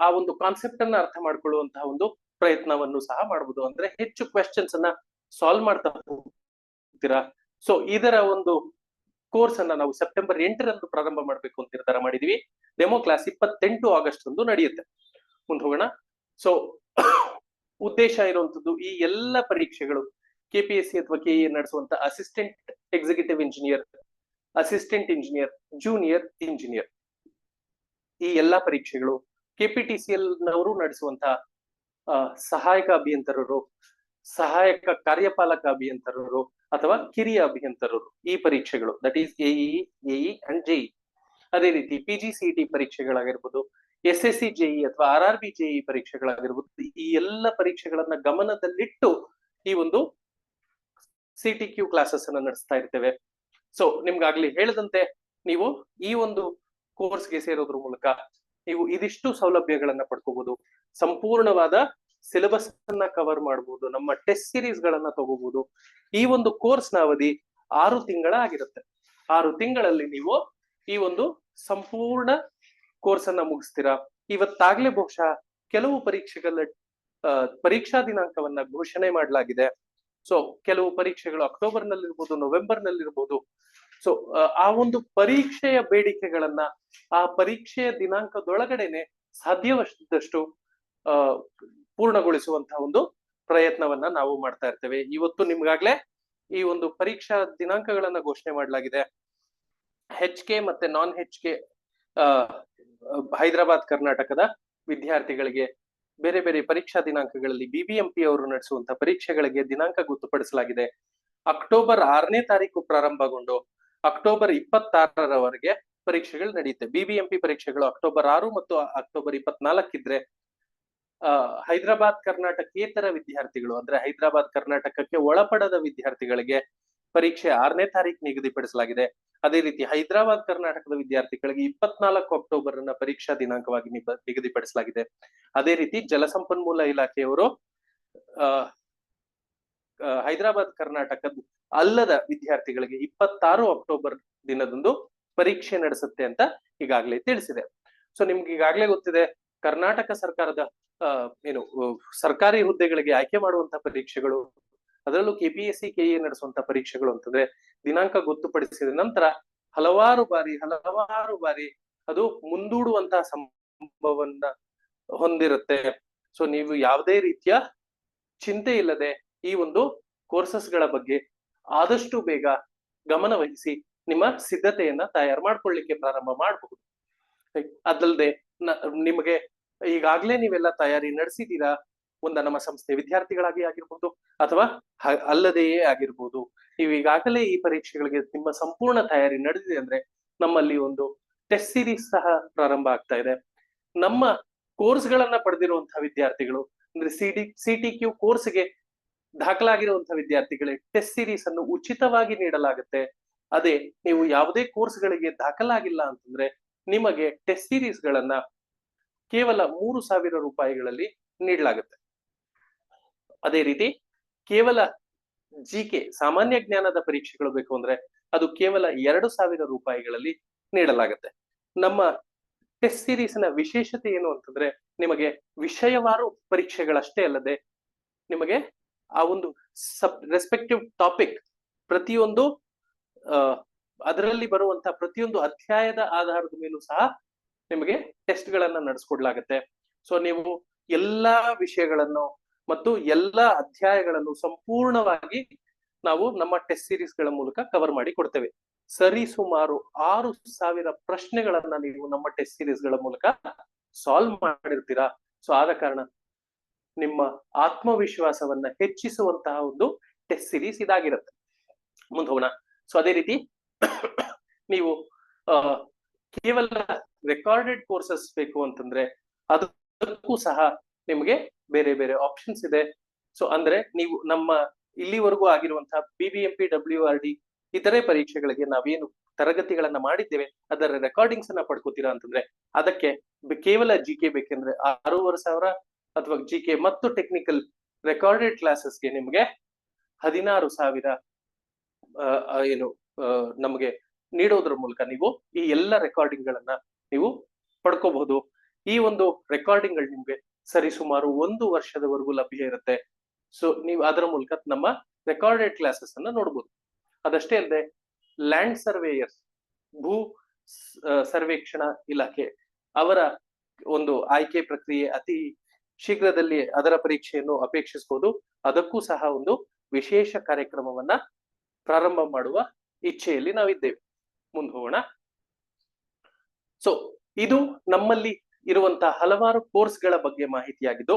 Speaker 1: ಆ ಒಂದು ಕಾನ್ಸೆಪ್ಟ್ ಅನ್ನ ಅರ್ಥ ಮಾಡ್ಕೊಳ್ಳುವಂತಹ ಒಂದು ಪ್ರಯತ್ನವನ್ನು ಸಹ ಮಾಡಬಹುದು. ಅಂದ್ರೆ ಹೆಚ್ಚು ಕ್ವೆಶ್ಚನ್ಸ್ ಅನ್ನ ಸಾಲ್ವ್ ಮಾಡ್ತಾ ಹೋಗ್ತೀರಾ. ಸೊ ಇದರ ಒಂದು ಕೋರ್ಸ್ ಅನ್ನ ನಾವು ಸೆಪ್ಟೆಂಬರ್ 8ರಂದು ಪ್ರಾರಂಭ ಮಾಡಬೇಕು ಅಂತ ನಿರ್ಧಾರ ಮಾಡಿದೀವಿ. ಡೆಮೋ ಕ್ಲಾಸ್ 28 ಆಗಸ್ಟ್ ರಂದು ನಡೆಯುತ್ತೆ. ಮುಂದೆ ಹೋಗೋಣ. ಸೊ ಉದ್ದೇಶ ಇರುವಂತದ್ದು ಈ ಎಲ್ಲ ಪರೀಕ್ಷೆಗಳು KPSC ಅಥವಾ KE ನಡೆಸುವಂತ assistant executive engineer, assistant engineer, junior engineer, ಈ ಎಲ್ಲಾ ಪರೀಕ್ಷೆಗಳು KPTCL ನವರು ನಡೆಸುವಂತಹ ಸಹಾಯಕ ಅಭಿಯಂತರರು, ಸಹಾಯಕ ಕಾರ್ಯಪಾಲಕ ಅಭಿಯಂತರರು ಅಥವಾ ಕಿರಿಯ ಅಭಿಯಂತರರು, ಈ ಪರೀಕ್ಷೆಗಳು that is AE and JE. ಅದೇ ರೀತಿ PGCET ಪರೀಕ್ಷೆಗಳಾಗಿರ್ಬೋದು, SSC JE ಅಥವಾ RRB JE ಪರೀಕ್ಷೆಗಳಾಗಿರ್ಬೋದು, ಈ ಎಲ್ಲ ಪರೀಕ್ಷೆಗಳನ್ನ ಗಮನದಲ್ಲಿಟ್ಟು ಈ ಒಂದು CTQ ಕ್ಲಾಸಸ್ ಅನ್ನ ನಡೆಸ್ತಾ ಇರ್ತೇವೆ. ಸೊ ನಿಮ್ಗಾಗ್ಲಿ ಹೇಳದಂತೆ ನೀವು ಈ ಒಂದು ಕೋರ್ಸ್ಗೆ ಸೇರೋದ್ರ ಮೂಲಕ ನೀವು ಇದಿಷ್ಟು ಸೌಲಭ್ಯಗಳನ್ನ ಪಡ್ಕೋಬಹುದು. ಸಂಪೂರ್ಣವಾದ ಸಿಲೆಬಸ್ ಅನ್ನ ಕವರ್ ಮಾಡಬಹುದು, ನಮ್ಮ ಟೆಸ್ಟ್ ಸೀರೀಸ್ ಗಳನ್ನ ತಗೋಬಹುದು. ಈ ಒಂದು ಕೋರ್ಸ್ ನ ಅವಧಿ 6 ತಿಂಗಳ ಆಗಿರುತ್ತೆ. 6 ತಿಂಗಳಲ್ಲಿ ನೀವು ಈ ಒಂದು ಸಂಪೂರ್ಣ ಕೋರ್ಸ್ ಅನ್ನ ಮುಗಿಸ್ತೀರಾ. ಇವತ್ತಾಗ್ಲೇ ಬಹುಶಃ ಕೆಲವು ಪರೀಕ್ಷೆಗಳ ಪರೀಕ್ಷಾ ದಿನಾಂಕವನ್ನ ಘೋಷಣೆ ಮಾಡಲಾಗಿದೆ. ಸೊ ಕೆಲವು ಪರೀಕ್ಷೆಗಳು ಅಕ್ಟೋಬರ್ ನಲ್ಲಿರ್ಬೋದು, ನವೆಂಬರ್ ನಲ್ಲಿರ್ಬೋದು. ಸೊ ಆ ಒಂದು ಪರೀಕ್ಷೆಯ ಬೇಡಿಕೆಗಳನ್ನ ಆ ಪರೀಕ್ಷೆಯ ದಿನಾಂಕದೊಳಗಡೆನೆ ಸಾಧ್ಯವಾದಷ್ಟು ಪೂರ್ಣಗೊಳಿಸುವಂತಹ ಒಂದು ಪ್ರಯತ್ನವನ್ನ ನಾವು ಮಾಡ್ತಾ ಇರ್ತೇವೆ. ಇವತ್ತು ನಿಮ್ಗಾಗ್ಲೇ ಈ ಒಂದು ಪರೀಕ್ಷಾ ದಿನಾಂಕಗಳನ್ನ ಘೋಷಣೆ ಮಾಡಲಾಗಿದೆ. HK ಮತ್ತೆ ನಾನ್ HK ಹೈದರಾಬಾದ್ ಕರ್ನಾಟಕದ ವಿದ್ಯಾರ್ಥಿಗಳಿಗೆ ಬೇರೆ ಬೇರೆ ಪರೀಕ್ಷಾ ದಿನಾಂಕಗಳಲ್ಲಿ BBMP ಅವರು ನಡೆಸುವಂತಹ ಪರೀಕ್ಷೆಗಳಿಗೆ ದಿನಾಂಕ ಗೊತ್ತುಪಡಿಸಲಾಗಿದೆ. ಅಕ್ಟೋಬರ್ 6ನೇ ತಾರೀಕು ಪ್ರಾರಂಭಗೊಂಡು ಅಕ್ಟೋಬರ್ 26ರವರೆಗೆ ಪರೀಕ್ಷೆಗಳು ನಡೆಯುತ್ತೆ. BBMP ಪರೀಕ್ಷೆಗಳು ಅಕ್ಟೋಬರ್ 6 ಮತ್ತು ಅಕ್ಟೋಬರ್ 24 ಇದ್ರೆ ಹೈದರಾಬಾದ್ ಕರ್ನಾಟಕೇತರ ವಿದ್ಯಾರ್ಥಿಗಳು ಅಂದ್ರೆ ಹೈದರಾಬಾದ್ ಕರ್ನಾಟಕಕ್ಕೆ ಒಳಪಡದ ವಿದ್ಯಾರ್ಥಿಗಳಿಗೆ ಪರೀಕ್ಷೆ 6ನೇ ತಾರೀಕು ನಿಗದಿಪಡಿಸಲಾಗಿದೆ. ಅದೇ ರೀತಿ ಹೈದರಾಬಾದ್ ಕರ್ನಾಟಕದ ವಿದ್ಯಾರ್ಥಿಗಳಿಗೆ 24 ಅಕ್ಟೋಬರ್ ಅನ್ನ ಪರೀಕ್ಷಾ ದಿನಾಂಕವಾಗಿ ನಿಗದಿಪಡಿಸಲಾಗಿದೆ. ಅದೇ ರೀತಿ ಜಲಸಂಪನ್ಮೂಲ ಇಲಾಖೆಯವರು ಹೈದರಾಬಾದ್ ಕರ್ನಾಟಕದ ಅಲ್ಲದ ವಿದ್ಯಾರ್ಥಿಗಳಿಗೆ 26 ಅಕ್ಟೋಬರ್ ದಿನದಂದು ಪರೀಕ್ಷೆ ನಡೆಸುತ್ತೆ ಅಂತ ಈಗಾಗಲೇ ತಿಳಿಸಿದೆ. ಸೊ ನಿಮ್ಗೆ ಈಗಾಗಲೇ ಗೊತ್ತಿದೆ, ಕರ್ನಾಟಕ ಸರ್ಕಾರದ ಏನು ಸರ್ಕಾರಿ ಹುದ್ದೆಗಳಿಗೆ ಆಯ್ಕೆ ಮಾಡುವಂತಹ ಪರೀಕ್ಷೆಗಳು, ಅದರಲ್ಲೂ KPSC KE ನಡೆಸುವಂತ ಪರೀಕ್ಷೆಗಳು ಅಂತಂದ್ರೆ ದಿನಾಂಕ ಗೊತ್ತುಪಡಿಸಿದ ನಂತರ ಹಲವಾರು ಬಾರಿ ಅದು ಮುಂದೂಡುವಂತಹ ಸಂಭವವನ್ನ ಹೊಂದಿರುತ್ತೆ. ಸೊ ನೀವು ಯಾವುದೇ ರೀತಿಯ ಚಿಂತೆ ಇಲ್ಲದೆ ಈ ಒಂದು ಕೋರ್ಸಸ್ ಗಳ ಬಗ್ಗೆ ಆದಷ್ಟು ಬೇಗ ಗಮನ ವಹಿಸಿ ನಿಮ್ಮ ಸಿದ್ಧತೆಯನ್ನ ತಯಾರು ಮಾಡ್ಕೊಳ್ಳಿಕ್ಕೆ ಪ್ರಾರಂಭ ಮಾಡಬಹುದು. ಅದಲ್ಲದೆ ನಿಮಗೆ ಈಗಾಗ್ಲೇ ನೀವೆಲ್ಲ ತಯಾರಿ ನಡೆಸಿದೀರಾ, ನಮ್ಮ ಸಂಸ್ಥೆ ವಿದ್ಯಾರ್ಥಿಗಳಾಗಿ ಆಗಿರ್ಬೋದು ಅಥವಾ ಅಲ್ಲದೆಯೇ ಆಗಿರ್ಬೋದು, ನೀವು ಈಗಾಗಲೇ ಈ ಪರೀಕ್ಷೆಗಳಿಗೆ ನಿಮ್ಮ ಸಂಪೂರ್ಣ ತಯಾರಿ ನಡೆದಿದೆ ಅಂದ್ರೆ ನಮ್ಮಲ್ಲಿ ಒಂದು ಟೆಸ್ಟ್ ಸೀರೀಸ್ ಸಹ ಪ್ರಾರಂಭ ಆಗ್ತಾ ಇದೆ. ನಮ್ಮ ಕೋರ್ಸ್ ಗಳನ್ನ ಪಡೆದಿರುವಂತಹ ವಿದ್ಯಾರ್ಥಿಗಳು ಅಂದ್ರೆ CTQ ಕೋರ್ಸ್ಗೆ ದಾಖಲಾಗಿರುವಂತಹ ವಿದ್ಯಾರ್ಥಿಗಳೇ ಟೆಸ್ಟ್ ಸೀರೀಸ್ ಅನ್ನು ಉಚಿತವಾಗಿ ನೀಡಲಾಗುತ್ತೆ. ಅದೇ ನೀವು ಯಾವುದೇ ಕೋರ್ಸ್ ಗಳಿಗೆ ದಾಖಲಾಗಿಲ್ಲ ಅಂತಂದ್ರೆ ನಿಮಗೆ ಟೆಸ್ಟ್ ಸೀರೀಸ್ ಗಳನ್ನ ಕೇವಲ 3,000 ರೂಪಾಯಿಗಳಲ್ಲಿ ನೀಡಲಾಗುತ್ತೆ. ಅದೇ ರೀತಿ ಕೇವಲ GK ಸಾಮಾನ್ಯ ಜ್ಞಾನದ ಪರೀಕ್ಷೆಗಳು ಬೇಕು ಅಂದ್ರೆ ಅದು ಕೇವಲ 2,000 ರೂಪಾಯಿಗಳಲ್ಲಿ ನೀಡಲಾಗುತ್ತೆ. ನಮ್ಮ ಟೆಸ್ಟ್ ಸೀರೀಸ್ ನ ವಿಶೇಷತೆ ಏನು ಅಂತಂದ್ರೆ ನಿಮಗೆ ವಿಷಯವಾರು ಪರೀಕ್ಷೆಗಳಷ್ಟೇ ಅಲ್ಲದೆ ನಿಮಗೆ ಆ ಒಂದು ರೆಸ್ಪೆಕ್ಟಿವ್ ಟಾಪಿಕ್ ಪ್ರತಿಯೊಂದು ಅದರಲ್ಲಿ ಬರುವಂತಹ ಪ್ರತಿಯೊಂದು ಅಧ್ಯಾಯದ ಆಧಾರದ ಮೇಲೂ ಸಹ ನಿಮಗೆ ಟೆಸ್ಟ್ ಗಳನ್ನ ನಡೆಸ್ಕೊಡ್ಲಾಗತ್ತೆ. ಸೊ ನೀವು ಎಲ್ಲಾ ವಿಷಯಗಳನ್ನು ಮತ್ತು ಎಲ್ಲಾ ಅಧ್ಯಾಯಗಳನ್ನು ಸಂಪೂರ್ಣವಾಗಿ ನಾವು ನಮ್ಮ ಟೆಸ್ಟ್ ಸೀರೀಸ್ ಗಳ ಮೂಲಕ ಕವರ್ ಮಾಡಿ ಕೊಡ್ತೇವೆ. ಸರಿ ಸುಮಾರು 6,000 ಪ್ರಶ್ನೆಗಳನ್ನ ನೀವು ನಮ್ಮ ಟೆಸ್ಟ್ ಸೀರೀಸ್ ಗಳ ಮೂಲಕ ಸಾಲ್ವ್ ಮಾಡಿರ್ತೀರಾ. ಸೊ ಆದ ಕಾರಣ ನಿಮ್ಮ ಆತ್ಮವಿಶ್ವಾಸವನ್ನ ಹೆಚ್ಚಿಸುವಂತಹ ಒಂದು ಟೆಸ್ಟ್ ಸೀರೀಸ್ ಇದಾಗಿರುತ್ತೆ. ಮುಂದೆ ಹೋಗೋಣ. ಸೊ ಅದೇ ರೀತಿ ನೀವು ಕೇವಲ ರೆಕಾರ್ಡೆಡ್ ಕೋರ್ಸಸ್ ಬೇಕು ಅಂತಂದ್ರೆ ಅದಕ್ಕೂ ಸಹ ನಿಮಗೆ ಬೇರೆ ಬೇರೆ ಆಪ್ಷನ್ಸ್ ಇದೆ. ಸೊ ಅಂದ್ರೆ ನೀವು ನಮ್ಮ ಇಲ್ಲಿವರೆಗೂ ಆಗಿರುವಂತಹ BBMP WRD ಇತರೆ ಪರೀಕ್ಷೆಗಳಿಗೆ ನಾವೇನು ತರಗತಿಗಳನ್ನ ಮಾಡಿದ್ದೇವೆ ಅದರ ರೆಕಾರ್ಡಿಂಗ್ಸ್ ಅನ್ನ ಪಡ್ಕೋತೀರಾ ಅಂತಂದ್ರೆ ಅದಕ್ಕೆ ಕೇವಲ GK ಬೇಕೆಂದ್ರೆ 6,500 ಅಥವಾ GK ಮತ್ತು ಟೆಕ್ನಿಕಲ್ ರೆಕಾರ್ಡೆಡ್ ಕ್ಲಾಸಸ್ಗೆ ನಿಮಗೆ 16,000 ಏನು ನಮಗೆ ನೀಡೋದ್ರ ಮೂಲಕ ನೀವು ಈ ಎಲ್ಲ ರೆಕಾರ್ಡಿಂಗ್ ಗಳನ್ನ ನೀವು ಪಡ್ಕೋಬಹುದು. ಈ ಒಂದು ರೆಕಾರ್ಡಿಂಗ್ ಗಳು ನಿಮ್ಗೆ ಸರಿಸುಮಾರು 1 ವರ್ಷದವರೆಗೂ ಲಭ್ಯ ಇರುತ್ತೆ. ಸೊ ನೀವು ಅದರ ಮೂಲಕ ನಮ್ಮ ರೆಕಾರ್ಡೆಡ್ ಕ್ಲಾಸಸ್ ಅನ್ನ ನೋಡ್ಬೋದು. ಅದಷ್ಟೇ ಅಲ್ಲದೆ ಲ್ಯಾಂಡ್ ಸರ್ವೇಯರ್ಸ್ ಭೂ ಸರ್ವೇಕ್ಷಣಾ ಇಲಾಖೆ ಅವರ ಒಂದು ಆಯ್ಕೆ ಪ್ರಕ್ರಿಯೆ ಅತಿ ಶೀಘ್ರದಲ್ಲಿ ಅದರ ಪರೀಕ್ಷೆಯನ್ನು ಅಪೇಕ್ಷಿಸಬಹುದು. ಅದಕ್ಕೂ ಸಹ ಒಂದು ವಿಶೇಷ ಕಾರ್ಯಕ್ರಮವನ್ನ ಪ್ರಾರಂಭ ಮಾಡುವ ಇಚ್ಛೆಯಲ್ಲಿ ನಾವಿದ್ದೇವೆ. ಮುಂದೆ ಹೋಗೋಣ. ಸೊ ಇದು ನಮ್ಮಲ್ಲಿ ಇರುವಂತಹ ಹಲವಾರು ಕೋರ್ಸ್ ಗಳ ಬಗ್ಗೆ ಮಾಹಿತಿಯಾಗಿದ್ದು,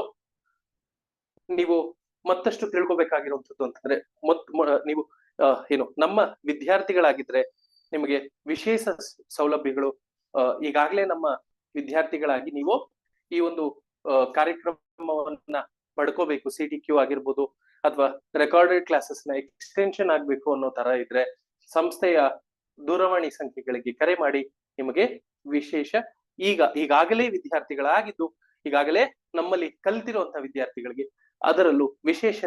Speaker 1: ನೀವು ಮತ್ತಷ್ಟು ತಿಳ್ಕೊಬೇಕಾಗಿರುವಂತದ್ದು ಅಂತಂದ್ರೆ ನೀವು ಏನು ನಮ್ಮ ವಿದ್ಯಾರ್ಥಿಗಳಾಗಿದ್ರೆ ನಿಮಗೆ ವಿಶೇಷ ಸೌಲಭ್ಯಗಳು ಈಗಾಗಲೇ ನಮ್ಮ ವಿದ್ಯಾರ್ಥಿಗಳಾಗಿ ನೀವು ಈ ಒಂದು ಕಾರ್ಯಕ್ರಮವನ್ನ ಪಡ್ಕೋಬೇಕು. CTQ ಆಗಿರ್ಬೋದು ಅಥವಾ ರೆಕಾರ್ಡೆಡ್ ಕ್ಲಾಸಸ್ ನ ಎಕ್ಸ್ಟೆನ್ಷನ್ ಆಗ್ಬೇಕು ಅನ್ನೋ ತರ ಇದ್ರೆ ಸಂಸ್ಥೆಯ ದೂರವಾಣಿ ಸಂಖ್ಯೆಗಳಿಗೆ ಕರೆ ಮಾಡಿ ನಿಮಗೆ ವಿಶೇಷ ಈಗಾಗಲೇ ವಿದ್ಯಾರ್ಥಿಗಳಾಗಿದ್ದು ಈಗಾಗಲೇ ನಮ್ಮಲ್ಲಿ ಕಲ್ತಿರುವಂತಹ ವಿದ್ಯಾರ್ಥಿಗಳಿಗೆ ಅದರಲ್ಲೂ ವಿಶೇಷ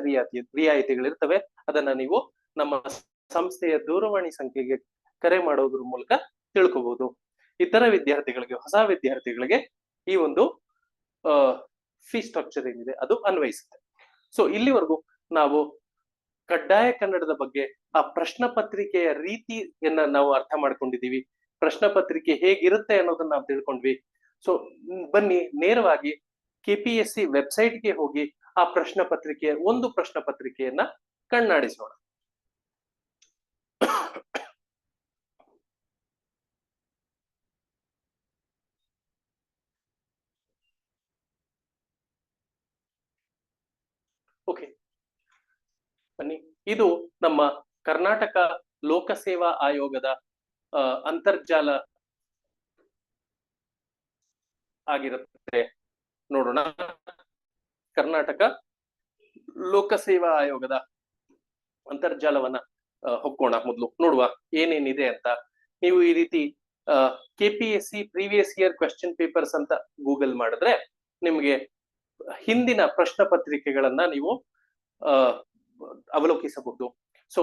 Speaker 1: ರಿಯಾಯಿತಿಗಳಿರ್ತವೆ. ಅದನ್ನ ನೀವು ನಮ್ಮ ಸಂಸ್ಥೆಯ ದೂರವಾಣಿ ಸಂಖ್ಯೆಗೆ ಕರೆ ಮಾಡೋದ್ರ ಮೂಲಕ ತಿಳ್ಕೋಬಹುದು. ಇತರ ವಿದ್ಯಾರ್ಥಿಗಳಿಗೆ ಹೊಸ ವಿದ್ಯಾರ್ಥಿಗಳಿಗೆ ಈ ಒಂದು ಫೀ ಸ್ಟ್ರಕ್ಚರ್ ಏನಿದೆ ಅದು ಅನ್ವಯಿಸುತ್ತೆ. ಸೊ ಇಲ್ಲಿವರೆಗೂ ನಾವು ಕಡ್ಡಾಯ ಕನ್ನಡದ ಬಗ್ಗೆ ಆ ಪ್ರಶ್ನೆ ಪತ್ರಿಕೆಯ ರೀತಿಯನ್ನ ನಾವು ಅರ್ಥ ಮಾಡ್ಕೊಂಡಿದೀವಿ. ಪ್ರಶ್ನೆ ಪತ್ರಿಕೆ ಹೇಗಿರುತ್ತೆ ಅನ್ನೋದನ್ನ ನಾವು ತಿಳ್ಕೊಂಡ್ವಿ. ಸೊ ಬನ್ನಿ ನೇರವಾಗಿ KPSC ವೆಬ್ಸೈಟ್ಗೆ ಹೋಗಿ ಆ ಪ್ರಶ್ನೆ ಪತ್ರಿಕೆಯ ಒಂದು ಪ್ರಶ್ನೆ ಪತ್ರಿಕೆಯನ್ನ ಕಣ್ಣಾಡಿಸೋಣ. ಓಕೆ ಬನ್ನಿ. ಇದು ನಮ್ಮ ಕರ್ನಾಟಕ ಲೋಕಸೇವಾ ಆಯೋಗದ ಅಂತರ್ಜಾಲ ಆಗಿರುತ್ತೆ. ನೋಡೋಣ. ಕರ್ನಾಟಕ ಲೋಕಸೇವಾ ಆಯೋಗದ ಅಂತರ್ಜಾಲವನ್ನ ಹೊಕ್ಕೋಣ. ಮೊದಲು ನೋಡುವ ಏನೇನಿದೆ ಅಂತ. ನೀವು ಈ ರೀತಿ KPSC previous year question papers ಅಂತ ಗೂಗಲ್ ಮಾಡಿದ್ರೆ ನಿಮ್ಗೆ ಹಿಂದಿನ ಪ್ರಶ್ನೆ ಪತ್ರಿಕೆಗಳನ್ನ ನೀವು ಅವಲೋಕಿಸಬಹುದು. ಸೊ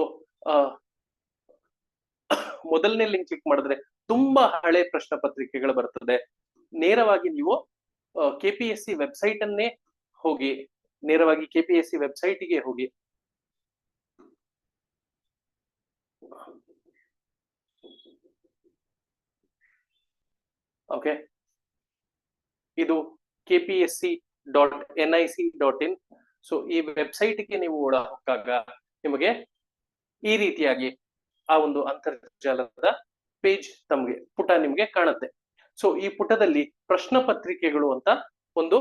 Speaker 1: ಮೊದಲನೇ ಲಿಂಕ್ ಕ್ಲಿಕ್ ಮಾಡಿದ್ರೆ ತುಂಬಾ ಹಳೆ ಪ್ರಶ್ನೆ ಪತ್ರಿಕೆಗಳು ಬರ್ತದೆ. ನೇರವಾಗಿ ನೀವು KPSC ವೆಬ್ಸೈಟ್ ಅನ್ನೇ ಹೋಗಿ ನೇರವಾಗಿ KPSC ವೆಬ್ಸೈಟ್ಗೆ ಹೋಗಿ ಓಕೆ ಇದು kpsc.nic.in. ಸೊ ಈ ವೆಬ್ಸೈಟ್ಗೆ ನೀವು ಹೋಗಾಗ ನಿಮಗೆ ಈ ರೀತಿಯಾಗಿ ಆ ಒಂದು ಅಂತರ್ಜಾಲದ ಪೇಜ್ ಪುಟ ನಿಮ್ಗೆ ಕಾಣುತ್ತೆ. ಸೊ ಈ ಪುಟದಲ್ಲಿ ಪ್ರಶ್ನೆ ಪತ್ರಿಕೆಗಳು ಅಂತ ಒಂದು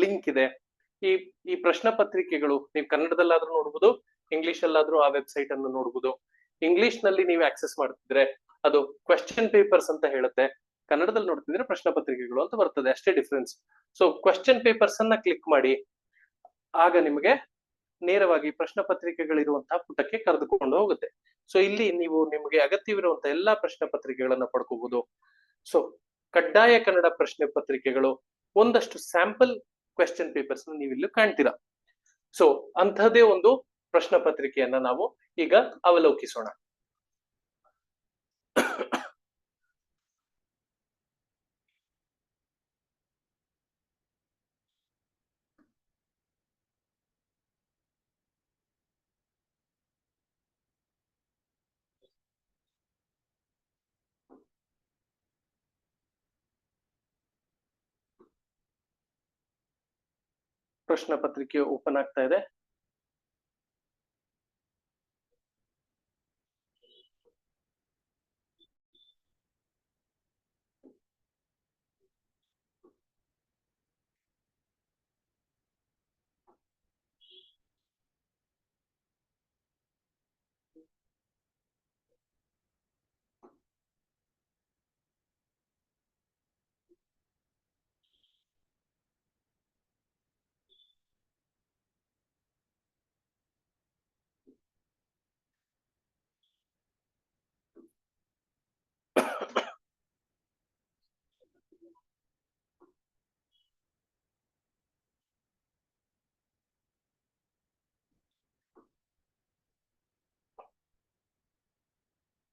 Speaker 1: ಲಿಂಕ್ ಇದೆ. ಈ ಪ್ರಶ್ನೆ ಪತ್ರಿಕೆಗಳು ನೀವು ಕನ್ನಡದಲ್ಲಾದ್ರೂ ನೋಡ್ಬೋದು, ಇಂಗ್ಲಿಷ್ ಅಲ್ಲಾದ್ರೂ ಆ ವೆಬ್ಸೈಟ್ ಅನ್ನು ನೋಡ್ಬೋದು. ಇಂಗ್ಲಿಷ್ ನಲ್ಲಿ ನೀವು ಆಕ್ಸೆಸ್ ಮಾಡ್ತಿದ್ರೆ ಅದು ಕ್ವೆಶ್ಚನ್ ಪೇಪರ್ಸ್ ಅಂತ ಹೇಳುತ್ತೆ, ಕನ್ನಡದಲ್ಲಿ ನೋಡ್ತಿದ್ರೆ ಪ್ರಶ್ನೆ ಪತ್ರಿಕೆಗಳು ಅಂತ ಬರ್ತದೆ, ಅಷ್ಟೇ ಡಿಫ್ರೆನ್ಸ್. ಸೊ ಕ್ವೆಶ್ಚನ್ ಪೇಪರ್ಸ್ ಅನ್ನ ಕ್ಲಿಕ್ ಮಾಡಿ, ಆಗ ನಿಮಗೆ ನೇರವಾಗಿ ಪ್ರಶ್ನೆ ಪತ್ರಿಕೆಗಳಿರುವಂತಹ ಪುಟಕ್ಕೆ ಕರೆದುಕೊಂಡು ಹೋಗುತ್ತೆ. ಸೊ ಇಲ್ಲಿ ನೀವು ನಿಮಗೆ ಅಗತ್ಯವಿರುವಂತಹ ಎಲ್ಲಾ ಪ್ರಶ್ನೆ ಪತ್ರಿಕೆಗಳನ್ನ ಪಡ್ಕೋಬಹುದು. ಸೊ ಕಡ್ಡಾಯ ಕನ್ನಡ ಪ್ರಶ್ನೆ ಪತ್ರಿಕೆಗಳು, ಒಂದಷ್ಟು ಸ್ಯಾಂಪಲ್ ಕ್ವೆಶ್ಚನ್ ಪೇಪರ್ಸ್ ನೀವು ಇಲ್ಲಿ ಕಾಣ್ತೀರಾ. ಸೊ ಅಂತಹದೇ ಒಂದು ಪ್ರಶ್ನೆ ಪತ್ರಿಕೆಯನ್ನ ನಾವು ಈಗ ಅವಲೋಕಿಸೋಣ. ಪ್ರಶ್ನೆ ಪತ್ರಿಕೆ ಓಪನ್ ಆಗ್ತಾ ಇದೆ.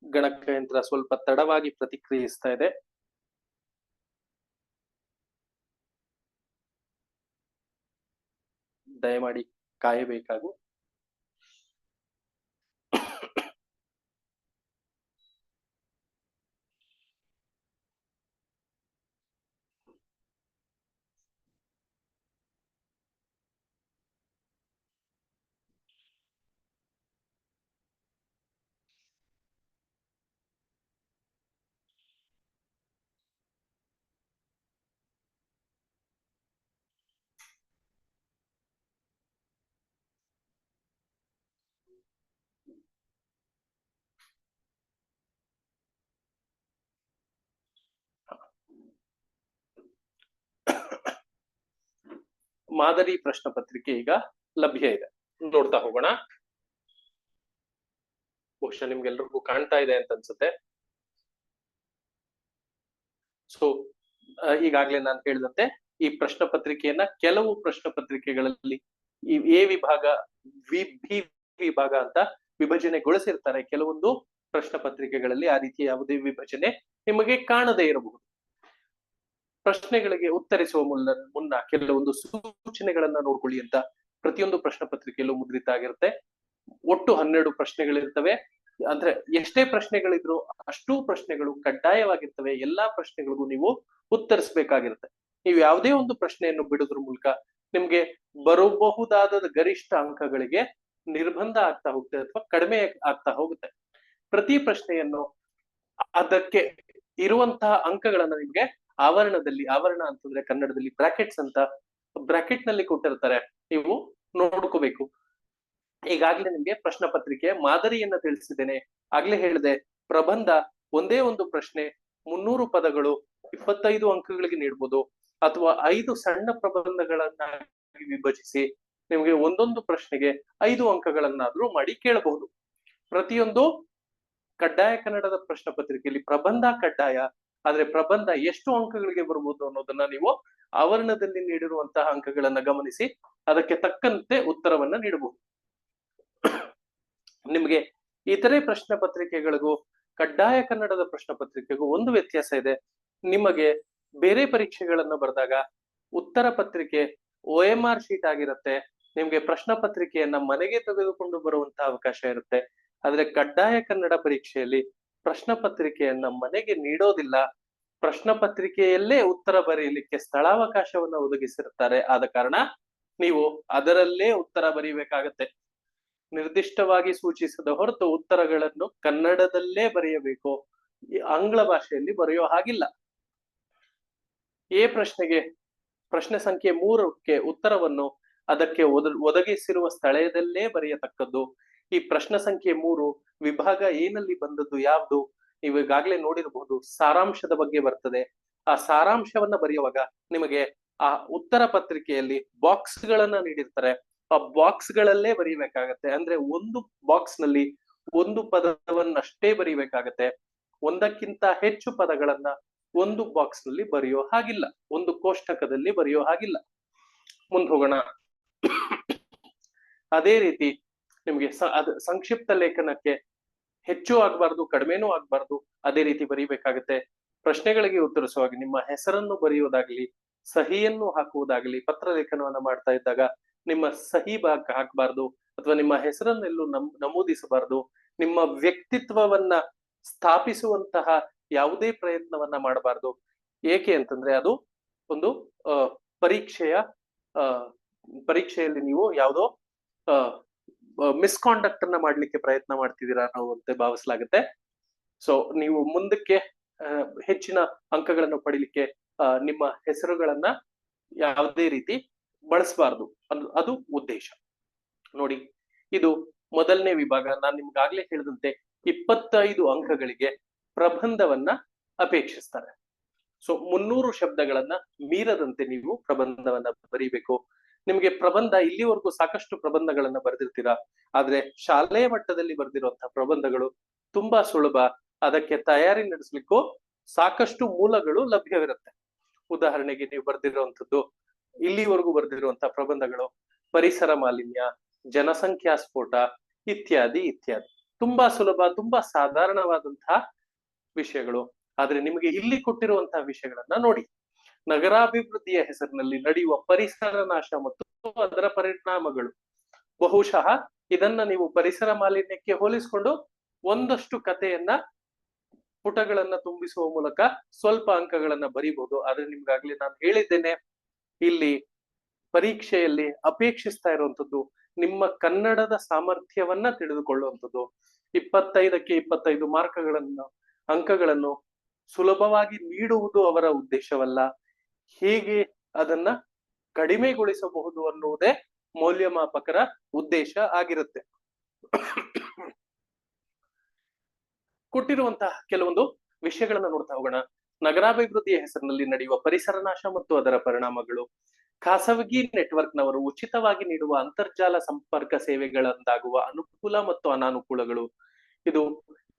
Speaker 1: ಗಣಕಯಂತ್ರ ಸ್ವಲ್ಪ ತಡವಾಗಿ ಪ್ರತಿಕ್ರಿಯಿಸ್ತಾ ಇದೆ. ದಯಮಾಡಿ ಕಾಯಬೇಕಾಗು. ಮಾದರಿ ಪ್ರಶ್ನೆ ಪತ್ರಿಕೆ ಈಗ ಲಭ್ಯ ಇದೆ, ನೋಡ್ತಾ ಹೋಗೋಣ. ಬಹುಶಃ ನಿಮ್ಗೆಲ್ರಿಗೂ ಕಾಣ್ತಾ ಇದೆ ಅಂತ ಅನ್ಸುತ್ತೆ. ಸೊ ಈಗಾಗ್ಲೇ ನಾನು ಹೇಳಿದಂತೆ ಈ ಪ್ರಶ್ನೆ ಪತ್ರಿಕೆಯನ್ನ ಕೆಲವು ಪ್ರಶ್ನೆ ಪತ್ರಿಕೆಗಳಲ್ಲಿ ಈ ಎ ವಿಭಾಗ, ಬಿ ವಿಭಾಗ ಅಂತ ವಿಭಜನೆಗೊಳಿಸಿರ್ತಾರೆ. ಕೆಲವೊಂದು ಪ್ರಶ್ನೆ ಪತ್ರಿಕೆಗಳಲ್ಲಿ ಆ ರೀತಿ ಯಾವುದೇ ವಿಭಜನೆ ನಿಮಗೆ ಕಾಣದೇ ಇರಬಹುದು. ಪ್ರಶ್ನೆಗಳಿಗೆ ಉತ್ತರಿಸುವ ಮುನ್ನ ಕೆಲವೊಂದು ಸೂಚನೆಗಳನ್ನ ನೋಡ್ಕೊಳ್ಳಿ ಅಂತ ಪ್ರತಿಯೊಂದು ಪ್ರಶ್ನೆ ಪತ್ರಿಕೆಯಲ್ಲೂ ಮುದ್ರಿತ ಆಗಿರುತ್ತೆ. ಒಟ್ಟು 12 ಪ್ರಶ್ನೆಗಳಿರ್ತವೆ. ಅಂದ್ರೆ ಎಷ್ಟೇ ಪ್ರಶ್ನೆಗಳಿದ್ರು ಅಷ್ಟೂ ಪ್ರಶ್ನೆಗಳು ಕಡ್ಡಾಯವಾಗಿರ್ತವೆ. ಎಲ್ಲಾ ಪ್ರಶ್ನೆಗಳಿಗೂ ನೀವು ಉತ್ತರಿಸಬೇಕಾಗಿರುತ್ತೆ. ನೀವು ಯಾವುದೇ ಒಂದು ಪ್ರಶ್ನೆಯನ್ನು ಬಿಡೋದ್ರ ಮೂಲಕ ನಿಮ್ಗೆ ಬರಬಹುದಾದ ಗರಿಷ್ಠ ಅಂಕಗಳಿಗೆ ನಿರ್ಬಂಧ ಆಗ್ತಾ ಹೋಗುತ್ತೆ ಅಥವಾ ಕಡಿಮೆ ಆಗ್ತಾ ಹೋಗುತ್ತೆ. ಪ್ರತಿ ಪ್ರಶ್ನೆಯನ್ನು ಅದಕ್ಕೆ ಇರುವಂತಹ ಅಂಕಗಳನ್ನ ನಿಮ್ಗೆ ಆವರಣದಲ್ಲಿ, ಆವರಣ ಅಂತಂದ್ರೆ ಕನ್ನಡದಲ್ಲಿ ಬ್ರಾಕೆಟ್ಸ್ ಅಂತ, ಬ್ರಾಕೆಟ್ ನಲ್ಲಿ ಕೊಟ್ಟಿರ್ತಾರೆ, ನೀವು ನೋಡ್ಕೋಬೇಕು. ಈಗಾಗ್ಲೇ ನಿಮ್ಗೆ ಪ್ರಶ್ನೆ ಪತ್ರಿಕೆಯ ಮಾದರಿಯನ್ನ ತಿಳಿಸಿದ್ದೇನೆ. ಆಗ್ಲೇ ಹೇಳಿದೆ, ಪ್ರಬಂಧ ಒಂದೇ ಒಂದು ಪ್ರಶ್ನೆ 300 ಪದಗಳು 25 ಅಂಕಗಳಿಗೆ ನೀಡ್ಬೋದು, ಅಥವಾ 5 ಸಣ್ಣ ಪ್ರಬಂಧಗಳನ್ನ ವಿಭಜಿಸಿ ನಿಮ್ಗೆ ಒಂದೊಂದು ಪ್ರಶ್ನೆಗೆ 5 ಅಂಕಗಳನ್ನಾದ್ರೂ ಮಾಡಿ ಕೇಳಬಹುದು. ಪ್ರತಿಯೊಂದು ಕಡ್ಡಾಯ ಕನ್ನಡದ ಪ್ರಶ್ನೆ ಪತ್ರಿಕೆಯಲ್ಲಿ ಪ್ರಬಂಧ ಕಡ್ಡಾಯ, ಆದ್ರೆ ಪ್ರಬಂಧ ಎಷ್ಟು ಅಂಕಗಳಿಗೆ ಬರ್ಬೋದು ಅನ್ನೋದನ್ನ ನೀವು ಆವರಣದಲ್ಲಿ ನೀಡಿರುವಂತಹ ಅಂಕಗಳನ್ನ ಗಮನಿಸಿ ಅದಕ್ಕೆ ತಕ್ಕಂತೆ ಉತ್ತರವನ್ನ ನೀಡಬಹುದು. ನಿಮ್ಗೆ ಇತರೆ ಪ್ರಶ್ನೆ ಪತ್ರಿಕೆಗಳಿಗೂ ಕಡ್ಡಾಯ ಕನ್ನಡದ ಪ್ರಶ್ನೆ ಪತ್ರಿಕೆಗೂ ಒಂದು ವ್ಯತ್ಯಾಸ ಇದೆ. ನಿಮಗೆ ಬೇರೆ ಪರೀಕ್ಷೆಗಳನ್ನ ಬರೆದಾಗ ಉತ್ತರ ಪತ್ರಿಕೆ OMR ಶೀಟ್ ಆಗಿರುತ್ತೆ. ನಿಮ್ಗೆ ಪ್ರಶ್ನೆ ಪತ್ರಿಕೆಯನ್ನ ಮನೆಗೆ ತೆಗೆದುಕೊಂಡು ಬರುವಂತಹ ಅವಕಾಶ ಇರುತ್ತೆ. ಆದ್ರೆ ಕಡ್ಡಾಯ ಕನ್ನಡ ಪರೀಕ್ಷೆಯಲ್ಲಿ ಪ್ರಶ್ನೆ ಪತ್ರಿಕೆಯನ್ನ ಮನೆಗೆ ನೀಡೋದಿಲ್ಲ. ಪ್ರಶ್ನೆ ಪತ್ರಿಕೆಯಲ್ಲೇ ಉತ್ತರ ಬರೆಯಲಿಕ್ಕೆ ಸ್ಥಳಾವಕಾಶವನ್ನ ಒದಗಿಸಿರ್ತಾರೆ. ಆದ ಕಾರಣ ನೀವು ಅದರಲ್ಲೇ ಉತ್ತರ ಬರೀಬೇಕಾಗತ್ತೆ. ನಿರ್ದಿಷ್ಟವಾಗಿ ಸೂಚಿಸದ ಹೊರತು ಉತ್ತರಗಳನ್ನು ಕನ್ನಡದಲ್ಲೇ ಬರೆಯಬೇಕು. ಆಂಗ್ಲ ಭಾಷೆಯಲ್ಲಿ ಬರೆಯೋ ಹಾಗಿಲ್ಲ. ಪ್ರಶ್ನೆಗೆ ಪ್ರಶ್ನೆ ಸಂಖ್ಯೆ 3ಕ್ಕೆ ಉತ್ತರವನ್ನು ಅದಕ್ಕೆ ಒದಗಿಸಿರುವ ಸ್ಥಳದಲ್ಲೇ ಬರೆಯತಕ್ಕದ್ದು. ಈ ಪ್ರಶ್ನೆ ಸಂಖ್ಯೆ 3 ವಿಭಾಗ ಏನಲ್ಲಿ ಬಂದದ್ದು ಯಾವ್ದು ನೀವು ಈಗಾಗಲೇ ನೋಡಿರಬಹುದು, ಸಾರಾಂಶದ ಬಗ್ಗೆ ಬರ್ತದೆ. ಆ ಸಾರಾಂಶವನ್ನ ಬರೆಯುವಾಗ ನಿಮಗೆ ಆ ಉತ್ತರ ಪತ್ರಿಕೆಯಲ್ಲಿ ಬಾಕ್ಸ್ ಗಳನ್ನ ನೀಡಿರ್ತಾರೆ, ಆ ಬಾಕ್ಸ್ ಗಳಲ್ಲೇ ಬರೀಬೇಕಾಗತ್ತೆ. ಅಂದ್ರೆ ಒಂದು ಬಾಕ್ಸ್ ನಲ್ಲಿ ಒಂದು ಪದವನ್ನಷ್ಟೇ ಬರೀಬೇಕಾಗತ್ತೆ, ಒಂದಕ್ಕಿಂತ ಹೆಚ್ಚು ಪದಗಳನ್ನ ಒಂದು ಬಾಕ್ಸ್ ನಲ್ಲಿ ಬರೆಯೋ ಹಾಗಿಲ್ಲ, ಒಂದು ಕೋಷ್ಟಕದಲ್ಲಿ ಬರೆಯೋ ಹಾಗಿಲ್ಲ. ಮುಂದೆ ಹೋಗೋಣ. ಅದೇ ರೀತಿ ನಿಮ್ಗೆ ಸಂಕ್ಷಿಪ್ತ ಲೇಖನಕ್ಕೆ ಹೆಚ್ಚು ಆಗ್ಬಾರ್ದು, ಕಡಿಮೆನೂ ಆಗ್ಬಾರ್ದು, ಅದೇ ರೀತಿ ಬರೀಬೇಕಾಗತ್ತೆ. ಪ್ರಶ್ನೆಗಳಿಗೆ ಉತ್ತರಿಸುವಾಗ ನಿಮ್ಮ ಹೆಸರನ್ನು ಬರೆಯುವುದಾಗ್ಲಿ, ಸಹಿಯನ್ನು ಹಾಕುವುದಾಗ್ಲಿ, ಪತ್ರ ಲೇಖನವನ್ನ ಮಾಡ್ತಾ ಇದ್ದಾಗ ನಿಮ್ಮ ಸಹಿ ಹಾಕಬಾರ್ದು ಅಥವಾ ನಿಮ್ಮ ಹೆಸರನ್ನೆಲ್ಲೂ ನಮೂದಿಸಬಾರ್ದು. ನಿಮ್ಮ ವ್ಯಕ್ತಿತ್ವವನ್ನ ಸ್ಥಾಪಿಸುವಂತಹ ಯಾವುದೇ ಪ್ರಯತ್ನವನ್ನ ಮಾಡಬಾರ್ದು. ಏಕೆ ಅಂತಂದ್ರೆ ಅದು ಒಂದು ಪರೀಕ್ಷೆಯಲ್ಲಿ ನೀವು ಯಾವುದೋ ಮಿಸ್ಕಾಂಡಕ್ಟ್ ಅನ್ನ ಮಾಡ್ಲಿಕ್ಕೆ ಪ್ರಯತ್ನ ಮಾಡ್ತಿದ್ದೀರಾ ಅಂತ ಭಾವಿಸಲಾಗುತ್ತೆ. ಸೊ ನೀವು ಮುಂದಕ್ಕೆ ಹೆಚ್ಚಿನ ಅಂಕಗಳನ್ನು ಪಡಿಲಿಕ್ಕೆ ನಿಮ್ಮ ಹೆಸರುಗಳನ್ನ ಯಾವುದೇ ರೀತಿ ಬಳಸಬಾರ್ದು, ಅದು ಉದ್ದೇಶ. ನೋಡಿ, ಇದು ಮೊದಲನೇ ವಿಭಾಗ. ನಾನು ನಿಮ್ಗಾಗ್ಲೇ ಹೇಳಿದಂತೆ 25 ಅಂಕಗಳಿಗೆ ಪ್ರಬಂಧವನ್ನ ಅಪೇಕ್ಷಿಸ್ತಾರೆ. ಸೊ 300 ಶಬ್ದಗಳನ್ನ ಮೀರದಂತೆ ನೀವು ಪ್ರಬಂಧವನ್ನ ಬರೀಬೇಕು. ನಿಮ್ಗೆ ಪ್ರಬಂಧ ಇಲ್ಲಿವರೆಗೂ ಸಾಕಷ್ಟು ಪ್ರಬಂಧಗಳನ್ನ ಬರೆದಿರ್ತೀರಾ, ಆದ್ರೆ ಶಾಲೆಯ ಮಟ್ಟದಲ್ಲಿ ಬರೆದಿರುವಂತಹ ಪ್ರಬಂಧಗಳು ತುಂಬಾ ಸುಲಭ. ಅದಕ್ಕೆ ತಯಾರಿ ನಡೆಸಲಿಕ್ಕೂ ಸಾಕಷ್ಟು ಮೂಲಗಳು ಲಭ್ಯವಿರುತ್ತೆ. ಉದಾಹರಣೆಗೆ ನೀವು ಬರೆದಿರುವಂತದ್ದು, ಇಲ್ಲಿವರೆಗೂ ಬರೆದಿರುವಂತಹ ಪ್ರಬಂಧಗಳು ಪರಿಸರ ಮಾಲಿನ್ಯ, ಜನಸಂಖ್ಯಾ ಸ್ಫೋಟ ಇತ್ಯಾದಿ ಇತ್ಯಾದಿ. ತುಂಬಾ ಸುಲಭ, ತುಂಬಾ ಸಾಧಾರಣವಾದಂತಹ ವಿಷಯಗಳು. ಆದ್ರೆ ನಿಮಗೆ ಇಲ್ಲಿ ಕೊಟ್ಟಿರುವಂತಹ ವಿಷಯಗಳನ್ನ ನೋಡಿ. ನಗರಾಭಿವೃದ್ಧಿಯ ಹೆಸರಿನಲ್ಲಿ ನಡೆಯುವ ಪರಿಸರ ನಾಶ ಮತ್ತು ಅದರ ಪರಿಣಾಮಗಳು. ಬಹುಶಃ ಇದನ್ನ ನೀವು ಪರಿಸರ ಮಾಲಿನ್ಯಕ್ಕೆ ಹೋಲಿಸಿಕೊಂಡು ಒಂದಷ್ಟು ಕಥೆಯನ್ನ, ಪುಟಗಳನ್ನ ತುಂಬಿಸುವ ಮೂಲಕ ಸ್ವಲ್ಪ ಅಂಕಗಳನ್ನ ಬರೀಬಹುದು. ಆದ್ರೆ ನಿಮ್ಗಾಗ್ಲಿ ನಾನು ಹೇಳಿದ್ದೇನೆ, ಇಲ್ಲಿ ಪರೀಕ್ಷೆಯಲ್ಲಿ ಅಪೇಕ್ಷಿಸ್ತಾ ಇರುವಂತದ್ದು ನಿಮ್ಮ ಕನ್ನಡದ ಸಾಮರ್ಥ್ಯವನ್ನ ತಿಳಿದುಕೊಳ್ಳುವಂಥದ್ದು. 25ಕ್ಕೆ 25 ಅಂಕಗಳನ್ನು ಸುಲಭವಾಗಿ ನೀಡುವುದು ಅವರ ಉದ್ದೇಶವಲ್ಲ, ಹೇಗೆ ಅದನ್ನ ಕಡಿಮೆಗೊಳಿಸಬಹುದು ಅನ್ನುವುದೇ ಮೌಲ್ಯಮಾಪಕರ ಉದ್ದೇಶ ಆಗಿರುತ್ತೆ. ಕೊಟ್ಟಿರುವಂತಹ ಕೆಲವೊಂದು ವಿಷಯಗಳನ್ನ ನೋಡ್ತಾ ಹೋಗೋಣ. ನಗರಾಭಿವೃದ್ಧಿಯ ಹೆಸರಿನಲ್ಲಿ ನಡೆಯುವ ಪರಿಸರ ನಾಶ ಮತ್ತು ಅದರ ಪರಿಣಾಮಗಳು. ಖಾಸಗಿ ನೆಟ್ವರ್ಕ್ ನವರು ಉಚಿತವಾಗಿ ನೀಡುವ ಅಂತರ್ಜಾಲ ಸಂಪರ್ಕ ಸೇವೆಗಳಿಂದಾಗುವ ಅನುಕೂಲ ಮತ್ತು ಅನಾನುಕೂಲಗಳು. ಇದು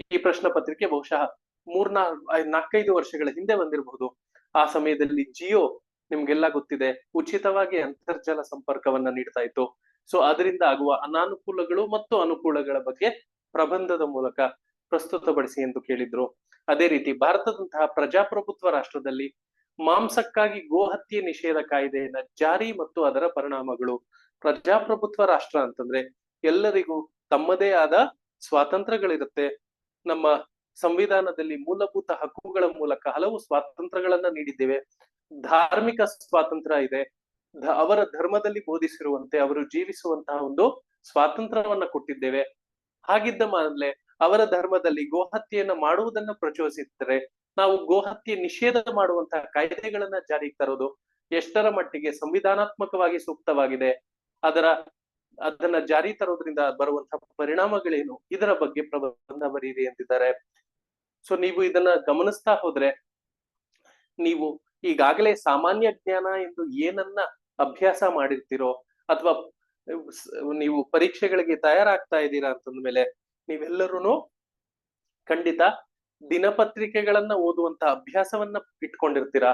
Speaker 1: ಈ ಪ್ರಶ್ನೆ ಪತ್ರಿಕೆ ಬಹುಶಃ 4-5 ವರ್ಷಗಳ ಹಿಂದೆ ಬಂದಿರಬಹುದು. ಆ ಸಮಯದಲ್ಲಿ ಜಿಯೋ ನಿಮ್ಗೆಲ್ಲ ಗೊತ್ತಿದೆ, ಉಚಿತವಾಗಿ ಅಂತರ್ಜಾಲ ಸಂಪರ್ಕವನ್ನ ನೀಡ್ತಾ ಇತ್ತು. ಸೊ ಅದರಿಂದ ಆಗುವ ಅನಾನುಕೂಲಗಳು ಮತ್ತು ಅನುಕೂಲಗಳ ಬಗ್ಗೆ ಪ್ರಬಂಧದ ಮೂಲಕ ಪ್ರಸ್ತುತಪಡಿಸಿ ಎಂದು ಕೇಳಿದ್ರು. ಅದೇ ರೀತಿ ಭಾರತದಂತಹ ಪ್ರಜಾಪ್ರಭುತ್ವ ರಾಷ್ಟ್ರದಲ್ಲಿ ಮಾಂಸಕ್ಕಾಗಿ ಗೋಹತ್ಯೆ ನಿಷೇಧ ಕಾಯ್ದೆಯನ್ನ ಜಾರಿ ಮತ್ತು ಅದರ ಪರಿಣಾಮಗಳು. ಪ್ರಜಾಪ್ರಭುತ್ವ ರಾಷ್ಟ್ರ ಅಂತಂದ್ರೆ ಎಲ್ಲರಿಗೂ ತಮ್ಮದೇ ಆದ ಸ್ವಾತಂತ್ರ್ಯಗಳಿರುತ್ತೆ. ನಮ್ಮ ಸಂವಿಧಾನದಲ್ಲಿ ಮೂಲಭೂತ ಹಕ್ಕುಗಳ ಮೂಲಕ ಹಲವು ಸ್ವಾತಂತ್ರ್ಯಗಳನ್ನ ನೀಡಿದ್ದೇವೆ. ಧಾರ್ಮಿಕ ಸ್ವಾತಂತ್ರ್ಯ ಇದೆ, ಅವರ ಧರ್ಮದಲ್ಲಿ ಬೋಧಿಸಿರುವಂತೆ ಅವರು ಜೀವಿಸುವಂತಹ ಒಂದು ಸ್ವಾತಂತ್ರ್ಯವನ್ನ ಕೊಟ್ಟಿದ್ದೇವೆ. ಹಾಗಿದ್ದ ಮೇಲೆ ಅವರ ಧರ್ಮದಲ್ಲಿ ಗೋಹತ್ಯೆಯನ್ನ ಮಾಡುವುದನ್ನ ಪ್ರಚೋದಿಸಿದರೆ ನಾವು ಗೋಹತ್ಯೆ ನಿಷೇಧ ಮಾಡುವಂತಹ ಕಾಯ್ದೆಗಳನ್ನ ಜಾರಿಗೆ ತರೋದು ಎಷ್ಟರ ಮಟ್ಟಿಗೆ ಸಂವಿಧಾನಾತ್ಮಕವಾಗಿ ಸೂಕ್ತವಾಗಿದೆ, ಅದನ್ನ ಜಾರಿ ತರೋದ್ರಿಂದ ಬರುವಂತಹ ಪರಿಣಾಮಗಳೇನು, ಇದರ ಬಗ್ಗೆ ಪ್ರಬಂಧ ಬರೀರಿ ಎಂದಿದ್ದಾರೆ. ಸೊ ನೀವು ಇದನ್ನ ಗಮನಿಸ್ತಾ ಹೋದ್ರೆ ನೀವು ಈಗಾಗಲೇ ಸಾಮಾನ್ಯ ಜ್ಞಾನ ಎಂದು ಏನನ್ನ ಅಭ್ಯಾಸ ಮಾಡಿರ್ತೀರೋ ಅಥವಾ ನೀವು ಪರೀಕ್ಷೆಗಳಿಗೆ ತಯಾರಾಗ್ತಾ ಇದ್ದೀರಾ ಅಂತಂದ್ಮೇಲೆ ನೀವೆಲ್ಲರೂ ಖಂಡಿತ ದಿನಪತ್ರಿಕೆಗಳನ್ನ ಓದುವಂತ ಅಭ್ಯಾಸವನ್ನ ಇಟ್ಕೊಂಡಿರ್ತೀರಾ.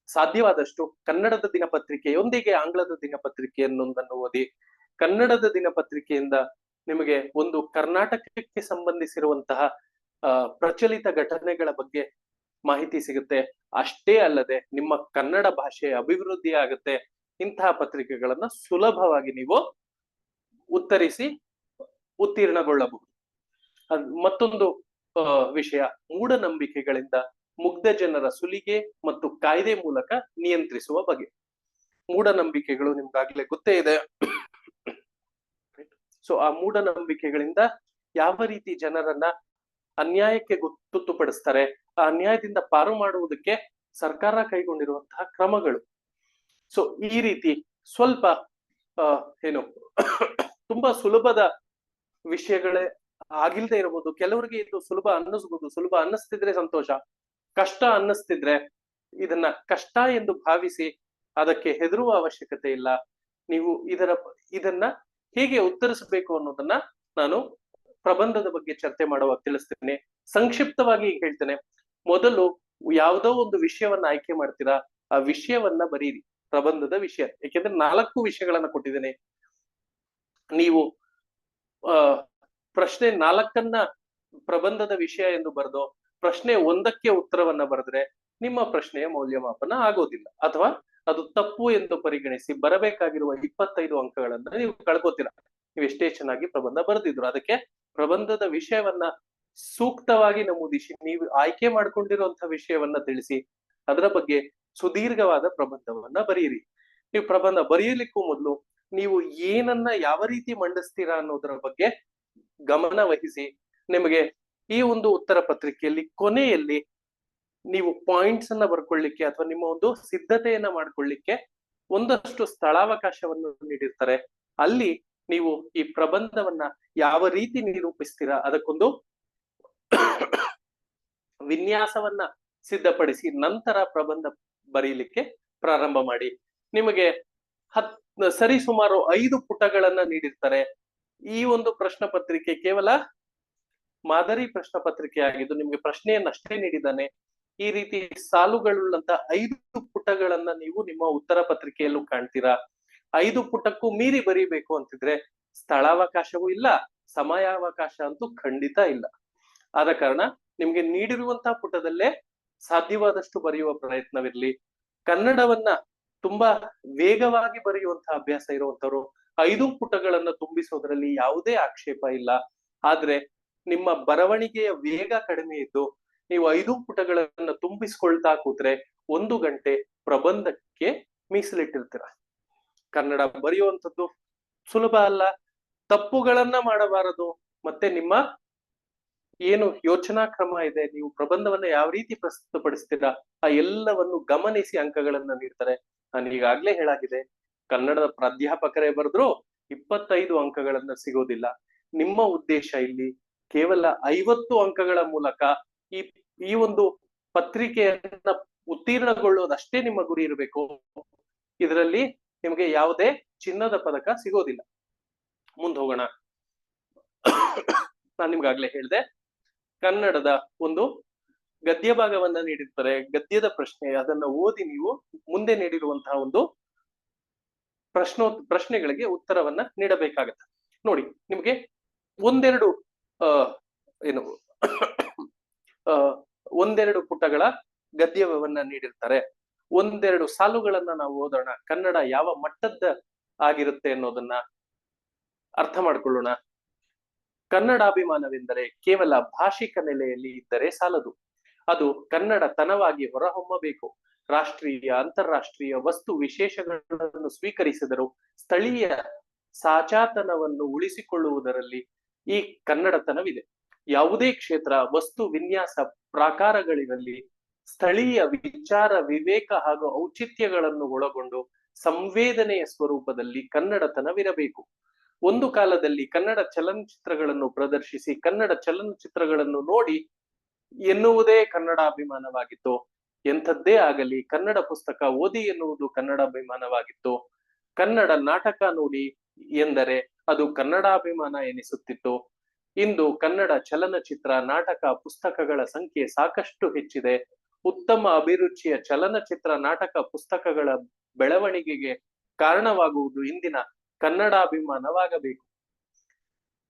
Speaker 1: ಸಾಧ್ಯವಾದಷ್ಟು ಕನ್ನಡದ ದಿನಪತ್ರಿಕೆಯೊಂದಿಗೆ ಆಂಗ್ಲದ ದಿನಪತ್ರಿಕೆಯನ್ನೊಂದನ್ನು ಓದಿ. ಕನ್ನಡದ ದಿನಪತ್ರಿಕೆಯಿಂದ ನಿಮಗೆ ಒಂದು ಕರ್ನಾಟಕಕ್ಕೆ ಸಂಬಂಧಿಸಿರುವಂತಹ ಪ್ರಚಲಿತ ಘಟನೆಗಳ ಬಗ್ಗೆ ಮಾಹಿತಿ ಸಿಗುತ್ತೆ. ಅಷ್ಟೇ ಅಲ್ಲದೆ ನಿಮ್ಮ ಕನ್ನಡ ಭಾಷೆ ಅಭಿವೃದ್ಧಿ ಆಗುತ್ತೆ. ಇಂತಹ ಪತ್ರಿಕೆಗಳನ್ನ ಸುಲಭವಾಗಿ ನೀವು ಉತ್ತರಿಸಿ ಉತ್ತೀರ್ಣಗೊಳ್ಳಬಹುದು. ಮತ್ತೊಂದು ವಿಷಯ, ಮೂಢನಂಬಿಕೆಗಳಿಂದ ಮುಗ್ಧ ಜನರ ಸುಲಿಗೆ ಮತ್ತು ಕಾಯ್ದೆ ಮೂಲಕ ನಿಯಂತ್ರಿಸುವ ಬಗೆ. ಮೂಢನಂಬಿಕೆಗಳು ನಿಮ್ಗಾಗ್ಲೇ ಗೊತ್ತೇ ಇದೆ. ಸೊ ಆ ಮೂಢನಂಬಿಕೆಗಳಿಂದ ಯಾವ ರೀತಿ ಜನರನ್ನ ಅನ್ಯಾಯಕ್ಕೆ ತುತ್ತುಪಡಿಸ್ತಾರೆ. ಆ ಅನ್ಯಾಯದಿಂದ ಪಾರು ಮಾಡುವುದಕ್ಕೆ ಸರ್ಕಾರ ಕೈಗೊಂಡಿರುವಂತಹ ಕ್ರಮಗಳು. ಸೊ ಈ ರೀತಿ ಸ್ವಲ್ಪ ಏನು ತುಂಬಾ ಸುಲಭದ ವಿಷಯಗಳೇ ಆಗಿಲ್ದೆ ಇರಬಹುದು. ಕೆಲವರಿಗೆ ಇದು ಸುಲಭ ಅನ್ನಿಸ್ಬೋದು, ಸುಲಭ ಅನ್ನಿಸ್ತಿದ್ರೆ ಸಂತೋಷ, ಕಷ್ಟ ಅನ್ನಿಸ್ತಿದ್ರೆ ಇದನ್ನ ಕಷ್ಟ ಎಂದು ಭಾವಿಸಿ ಅದಕ್ಕೆ ಹೆದರುವ ಅವಶ್ಯಕತೆ ಇಲ್ಲ. ನೀವು ಇದನ್ನ ಹೇಗೆ ಉತ್ತರಿಸಬೇಕು ಅನ್ನೋದನ್ನ ನಾನು ಪ್ರಬಂಧದ ಬಗ್ಗೆ ಚರ್ಚೆ ಮಾಡುವಾಗ ತಿಳಿಸ್ತೇನೆ. ಸಂಕ್ಷಿಪ್ತವಾಗಿ ಈಗ ಹೇಳ್ತೇನೆ. ಮೊದಲು ಯಾವುದೋ ಒಂದು ವಿಷಯವನ್ನ ಆಯ್ಕೆ ಮಾಡ್ತೀರಾ, ಆ ವಿಷಯವನ್ನ ಬರೀರಿ, ಪ್ರಬಂಧದ ವಿಷಯ. ಯಾಕೆಂದ್ರೆ 4 ವಿಷಯಗಳನ್ನ ಕೊಟ್ಟಿದ್ದೇನೆ. ನೀವು ಪ್ರಶ್ನೆ 4 ಪ್ರಬಂಧದ ವಿಷಯ ಎಂದು ಬರೆದು ಪ್ರಶ್ನೆ 1ಕ್ಕೆ ಉತ್ತರವನ್ನ ಬರೆದ್ರೆ ನಿಮ್ಮ ಪ್ರಶ್ನೆಯ ಮೌಲ್ಯಮಾಪನ ಆಗೋದಿಲ್ಲ, ಅಥವಾ ಅದು ತಪ್ಪು ಎಂದು ಪರಿಗಣಿಸಿ ಬರಬೇಕಾಗಿರುವ 25 ಅಂಕಗಳನ್ನ ನೀವು ಕಳ್ಕೊತೀರಾ, ನೀವು ಎಷ್ಟೇ ಚೆನ್ನಾಗಿ ಪ್ರಬಂಧ ಬರೆದಿದ್ರು. ಅದಕ್ಕೆ ಪ್ರಬಂಧದ ವಿಷಯವನ್ನ ಸೂಕ್ತವಾಗಿ ನಮೂದಿಸಿ, ನೀವು ಆಯ್ಕೆ ಮಾಡ್ಕೊಂಡಿರುವಂತಹ ವಿಷಯವನ್ನ ತಿಳಿಸಿ, ಅದರ ಬಗ್ಗೆ ಸುದೀರ್ಘವಾದ ಪ್ರಬಂಧವನ್ನ ಬರೆಯಿರಿ. ನೀವು ಪ್ರಬಂಧ ಬರೆಯಲಿಕ್ಕೂ ಮೊದಲು ನೀವು ಏನನ್ನ ಯಾವ ರೀತಿ ಮಂಡಿಸ್ತೀರಾ ಅನ್ನೋದರ ಬಗ್ಗೆ ಗಮನ ವಹಿಸಿ. ನಿಮಗೆ ಈ ಒಂದು ಉತ್ತರ ಪತ್ರಿಕೆಯಲ್ಲಿ ಕೊನೆಯಲ್ಲಿ ನೀವು ಪಾಯಿಂಟ್ಸ್ ಅನ್ನ ಬರ್ಕೊಳ್ಳಿಕ್ಕೆ ಅಥವಾ ನಿಮ್ಮ ಒಂದು ಸಿದ್ಧತೆಯನ್ನ ಮಾಡ್ಕೊಳ್ಳಿಕ್ಕೆ ಒಂದಷ್ಟು ಸ್ಥಳಾವಕಾಶವನ್ನು ನೀಡಿರ್ತಾರೆ. ಅಲ್ಲಿ ನೀವು ಈ ಪ್ರಬಂಧವನ್ನ ಯಾವ ರೀತಿ ನಿರೂಪಿಸ್ತೀರಾ ಅದಕ್ಕೊಂದು ವಿನ್ಯಾಸವನ್ನ ಸಿದ್ಧಪಡಿಸಿ ನಂತರ ಪ್ರಬಂಧ ಬರೀಲಿಕ್ಕೆ ಪ್ರಾರಂಭ ಮಾಡಿ. ನಿಮಗೆ ಸರಿ ಸುಮಾರು 5 ಪುಟಗಳನ್ನ ನೀಡಿರ್ತಾರೆ. ಈ ಒಂದು ಪ್ರಶ್ನೆ ಪತ್ರಿಕೆ ಕೇವಲ ಮಾದರಿ ಪ್ರಶ್ನೆ ಪತ್ರಿಕೆ ಆಗಿದ್ದು ನಿಮ್ಗೆ ಪ್ರಶ್ನೆಯನ್ನಷ್ಟೇ ನೀಡಿದ್ದಾನೆ. ಈ ರೀತಿ ಸಾಲುಗಳುಳ್ಳಂತ 5 ಪುಟಗಳನ್ನ ನೀವು ನಿಮ್ಮ ಉತ್ತರ ಪತ್ರಿಕೆಯಲ್ಲೂ ಕಾಣ್ತೀರಾ. 5 ಪುಟಕ್ಕೂ ಮೀರಿ ಬರೀಬೇಕು ಅಂತಿದ್ರೆ ಸ್ಥಳಾವಕಾಶವೂ ಇಲ್ಲ, ಸಮಯಾವಕಾಶ ಅಂತೂ ಖಂಡಿತ ಇಲ್ಲ. ಆದ ಕಾರಣ ನಿಮ್ಗೆ ನೀಡಿರುವಂತಹ ಪುಟದಲ್ಲೇ ಸಾಧ್ಯವಾದಷ್ಟು ಬರೆಯುವ ಪ್ರಯತ್ನವಿರ್ಲಿ. ಕನ್ನಡವನ್ನ ತುಂಬಾ ವೇಗವಾಗಿ ಬರೆಯುವಂತಹ ಅಭ್ಯಾಸ ಇರುವಂತವ್ರು 5 ಪುಟಗಳನ್ನ ತುಂಬಿಸೋದ್ರಲ್ಲಿ ಯಾವುದೇ ಆಕ್ಷೇಪ ಇಲ್ಲ. ಆದ್ರೆ ನಿಮ್ಮ ಬರವಣಿಗೆಯ ವೇಗ ಕಡಿಮೆ ಇದ್ದು ನೀವು 5 ಪುಟಗಳನ್ನ ತುಂಬಿಸ್ಕೊಳ್ತಾ ಕೂತ್ರೆ 1 ಗಂಟೆ ಪ್ರಬಂಧಕ್ಕೆ ಮೀಸಲಿಟ್ಟಿರ್ತೀರ. ಕನ್ನಡ ಬರೆಯುವಂಥದ್ದು ಸುಲಭ ಅಲ್ಲ, ತಪ್ಪುಗಳನ್ನ ಮಾಡಬಾರದು. ಮತ್ತೆ ನಿಮ್ಮ ಏನು ಯೋಚನಾ ಕ್ರಮ ಇದೆ, ನೀವು ಪ್ರಬಂಧವನ್ನ ಯಾವ ರೀತಿ ಪ್ರಸ್ತುತಪಡಿಸ್ತೀರಾ ಆ ಎಲ್ಲವನ್ನು ಗಮನಿಸಿ ಅಂಕಗಳನ್ನ ನೀಡ್ತಾರೆ. ನಾನು ಈಗಾಗ್ಲೇ ಹೇಳಾಗಿದೆ, ಕನ್ನಡದ ಪ್ರಾಧ್ಯಾಪಕರೇ ಬರೆದ್ರು 25 ಅಂಕಗಳನ್ನ ಸಿಗೋದಿಲ್ಲ. ನಿಮ್ಮ ಉದ್ದೇಶ ಇಲ್ಲಿ ಕೇವಲ 50 ಅಂಕಗಳ ಮೂಲಕ ಈ ಒಂದು ಪತ್ರಿಕೆಯನ್ನ ಉತ್ತೀರ್ಣಗೊಳ್ಳೋದಷ್ಟೇ ನಿಮ್ಮ ಗುರಿ ಇರಬೇಕು. ಇದರಲ್ಲಿ ನಿಮಗೆ ಯಾವುದೇ ಚಿನ್ನದ ಪದಕ ಸಿಗೋದಿಲ್ಲ. ಮುಂದೆ ಹೋಗೋಣ. ನಾನು ನಿಮ್ಗಾಗ್ಲೇ ಹೇಳಿದೆ, ಕನ್ನಡದ ಒಂದು ಗದ್ಯ ಭಾಗವನ್ನ ನೀಡಿರ್ತಾರೆ, ಗದ್ಯದ ಪ್ರಶ್ನೆ, ಅದನ್ನ ಓದಿ ನೀವು ಮುಂದೆ ನೀಡಿರುವಂತಹ ಒಂದು ಪ್ರಶ್ನೆಗಳಿಗೆ ಉತ್ತರವನ್ನ ನೀಡಬೇಕಾಗತ್ತೆ. ನೋಡಿ, ನಿಮ್ಗೆ ಒಂದೆರಡು ಪುಟಗಳ ಗದ್ಯವನ್ನ ನೀಡಿರ್ತಾರೆ. 1-2 ಸಾಲುಗಳನ್ನ ನಾವು ಓದೋಣ. ಕನ್ನಡ ಯಾವ ಮಟ್ಟದ ಆಗಿರುತ್ತೆ ಅನ್ನೋದನ್ನ ಅರ್ಥ ಮಾಡ್ಕೊಳ್ಳೋಣ. ಕನ್ನಡಾಭಿಮಾನವೆಂದರೆ ಕೇವಲ ಭಾಷಿಕ ನೆಲೆಯಲ್ಲಿ ಇದ್ದರೆ ಸಾಲದು, ಅದು ಕನ್ನಡ ತನವಾಗಿ ಹೊರಹೊಮ್ಮಬೇಕು. ರಾಷ್ಟ್ರೀಯ ಅಂತಾರಾಷ್ಟ್ರೀಯ ವಸ್ತು ವಿಶೇಷಗಳನ್ನು ಸ್ವೀಕರಿಸಿದರೂ ಸ್ಥಳೀಯ ಸಾಚಾತನವನ್ನು ಉಳಿಸಿಕೊಳ್ಳುವುದರಲ್ಲಿ ಈ ಕನ್ನಡತನವಿದೆ. ಯಾವುದೇ ಕ್ಷೇತ್ರ, ವಸ್ತು, ವಿನ್ಯಾಸ, ಪ್ರಾಕಾರಗಳಿರಲಿ ಸ್ಥಳೀಯ ವಿಚಾರ, ವಿವೇಕ ಹಾಗೂ ಔಚಿತ್ಯಗಳನ್ನು ಒಳಗೊಂಡು ಸಂವೇದನೆಯ ಸ್ವರೂಪದಲ್ಲಿ ಕನ್ನಡತನವಿರಬೇಕು. ಒಂದು ಕಾಲದಲ್ಲಿ ಕನ್ನಡ ಚಲನಚಿತ್ರಗಳನ್ನು ಪ್ರದರ್ಶಿಸಿ ಕನ್ನಡ ಚಲನಚಿತ್ರಗಳನ್ನು ನೋಡಿ ಎನ್ನುವುದೇ ಕನ್ನಡಾಭಿಮಾನವಾಗಿತ್ತು. ಎಂಥದ್ದೇ ಆಗಲಿ ಕನ್ನಡ ಪುಸ್ತಕ ಓದಿ ಎನ್ನುವುದು ಕನ್ನಡಾಭಿಮಾನವಾಗಿತ್ತು. ಕನ್ನಡ ನಾಟಕ ನೋಡಿ ಎಂದರೆ ಅದು ಕನ್ನಡಾಭಿಮಾನ ಎನಿಸುತ್ತಿತ್ತು. ಇಂದು ಕನ್ನಡ ಚಲನಚಿತ್ರ, ನಾಟಕ, ಪುಸ್ತಕಗಳ ಸಂಖ್ಯೆ ಸಾಕಷ್ಟು ಹೆಚ್ಚಿದೆ. ಉತ್ತಮ ಅಭಿರುಚಿಯ ಚಲನಚಿತ್ರ, ನಾಟಕ, ಪುಸ್ತಕಗಳ ಬೆಳವಣಿಗೆಗೆ ಕಾರಣವಾಗುವುದು ಇಂದಿನ ಕನ್ನಡಾಭಿಮಾನವಾಗಬೇಕು.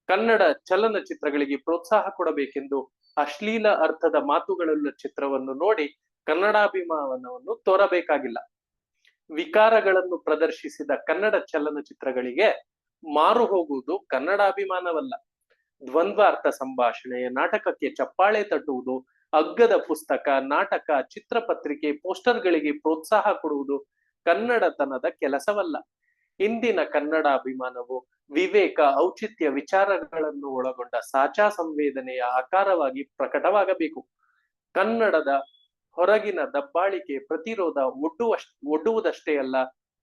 Speaker 1: ಕನ್ನಡ ಚಲನಚಿತ್ರಗಳಿಗೆ ಪ್ರೋತ್ಸಾಹ ಕೊಡಬೇಕೆಂದು ಅಶ್ಲೀಲ ಅರ್ಥದ ಮಾತುಗಳುಳ್ಳ ಚಿತ್ರವನ್ನು ನೋಡಿ ಕನ್ನಡಾಭಿಮಾನವನ್ನು ತೋರಬೇಕಾಗಿಲ್ಲ. ವಿಕಾರಗಳನ್ನು ಪ್ರದರ್ಶಿಸಿದ ಕನ್ನಡ ಚಲನಚಿತ್ರಗಳಿಗೆ ಮಾರು ಹೋಗುವುದು ಕನ್ನಡಾಭಿಮಾನವಲ್ಲ. ದ್ವಂದ್ವ ಅರ್ಥ ಸಂಭಾಷಣೆ, ನಾಟಕಕ್ಕೆ ಚಪ್ಪಾಳೆ ತಟ್ಟುವುದು, ಅಗ್ಗದ ಪುಸ್ತಕ, ನಾಟಕ, ಚಿತ್ರಪತ್ರಿಕೆ, ಪೋಸ್ಟರ್ಗಳಿಗೆ ಪ್ರೋತ್ಸಾಹ ಕೊಡುವುದು ಕನ್ನಡತನದ ಕೆಲಸವಲ್ಲ. ಇಂದಿನ ಕನ್ನಡಾಭಿಮಾನವು ವಿವೇಕ, ಔಚಿತ್ಯ, ವಿಚಾರಗಳನ್ನು ಒಳಗೊಂಡ ಸಾಚಾ ಸಂವೇದನೆಯ ಆಕಾರವಾಗಿ ಪ್ರಕಟವಾಗಬೇಕು. ಕನ್ನಡದ ಹೊರಗಿನ ದಬ್ಬಾಳಿಕೆ, ಪ್ರತಿರೋಧ ಒಡ್ಡುವುದಷ್ಟೇ ಅಲ್ಲ,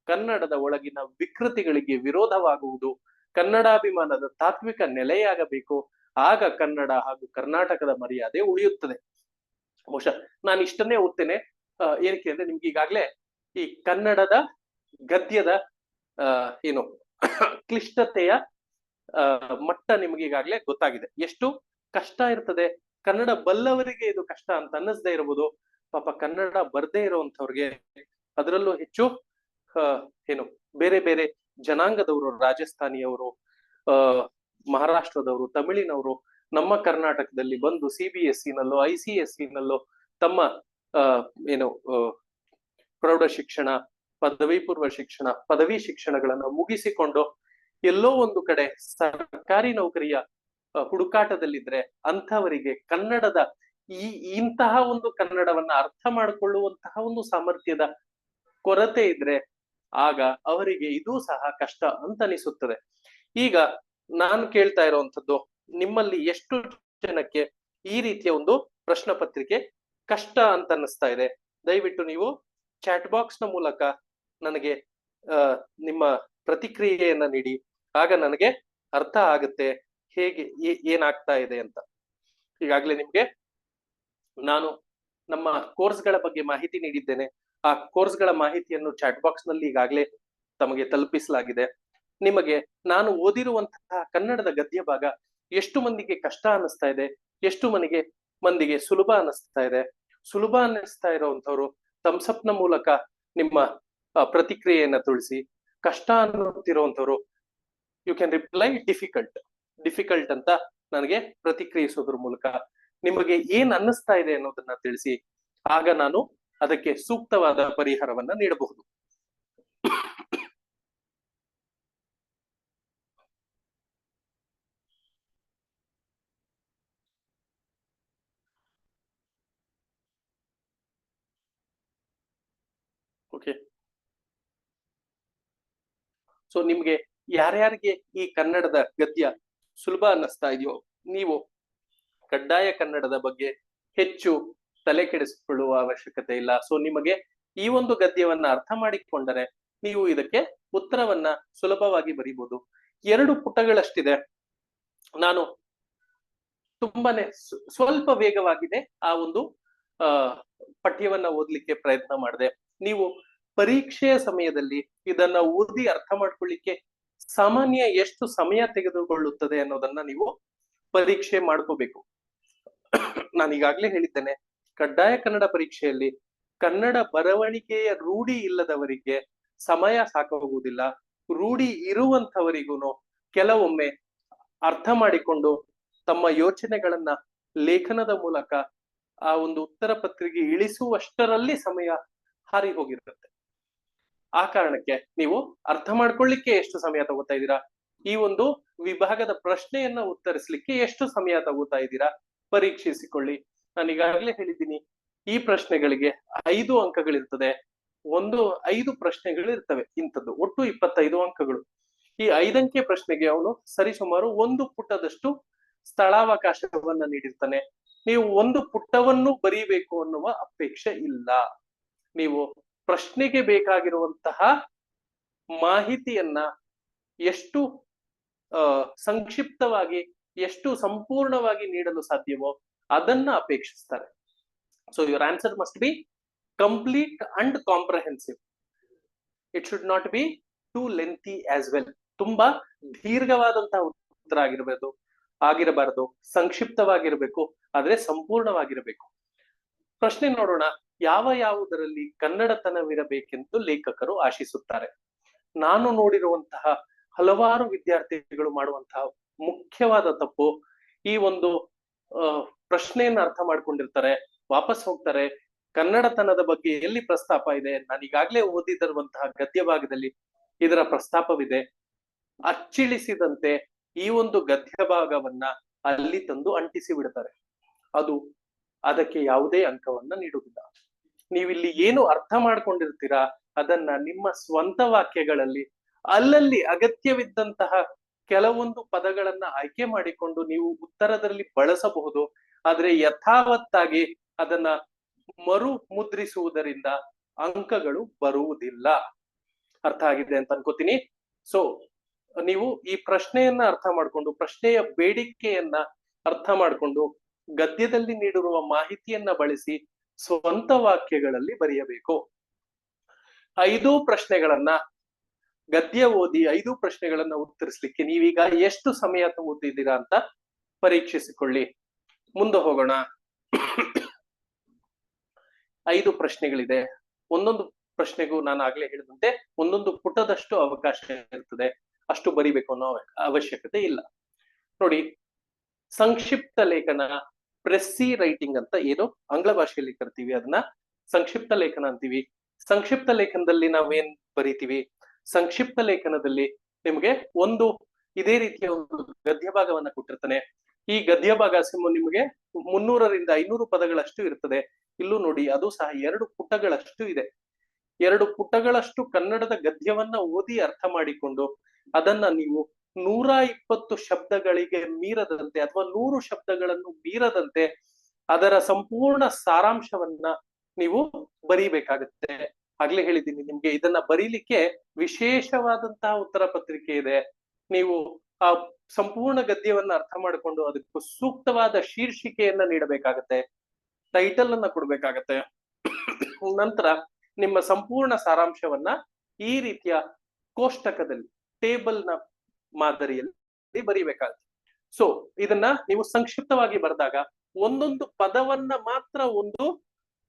Speaker 1: ಕನ್ನಡದ ಒಳಗಿನ ವಿಕೃತಿಗಳಿಗೆ ವಿರೋಧವಾಗುವುದು ಕನ್ನಡಾಭಿಮಾನದ ತಾತ್ವಿಕ ನೆಲೆಯಾಗಬೇಕು. ಆಗ ಕನ್ನಡ ಹಾಗೂ ಕರ್ನಾಟಕದ ಮರ್ಯಾದೆ ಉಳಿಯುತ್ತದೆ. ಬಹುಶಃ ನಾನು ಇಷ್ಟನ್ನೇ ಓದ್ತೇನೆ. ಏನಕ್ಕೆ ಅಂದ್ರೆ ನಿಮ್ಗೆ ಈಗಾಗ್ಲೇ ಈ ಕನ್ನಡದ ಗದ್ಯದ ಏನು ಕ್ಲಿಷ್ಟತೆಯ ಮಟ್ಟ ನಿಮ್ಗೆ ಈಗಾಗ್ಲೇ ಗೊತ್ತಾಗಿದೆ. ಎಷ್ಟು ಕಷ್ಟ ಇರ್ತದೆ. ಕನ್ನಡ ಬಲ್ಲವರಿಗೆ ಇದು ಕಷ್ಟ ಅಂತ ಅನ್ನಿಸದೇ ಇರಬಹುದು. ಪಾಪ ಕನ್ನಡ ಬರ್ದೇ ಇರುವಂತವ್ರಿಗೆ, ಅದರಲ್ಲೂ ಹೆಚ್ಚು ಏನು ಬೇರೆ ಬೇರೆ ಜನಾಂಗದವರು, ರಾಜಸ್ಥಾನಿಯವರು, ಮಹಾರಾಷ್ಟ್ರದವರು, ತಮಿಳಿನವರು ನಮ್ಮ ಕರ್ನಾಟಕದಲ್ಲಿ ಬಂದು CBSE ನಲ್ಲೋ ICSE ನಲ್ಲೋ ತಮ್ಮ ಏನು ಪ್ರೌಢ ಶಿಕ್ಷಣ, ಪದವಿ ಪೂರ್ವ ಶಿಕ್ಷಣ, ಪದವಿ ಶಿಕ್ಷಣಗಳನ್ನ ಮುಗಿಸಿಕೊಂಡು ಎಲ್ಲೋ ಒಂದು ಕಡೆ ಸರ್ಕಾರಿ ನೌಕರಿಯ ಹುಡುಕಾಟದಲ್ಲಿದ್ರೆ ಅಂಥವರಿಗೆ ಕನ್ನಡದ ಇಂತಹ ಒಂದು ಕನ್ನಡವನ್ನ ಅರ್ಥ ಮಾಡಿಕೊಳ್ಳುವಂತಹ ಒಂದು ಸಾಮರ್ಥ್ಯದ ಕೊರತೆ ಇದ್ರೆ ಆಗ ಅವರಿಗೆ ಇದೂ ಸಹ ಕಷ್ಟ ಅಂತ ಅನಿಸುತ್ತದೆ. ಈಗ ನಾನು ಕೇಳ್ತಾ ಇರುವಂತದ್ದು, ನಿಮ್ಮಲ್ಲಿ ಎಷ್ಟು ಜನಕ್ಕೆ ಈ ರೀತಿಯ ಒಂದು ಪ್ರಶ್ನೆ ಪತ್ರಿಕೆ ಕಷ್ಟ ಅಂತ ಅನ್ನಿಸ್ತಾ ಇದೆ? ದಯವಿಟ್ಟು ನೀವು ಚಾಟ್ ಬಾಕ್ಸ್ ನ ಮೂಲಕ ನನಗೆ ನಿಮ್ಮ ಪ್ರತಿಕ್ರಿಯೆಯನ್ನ ನೀಡಿ. ಆಗ ನನಗೆ ಅರ್ಥ ಆಗುತ್ತೆ ಹೇಗೆ ಏನಾಗ್ತಾ ಇದೆ ಅಂತ. ಈಗಾಗ್ಲೇ ನಿಮ್ಗೆ ನಾನು ನಮ್ಮ ಕೋರ್ಸ್ಗಳ ಬಗ್ಗೆ ಮಾಹಿತಿ ನೀಡಿದ್ದೇನೆ. ಆ ಕೋರ್ಸ್ಗಳ ಮಾಹಿತಿಯನ್ನು ಚಾಟ್ ಬಾಕ್ಸ್ ನಲ್ಲಿ ಈಗಾಗ್ಲೇ ತಮಗೆ ತಲುಪಿಸಲಾಗಿದೆ. ನಿಮಗೆ ನಾನು ಓದಿರುವಂತಹ ಕನ್ನಡದ ಗದ್ಯ ಭಾಗ ಎಷ್ಟು ಮಂದಿಗೆ ಕಷ್ಟ ಅನ್ನಿಸ್ತಾ ಇದೆ, ಎಷ್ಟು ಮಂದಿಗೆ ಸುಲಭ ಅನ್ನಿಸ್ತಾ ಇದೆ? ಸುಲಭ ಅನ್ನಿಸ್ತಾ ಇರುವಂತವ್ರು ಥಮ್ಸಪ್ ನ ಮೂಲಕ ನಿಮ್ಮ ಪ್ರತಿಕ್ರಿಯೆಯನ್ನ ತಿಳಿಸಿ. ಕಷ್ಟ ಅನ್ನುತ್ತಿರುವಂತವ್ರು ಯು ಕ್ಯಾನ್ ರಿಪ್ಲೈ ಡಿಫಿಕಲ್ಟ್ ಅಂತ ನನಗೆ ಪ್ರತಿಕ್ರಿಯಿಸೋದ್ರ ಮೂಲಕ ನಿಮಗೆ ಏನ್ ಅನ್ನಿಸ್ತಾ ಇದೆ ಅನ್ನೋದನ್ನ ತಿಳಿಸಿ. ಆಗ ನಾನು ಅದಕ್ಕೆ ಸೂಕ್ತವಾದ ಪರಿಹಾರವನ್ನ ನೀಡಬಹುದು. ಓಕೆ, ಸೊ ನಿಮ್ಗೆ ಯಾರ್ಯಾರಿಗೆ ಈ ಕನ್ನಡದ ಗದ್ಯ ಸುಲಭ ಅನ್ನಿಸ್ತಾ ಇದೆಯೋ ನೀವು ಕಡ್ಡಾಯ ಕನ್ನಡದ ಬಗ್ಗೆ ಹೆಚ್ಚು ತಲೆ ಕೆಡಿಸಿಕೊಳ್ಳುವ ಅವಶ್ಯಕತೆ ಇಲ್ಲ. ಸೊ ನಿಮಗೆ ಈ ಒಂದು ಗದ್ಯವನ್ನ ಅರ್ಥ ಮಾಡಿಕೊಂಡರೆ ನೀವು ಇದಕ್ಕೆ ಉತ್ತರವನ್ನ ಸುಲಭವಾಗಿ ಬರೀಬಹುದು. 2 ಪುಟಗಳಷ್ಟಿದೆ. ನಾನು ತುಂಬಾನೇ ಸ್ವಲ್ಪ ವೇಗವಾಗಿದೆ ಆ ಒಂದು ಪಠ್ಯವನ್ನ ಓದ್ಲಿಕ್ಕೆ ಪ್ರಯತ್ನ ಮಾಡಿದೆ. ನೀವು ಪರೀಕ್ಷೆಯ ಸಮಯದಲ್ಲಿ ಇದನ್ನ ಓದಿ ಅರ್ಥ ಮಾಡ್ಕೊಳ್ಳಿಕ್ಕೆ ಸಾಮಾನ್ಯ ಎಷ್ಟು ಸಮಯ ತೆಗೆದುಕೊಳ್ಳುತ್ತದೆ ಅನ್ನೋದನ್ನ ನೀವು ಪರೀಕ್ಷೆ ಮಾಡ್ಕೋಬೇಕು. ನಾನು ಈಗಾಗ್ಲೇ ಹೇಳಿದ್ದೇನೆ, ಕಡ್ಡಾಯ ಕನ್ನಡ ಪರೀಕ್ಷೆಯಲ್ಲಿ ಕನ್ನಡ ಬರವಣಿಗೆಯ ರೂಢಿ ಇಲ್ಲದವರಿಗೆ ಸಮಯ ಸಾಕಾಗುವುದಿಲ್ಲ. ರೂಢಿ ಇರುವಂತವರಿಗೂ ಕೆಲವೊಮ್ಮೆ ಅರ್ಥ ಮಾಡಿಕೊಂಡು ತಮ್ಮ ಯೋಚನೆಗಳನ್ನ ಲೇಖನದ ಮೂಲಕ ಆ ಒಂದು ಉತ್ತರ ಪತ್ರಿಕೆ ಇಳಿಸುವಷ್ಟರಲ್ಲಿ ಸಮಯ ಹಾರಿ ಹೋಗಿರುತ್ತೆ. ಆ ಕಾರಣಕ್ಕೆ ನೀವು ಅರ್ಥ ಮಾಡ್ಕೊಳ್ಳಿಕ್ಕೆ ಎಷ್ಟು ಸಮಯ ತಗೋತಾ ಇದ್ದೀರಾ, ಈ ಒಂದು ವಿಭಾಗದ ಪ್ರಶ್ನೆಯನ್ನ ಉತ್ತರಿಸಲಿಕ್ಕೆ ಎಷ್ಟು ಸಮಯ ತಗೋತಾ ಇದ್ದೀರಾ ಪರೀಕ್ಷಿಸಿಕೊಳ್ಳಿ. ನಾನು ಈಗಾಗಲೇ ಹೇಳಿದ್ದೀನಿ, ಈ ಪ್ರಶ್ನೆಗಳಿಗೆ 5 ಅಂಕಗಳಿರ್ತದೆ. 5 ಪ್ರಶ್ನೆಗಳು ಇರ್ತವೆ. ಇಂಥದ್ದು ಒಟ್ಟು 25 ಅಂಕಗಳು. ಈ 5 ಅಂಕೆ ಪ್ರಶ್ನೆಗೆ ಅವನು ಸರಿಸುಮಾರು 1 ಪುಟದಷ್ಟು ಸ್ಥಳಾವಕಾಶವನ್ನ ನೀಡಿರ್ತಾನೆ. ನೀವು 1 ಪುಟವನ್ನು ಬರೀಬೇಕು ಅನ್ನುವ ಅಪೇಕ್ಷೆ ಇಲ್ಲ. ನೀವು ಪ್ರಶ್ನೆಗೆ ಬೇಕಾಗಿರುವಂತಹ ಮಾಹಿತಿಯನ್ನ ಎಷ್ಟು ಸಂಕ್ಷಿಪ್ತವಾಗಿ, ಎಷ್ಟು ಸಂಪೂರ್ಣವಾಗಿ ನೀಡಲು ಸಾಧ್ಯವೋ ಅದನ್ನ ಅಪೇಕ್ಷಿಸ್ತಾರೆ. So your answer must be complete and comprehensive. It should not be too lengthy as well. ತುಂಬಾ ದೀರ್ಘವಾದಂತಹ ಉತ್ತರ ಆಗಿರಬಾರದು, ಸಂಕ್ಷಿಪ್ತವಾಗಿರ್ಬೇಕು, ಆದ್ರೆ ಸಂಪೂರ್ಣವಾಗಿರಬೇಕು. ಪ್ರಶ್ನೆ ನೋಡೋಣ. ಯಾವುದರಲ್ಲಿ ಕನ್ನಡತನವಿರಬೇಕೆಂದು ಲೇಖಕರು ಆಶಿಸುತ್ತಾರೆ? ನಾನು ನೋಡಿರುವಂತಹ ಹಲವಾರು ವಿದ್ಯಾರ್ಥಿಗಳು ಮಾಡುವಂತಹ ಮುಖ್ಯವಾದ ತಪ್ಪು, ಈ ಒಂದು ಪ್ರಶ್ನೆಯನ್ನ ಅರ್ಥ ಮಾಡ್ಕೊಂಡಿರ್ತಾರೆ, ವಾಪಸ್ ಹೋಗ್ತಾರೆ. ಕನ್ನಡತನದ ಬಗ್ಗೆ ಎಲ್ಲಿ ಪ್ರಸ್ತಾಪ ಇದೆ? ನಾನು ಈಗಾಗ್ಲೇ ಓದಿದಿರುವಂತಹ ಗದ್ಯ ಭಾಗದಲ್ಲಿ ಇದರ ಪ್ರಸ್ತಾಪವಿದೆ. ಅಚ್ಚಿಳಿಸಿದಂತೆ ಈ ಒಂದು ಗದ್ಯ ಭಾಗವನ್ನ ಅಲ್ಲಿ ತಂದು ಅಂಟಿಸಿ ಬಿಡ್ತಾರೆ. ಅದಕ್ಕೆ ಯಾವುದೇ ಅಂಕವನ್ನ ನೀಡುವುದಿಲ್ಲ. ನೀವಿಲ್ಲಿ ಏನು ಅರ್ಥ ಮಾಡ್ಕೊಂಡಿರ್ತೀರಾ ಅದನ್ನ ನಿಮ್ಮ ಸ್ವಂತ ವಾಕ್ಯಗಳಲ್ಲಿ ಅಲ್ಲಲ್ಲಿ ಅಗತ್ಯವಿದ್ದಂತಹ ಕೆಲವೊಂದು ಪದಗಳನ್ನ ಆಯ್ಕೆ ಮಾಡಿಕೊಂಡು ನೀವು ಉತ್ತರದಲ್ಲಿ ಬಳಸಬಹುದು. ಆದ್ರೆ ಯಥಾವತ್ತಾಗಿ ಅದನ್ನ ಮರು ಮುದ್ರಿಸುವುದರಿಂದ ಅಂಕಗಳು ಬರುವುದಿಲ್ಲ. ಅರ್ಥ ಆಗಿದೆ ಅಂತ ಅನ್ಕೋತೀನಿ. ಸೊ ನೀವು ಈ ಪ್ರಶ್ನೆಯನ್ನ ಅರ್ಥ ಮಾಡ್ಕೊಂಡು, ಪ್ರಶ್ನೆಯ ಬೇಡಿಕೆಯನ್ನ ಅರ್ಥ ಮಾಡ್ಕೊಂಡು, ಗದ್ಯದಲ್ಲಿ ನೀಡಿರುವ ಮಾಹಿತಿಯನ್ನ ಬಳಸಿ ಸ್ವಂತ ವಾಕ್ಯಗಳಲ್ಲಿ ಬರೆಯಬೇಕು. 5 ಪ್ರಶ್ನೆಗಳನ್ನ ಗದ್ಯ ಓದಿ 5 ಪ್ರಶ್ನೆಗಳನ್ನ ಉತ್ತರಿಸ್ಲಿಕ್ಕೆ ನೀವೀಗ ಎಷ್ಟು ಸಮಯ ತಗೋತಿದ್ದೀರಾ ಅಂತ ಪರೀಕ್ಷಿಸಿಕೊಳ್ಳಿ. ಮುಂದೆ ಹೋಗೋಣ. 5 ಪ್ರಶ್ನೆಗಳಿದೆ. ಒಂದೊಂದು ಪ್ರಶ್ನೆಗೂ ನಾನು ಆಗ್ಲೇ ಹೇಳಿದಂತೆ ಒಂದೊಂದು ಪುಟದಷ್ಟು ಅವಕಾಶ ಇರ್ತದೆ. ಅಷ್ಟು ಬರಿಬೇಕು ಅನ್ನೋ ಅವಶ್ಯಕತೆ ಇಲ್ಲ. ನೋಡಿ, ಸಂಕ್ಷಿಪ್ತ ಲೇಖನ, ಪ್ರೆಸ್ಸಿ ರೈಟಿಂಗ್ ಅಂತ ಏನು ಆಂಗ್ಲ ಭಾಷೆಯಲ್ಲಿ ಕರಿತೀವಿ, ಅದನ್ನ ಸಂಕ್ಷಿಪ್ತ ಲೇಖನ ಅಂತೀವಿ. ಸಂಕ್ಷಿಪ್ತ ಲೇಖನದಲ್ಲಿ ನಾವೇನ್ ಬರಿತೀವಿ? ಸಂಕ್ಷಿಪ್ತ ಲೇಖನದಲ್ಲಿ ನಿಮ್ಗೆ ಒಂದು ಇದೇ ರೀತಿಯ ಒಂದು ಗದ್ಯ ಭಾಗವನ್ನ ಕೊಟ್ಟಿರ್ತಾನೆ. ಈ ಗದ್ಯ ಭಾಗ ನಿಮಗೆ 300ರಿಂದ 500 ಪದಗಳಷ್ಟು ಇರ್ತದೆ. ಇಲ್ಲೂ ನೋಡಿ, ಅದು ಸಹ 2 ಪುಟಗಳಷ್ಟು ಇದೆ. 2 ಪುಟಗಳಷ್ಟು ಕನ್ನಡದ ಗದ್ಯವನ್ನ ಓದಿ ಅರ್ಥ ಮಾಡಿಕೊಂಡು ಅದನ್ನ ನೀವು 120 ಶಬ್ದಗಳಿಗೆ ಮೀರದಂತೆ ಅಥವಾ 100 ಶಬ್ದಗಳನ್ನು ಮೀರದಂತೆ ಅದರ ಸಂಪೂರ್ಣ ಸಾರಾಂಶವನ್ನ ನೀವು ಬರೀಬೇಕಾಗತ್ತೆ. ಆಗ್ಲೇ ಹೇಳಿದ್ದೀನಿ ನಿಮ್ಗೆ, ಇದನ್ನ ಬರೀಲಿಕ್ಕೆ ವಿಶೇಷವಾದಂತಹ ಉತ್ತರ ಪತ್ರಿಕೆ ಇದೆ. ನೀವು ಆ ಸಂಪೂರ್ಣ ಗದ್ಯವನ್ನ ಅರ್ಥ ಮಾಡಿಕೊಂಡು ಅದಕ್ಕೂ ಸೂಕ್ತವಾದ ಶೀರ್ಷಿಕೆಯನ್ನ ನೀಡಬೇಕಾಗತ್ತೆ, ಟೈಟಲ್ ಅನ್ನ ಕೊಡ್ಬೇಕಾಗತ್ತೆ. ನಂತರ ನಿಮ್ಮ ಸಂಪೂರ್ಣ ಸಾರಾಂಶವನ್ನ ಈ ರೀತಿಯ ಕೋಷ್ಟಕದಲ್ಲಿ, ಟೇಬಲ್ ನ ಮಾದರಿಯಲ್ಲಿ ಬರೀಬೇಕಾಗುತ್ತೆ. ಸೊ ಇದನ್ನ ನೀವು ಸಂಕ್ಷಿಪ್ತವಾಗಿ ಬರೆದಾಗ ಒಂದೊಂದು ಪದವನ್ನ ಮಾತ್ರ ಒಂದು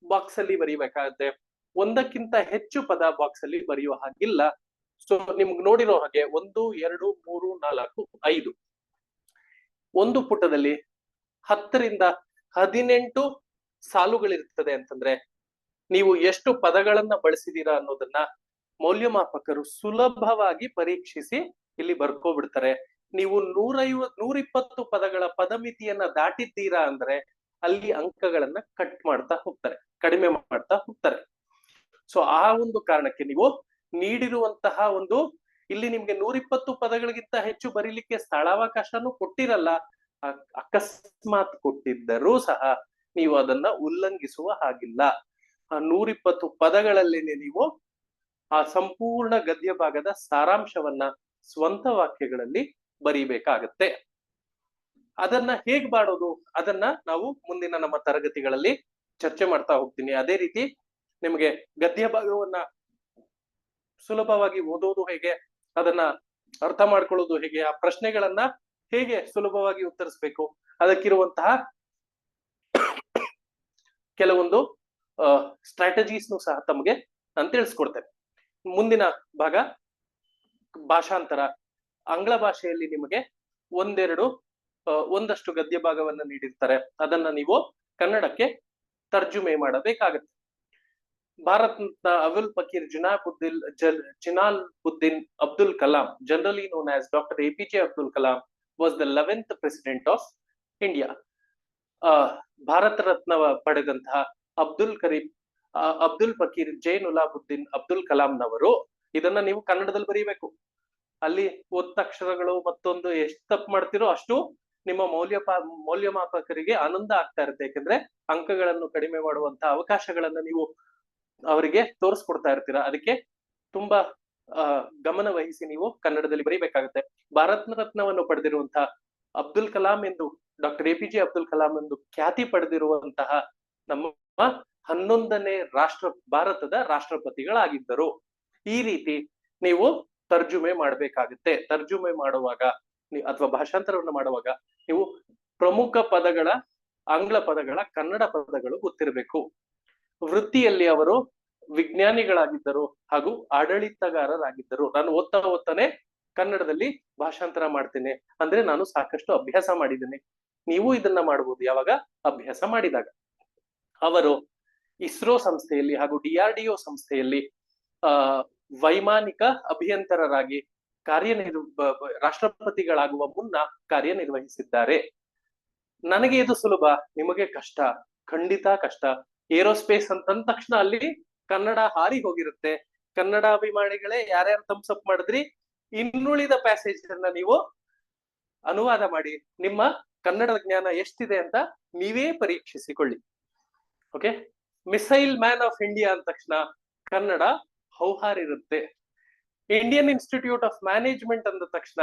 Speaker 1: ಬಾಕ್ಸ್ ಅಲ್ಲಿ ಬರೀಬೇಕಾಗತ್ತೆ. ಒಂದಕ್ಕಿಂತ ಹೆಚ್ಚು ಪದ ಬಾಕ್ಸ್ ಅಲ್ಲಿ ಬರೆಯುವ ಹಾಗಿಲ್ಲ. ಸೊ ನಿಮ್ಗೆ ನೋಡಿರೋ ಹಾಗೆ 1, 2, 3, 4, 5 ಒಂದು ಪುಟದಲ್ಲಿ 10ರಿಂದ 18 ಸಾಲುಗಳಿರ್ತದೆ ಅಂತಂದ್ರೆ ನೀವು ಎಷ್ಟು ಪದಗಳನ್ನ ಬಳಸಿದೀರಾ ಅನ್ನೋದನ್ನ ಮೌಲ್ಯಮಾಪಕರು ಸುಲಭವಾಗಿ ಪರೀಕ್ಷಿಸಿ ಇಲ್ಲಿ ಬರ್ಕೋಬಿಡ್ತಾರೆ. ನೀವು 120 ಪದಗಳ ಪದಮಿತಿಯನ್ನ ದಾಟಿದ್ದೀರಾ ಅಂದ್ರೆ ಅಲ್ಲಿ ಅಂಕಗಳನ್ನ ಕಟ್ ಮಾಡ್ತಾ ಹೋಗ್ತಾರೆ, ಕಡಿಮೆ ಮಾಡ್ತಾ ಹೋಗ್ತಾರೆ. ಸೊ ಆ ಒಂದು ಕಾರಣಕ್ಕೆ ನೀವು ನೀಡಿರುವಂತಹ ಒಂದು, ಇಲ್ಲಿ ನಿಮ್ಗೆ 120 ಪದಗಳಿಗಿಂತ ಹೆಚ್ಚು ಬರೀಲಿಕ್ಕೆ ಸ್ಥಳಾವಕಾಶನೂ ಕೊಟ್ಟಿರಲ್ಲ. ಅಕಸ್ಮಾತ್ ಕೊಟ್ಟಿದ್ದರೂ ಸಹ ನೀವು ಅದನ್ನ ಉಲ್ಲಂಘಿಸುವ ಹಾಗಿಲ್ಲ. ಆ 120 ಪದಗಳಲ್ಲೇನೆ ನೀವು ಆ ಸಂಪೂರ್ಣ ಗದ್ಯ ಭಾಗದ ಸಾರಾಂಶವನ್ನ ಸ್ವಂತ ವಾಕ್ಯಗಳಲ್ಲಿ ಬರೀಬೇಕಾಗತ್ತೆ. ಅದನ್ನ ಹೇಗ್ ಮಾಡೋದು ಅದನ್ನ ನಾವು ಮುಂದಿನ ನಮ್ಮ ತರಗತಿಗಳಲ್ಲಿ ಚರ್ಚೆ ಮಾಡ್ತಾ ಹೋಗ್ತೀನಿ. ಅದೇ ರೀತಿ ನಿಮಗೆ ಗದ್ಯ ಭಾಗವನ್ನ ಸುಲಭವಾಗಿ ಓದೋದು ಹೇಗೆ, ಅದನ್ನ ಅರ್ಥ ಮಾಡ್ಕೊಳ್ಳೋದು ಹೇಗೆ, ಆ ಪ್ರಶ್ನೆಗಳನ್ನ ಹೇಗೆ ಸುಲಭವಾಗಿ ಉತ್ತರಿಸ್ಬೇಕು, ಅದಕ್ಕಿರುವಂತಹ ಕೆಲವೊಂದು ಸ್ಟ್ರಾಟಜೀಸ್ನು ಸಹ ತಮಗೆ ನಾನು ತಿಳಿಸ್ಕೊಡ್ತೇನೆ. ಮುಂದಿನ ಭಾಗ ಭಾಷಾಂತರ. ಆಂಗ್ಲ ಭಾಷೆಯಲ್ಲಿ ನಿಮಗೆ ಒಂದಷ್ಟು ಗದ್ಯ ಭಾಗವನ್ನ ನೀಡಿರ್ತಾರೆ, ಅದನ್ನ ನೀವು ಕನ್ನಡಕ್ಕೆ ತರ್ಜುಮೆ ಮಾಡಬೇಕಾಗತ್ತೆ. ಭಾರತ್ನ Abul Fakir Jainulabdeen Abdul Kalam, generally known as doctor APJ Abdul Kalam, was the 11th president of India. Bharat Ratna ಪಡೆದಂತಹ ಅಬ್ದುಲ್ ಫಕೀರ್ ಜೈನುಲಾಬುದ್ದೀನ್ ಅಬ್ದುಲ್ ಕಲಾಂ ನವರು, ಇದನ್ನ ನೀವು ಕನ್ನಡದಲ್ಲಿ ಬರೀಬೇಕು. ಅಲ್ಲಿ ಒತ್ತಕ್ಷರಗಳು ಮತ್ತೊಂದು ಎಷ್ಟು ತಪ್ಪು ಮಾಡ್ತಿರೋ ಅಷ್ಟು ನಿಮ್ಮ ಮೌಲ್ಯಮಾಪಕರಿಗೆ ಆನಂದ ಆಗ್ತಾ ಇರುತ್ತೆ. ಯಾಕಂದ್ರೆ ಅಂಕಗಳನ್ನು ಕಡಿಮೆ ಮಾಡುವಂತಹ ಅವಕಾಶಗಳನ್ನ ನೀವು ಅವರಿಗೆ ತೋರಿಸ್ಕೊಡ್ತಾ ಇರ್ತೀರಾ. ಅದಕ್ಕೆ ತುಂಬಾ ಗಮನ ವಹಿಸಿ ನೀವು ಕನ್ನಡದಲ್ಲಿ ಬರೀಬೇಕಾಗುತ್ತೆ. ಭಾರತ ರತ್ನವನ್ನು ಪಡೆದಿರುವಂತಹ ಅಬ್ದುಲ್ ಕಲಾಂ ಎಂದು, ಡಾಕ್ಟರ್ APJ ಅಬ್ದುಲ್ ಕಲಾಂ ಎಂದು ಖ್ಯಾತಿ ಪಡೆದಿರುವಂತಹ ನಮ್ಮ 11ನೇ ಭಾರತದ ರಾಷ್ಟ್ರಪತಿಗಳಾಗಿದ್ದರು. ಈ ರೀತಿ ನೀವು ತರ್ಜುಮೆ ಮಾಡಬೇಕಾಗುತ್ತೆ. ತರ್ಜುಮೆ ಮಾಡುವಾಗ ಅಥವಾ ಭಾಷಾಂತರವನ್ನು ಮಾಡುವಾಗ ನೀವು ಪ್ರಮುಖ ಪದಗಳ, ಆಂಗ್ಲ ಪದಗಳ ಕನ್ನಡ ಪದಗಳು ಗೊತ್ತಿರಬೇಕು. ವೃತ್ತಿಯಲ್ಲಿ ಅವರು ವಿಜ್ಞಾನಿಗಳಾಗಿದ್ದರು ಹಾಗೂ ಆಡಳಿತಗಾರರಾಗಿದ್ದರು. ನಾನು ಓದ್ತಾನೆ ಕನ್ನಡದಲ್ಲಿ ಭಾಷಾಂತರ ಮಾಡ್ತೇನೆ ಅಂದ್ರೆ ನಾನು ಸಾಕಷ್ಟು ಅಭ್ಯಾಸ ಮಾಡಿದ್ದೇನೆ. ನೀವು ಇದನ್ನ ಮಾಡಬಹುದು ಯಾವಾಗ ಅಭ್ಯಾಸ ಮಾಡಿದಾಗ. ಅವರು ಇಸ್ರೋ ಸಂಸ್ಥೆಯಲ್ಲಿ ಹಾಗೂ DRDO ಸಂಸ್ಥೆಯಲ್ಲಿ ವೈಮಾನಿಕ ಅಭಿಯಂತರರಾಗಿ ರಾಷ್ಟ್ರಪತಿಗಳಾಗುವ ಮುನ್ನ ಕಾರ್ಯನಿರ್ವಹಿಸಿದ್ದಾರೆ. ನನಗೆ ಇದು ಸುಲಭ, ನಿಮಗೆ ಕಷ್ಟ, ಖಂಡಿತ ಕಷ್ಟ. ಏರೋಸ್ಪೇಸ್ ಅಂತಂದ ತಕ್ಷಣ ಅಲ್ಲಿ ಕನ್ನಡ ಹಾರಿ ಹೋಗಿರುತ್ತೆ. ಕನ್ನಡ ಅಭಿಮಾನಿಗಳೇ ಯಾರ್ಯಾರು ಥಮ್ಸ್ ಅಪ್ ಮಾಡಿದ್ರಿ, ಇನ್ನುಳಿದ ಪ್ಯಾಸೇಜ್ ಅನ್ನ ನೀವು ಅನುವಾದ ಮಾಡಿ ನಿಮ್ಮ ಕನ್ನಡದ ಜ್ಞಾನ ಎಷ್ಟಿದೆ ಅಂತ ನೀವೇ ಪರೀಕ್ಷಿಸಿಕೊಳ್ಳಿ. Okay, missile man of India ಅಂದ ತಕ್ಷಣ ಕನ್ನಡ ಹೌಹಾರಿರುತ್ತೆ. ಇಂಡಿಯನ್ ಇನ್ಸ್ಟಿಟ್ಯೂಟ್ ಆಫ್ ಮ್ಯಾನೇಜ್ಮೆಂಟ್ ಅಂದ ತಕ್ಷಣ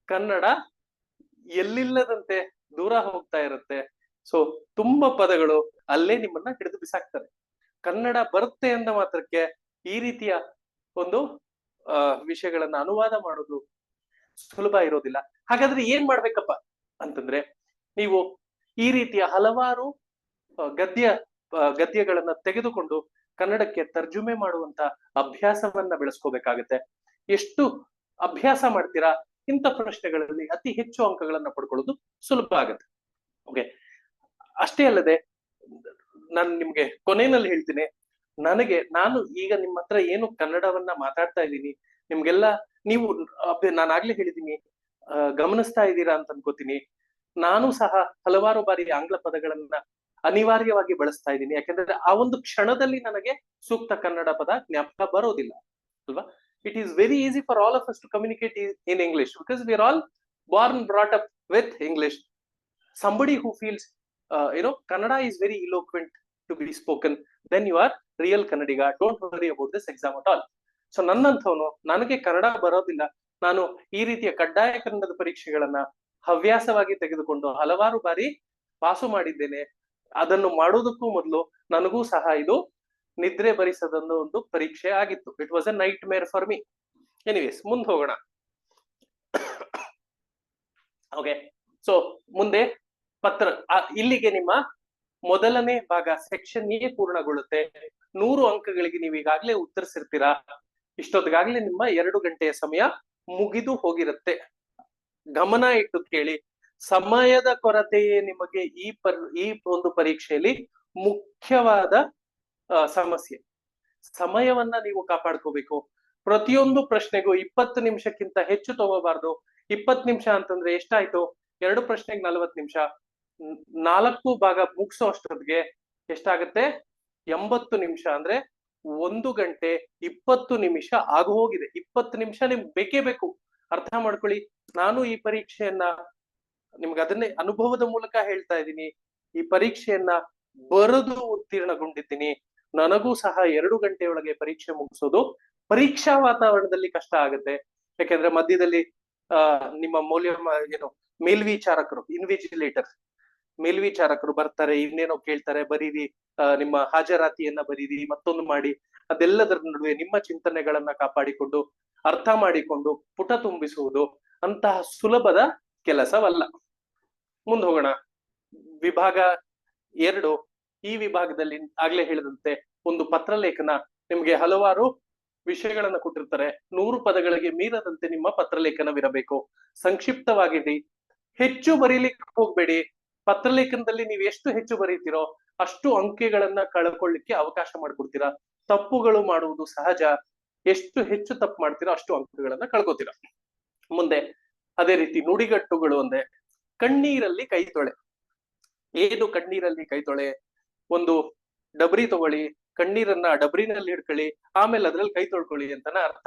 Speaker 1: ಕನ್ನಡ ಎಲ್ಲಿಲ್ಲದಂತೆ ದೂರ ಹೋಗ್ತಾ ಇರುತ್ತೆ. ಸೊ ತುಂಬಾ ಪದಗಳು ಅಲ್ಲೇ ನಿಮ್ಮನ್ನ ಹಿಡಿದು ಬಿಸಾಕ್ತಾರೆ. ಕನ್ನಡ ಬರುತ್ತೆ ಅಂದ ಮಾತ್ರಕ್ಕೆ ಈ ರೀತಿಯ ಒಂದು ವಿಷಯಗಳನ್ನ ಅನುವಾದ ಮಾಡೋದು ಸುಲಭ ಇರೋದಿಲ್ಲ. ಹಾಗಾದ್ರೆ ಏನ್ ಮಾಡ್ಬೇಕಪ್ಪ ಅಂತಂದ್ರೆ, ನೀವು ಈ ರೀತಿಯ ಹಲವಾರು ಗದ್ಯಗಳನ್ನ ತೆಗೆದುಕೊಂಡು ಕನ್ನಡಕ್ಕೆ ತರ್ಜುಮೆ ಮಾಡುವಂತ ಅಭ್ಯಾಸವನ್ನ ಬೆಳೆಸ್ಕೋಬೇಕಾಗತ್ತೆ. ಎಷ್ಟು ಅಭ್ಯಾಸ ಮಾಡ್ತೀರಾ ಇಂಥ ಪ್ರಶ್ನೆಗಳಲ್ಲಿ ಅತಿ ಹೆಚ್ಚು ಅಂಕಗಳನ್ನ ಪಡ್ಕೊಳ್ಳೋದು ಸುಲಭ ಆಗುತ್ತೆ. ಓಕೆ, ಅಷ್ಟೇ ಅಲ್ಲದೆ ನಾನು ನಿಮ್ಗೆ ಕೊನೆಯಲ್ಲಿ ಹೇಳ್ತೀನಿ, ನಾನು ಈಗ ನಿಮ್ಮ ಹತ್ರ ಏನು ಕನ್ನಡವನ್ನ ಮಾತಾಡ್ತಾ ಇದ್ದೀನಿ, ನಿಮ್ಗೆಲ್ಲ ನೀವು ನಾನಾಗ್ಲೇ ಹೇಳಿದೀನಿ, ಗಮನಿಸ್ತಾ ಇದ್ದೀರಾ ಅಂತ ಅನ್ಕೋತೀನಿ. ನಾನು ಸಹ ಹಲವಾರು ಬಾರಿ ಆಂಗ್ಲ ಪದಗಳನ್ನ ಅನಿವಾರ್ಯವಾಗಿ ಬಳಸ್ತಾ ಇದ್ದೀನಿ. ಯಾಕಂದ್ರೆ ಆ ಒಂದು ಕ್ಷಣದಲ್ಲಿ ನನಗೆ ಸೂಕ್ತ ಕನ್ನಡ ಪದ ಜ್ಞಾಪಕ ಬರೋದಿಲ್ಲ ಅಲ್ವಾ. It is very easy for all of us to communicate in English because we are all born brought up with English. Somebody who feels Kannada is very eloquent to be spoken, then you are real Kannadiga. Don't worry about this exam at all. So ನನ್ನಂಥವನು, ನನಗೆ ಕನ್ನಡ ಬರೋದಿಲ್ಲ, ನಾನು ಈ ರೀತಿಯ ಕಡ್ಡಾಯ ಕನ್ನಡದ ಪರೀಕ್ಷೆಗಳನ್ನ ಹವ್ಯಾಸವಾಗಿ ತೆಗೆದುಕೊಂಡು ಹಲವಾರು ಬಾರಿ ಪಾಸು ಮಾಡಿದ್ದೇನೆ. ಅದನ್ನು ಮಾಡೋದಕ್ಕೂ ಮೊದಲು ನನಗೂ ಸಹ ಇದು ನಿದ್ರೆ ಬರಿಸದೊಂದು ಒಂದು ಪರೀಕ್ಷೆ ಆಗಿತ್ತು. ಇಟ್ ವಾಸ್ ಅ ನೈಟ್ ಮೇರ್ ಫಾರ್ ಮೀ. ಎನಿವೇಸ್, ಮುಂದೆ ಹೋಗೋಣ. ಓಕೆ, ಸೊ ಮುಂದೆ ಪತ್ರ, ಇಲ್ಲಿಗೆ ನಿಮ್ಮ ಮೊದಲನೇ ಭಾಗ ಸೆಕ್ಷನ್ ಎ ಪೂರ್ಣಗೊಳ್ಳುತ್ತೆ. 100 ಅಂಕಗಳಿಗೆ ನೀವು ಈಗಾಗಲೇ ಉತ್ತರಿಸಿರ್ತೀರಾ. ಇಷ್ಟೊತ್ತಿಗಾಗ್ಲೇ ನಿಮ್ಮ 2 ಗಂಟೆಯ ಸಮಯ ಮುಗಿದು ಹೋಗಿರುತ್ತೆ. ಗಮನ ಇಟ್ಟು ಕೇಳಿ, ಸಮಯದ ಕೊರತೆಯೇ ನಿಮಗೆ ಈ ಒಂದು ಪರೀಕ್ಷೆಯಲ್ಲಿ ಮುಖ್ಯವಾದ ಸಮಸ್ಯೆ. ಸಮಯವನ್ನ ನೀವು ಕಾಪಾಡ್ಕೋಬೇಕು. ಪ್ರತಿಯೊಂದು ಪ್ರಶ್ನೆಗೂ 20 ನಿಮಿಷಕ್ಕಿಂತ ಹೆಚ್ಚು ತಗೋಬಾರ್ದು. 20 ನಿಮಿಷ ಅಂತಂದ್ರೆ ಎಷ್ಟಾಯ್ತು? 2 ಪ್ರಶ್ನೆಗೆ 40 ನಿಮಿಷ. 4 ಭಾಗ ಮುಗಿಸೋ ಅಷ್ಟೊತ್ತಿಗೆ ಎಷ್ಟಾಗತ್ತೆ? 80 ನಿಮಿಷ. ಅಂದ್ರೆ 1 ಗಂಟೆ 20 ನಿಮಿಷ ಆಗು ಹೋಗಿದೆ. 20 ನಿಮಿಷ ನಿಮ್ಗೆ ಬೇಕೇ ಬೇಕು. ಅರ್ಥ ಮಾಡ್ಕೊಳ್ಳಿ. ನಾನು ಈ ಪರೀಕ್ಷೆಯನ್ನ ನಿಮ್ಗೆ ಅದನ್ನೇ ಅನುಭವದ ಮೂಲಕ ಹೇಳ್ತಾ ಇದ್ದೀನಿ. ಈ ಪರೀಕ್ಷೆಯನ್ನ ಬರೆದು ಉತ್ತೀರ್ಣಗೊಂಡಿದ್ದೀನಿ. ನನಗೂ ಸಹ 2 ಗಂಟೆಯೊಳಗೆ ಪರೀಕ್ಷೆ ಮುಗಿಸೋದು ಪರೀಕ್ಷಾ ವಾತಾವರಣದಲ್ಲಿ ಕಷ್ಟ ಆಗುತ್ತೆ. ಯಾಕೆಂದ್ರೆ ಮಧ್ಯದಲ್ಲಿ ನಿಮ್ಮ ಮೇಲ್ವಿಚಾರಕರು, ಮೇಲ್ವಿಚಾರಕರು ಬರ್ತಾರೆ, ಇನ್ನೇನೋ ಕೇಳ್ತಾರೆ, ಬರೀರಿ, ನಿಮ್ಮ ಹಾಜರಾತಿಯನ್ನ ಬರೀರಿ, ಮತ್ತೊಂದು ಮಾಡಿ. ಅದೆಲ್ಲದರ ನಡುವೆ ನಿಮ್ಮ ಚಿಂತನೆಗಳನ್ನ ಕಾಪಾಡಿಕೊಂಡು ಅರ್ಥ ಮಾಡಿಕೊಂಡು ಪುಟ ತುಂಬಿಸುವುದು ಅಂತಹ ಸುಲಭದ ಕೆಲಸವಲ್ಲ. ಮುಂದೆ ಹೋಗೋಣ. ವಿಭಾಗ 2. ಈ ವಿಭಾಗದಲ್ಲಿ ಆಗ್ಲೇ ಹೇಳಿದಂತೆ ಒಂದು ಪತ್ರಲೇಖನ. ನಿಮ್ಗೆ ಹಲವಾರು ವಿಷಯಗಳನ್ನ ಕೊಟ್ಟಿರ್ತಾರೆ. 100 ಪದಗಳಿಗೆ ಮೀರದಂತೆ ನಿಮ್ಮ ಪತ್ರಲೇಖನವಿರಬೇಕು. ಸಂಕ್ಷಿಪ್ತವಾಗಿರಿ, ಹೆಚ್ಚು ಬರೀಲಿಕ್ಕೆ ಹೋಗ್ಬೇಡಿ. ಪತ್ರಲೇಖನದಲ್ಲಿ ನೀವು ಎಷ್ಟು ಹೆಚ್ಚು ಬರೀತೀರೋ ಅಷ್ಟು ಅಂಕೆಗಳನ್ನ ಕಳ್ಕೊಳ್ಳಿಕ್ಕೆ ಅವಕಾಶ ಮಾಡ್ಕೊಡ್ತೀರಾ. ತಪ್ಪುಗಳು ಮಾಡುವುದು ಸಹಜ. ಎಷ್ಟು ಹೆಚ್ಚು ತಪ್ಪು ಮಾಡ್ತೀರಾ ಅಷ್ಟು ಅಂಕಗಳನ್ನ ಕಳ್ಕೊತೀರಾ. ಮುಂದೆ ಅದೇ ರೀತಿ ನುಡಿಗಟ್ಟುಗಳು ಅಂದ್ರೆ ಕಣ್ಣೀರಲ್ಲಿ ಕೈ ತೊಳೆ. ಏನು ಕಣ್ಣೀರಲ್ಲಿ ಕೈ ತೊಳೆ? ಒಂದು ಡಬ್ರಿ ತಗೊಳ್ಳಿ, ಕಣ್ಣೀರನ್ನ ಡಬ್ರಿನಲ್ಲಿ ಹಿಡ್ಕೊಳ್ಳಿ, ಆಮೇಲೆ ಅದ್ರಲ್ಲಿ ಕೈ ತೊಳ್ಕೊಳ್ಳಿ ಅಂತನ ಅರ್ಥ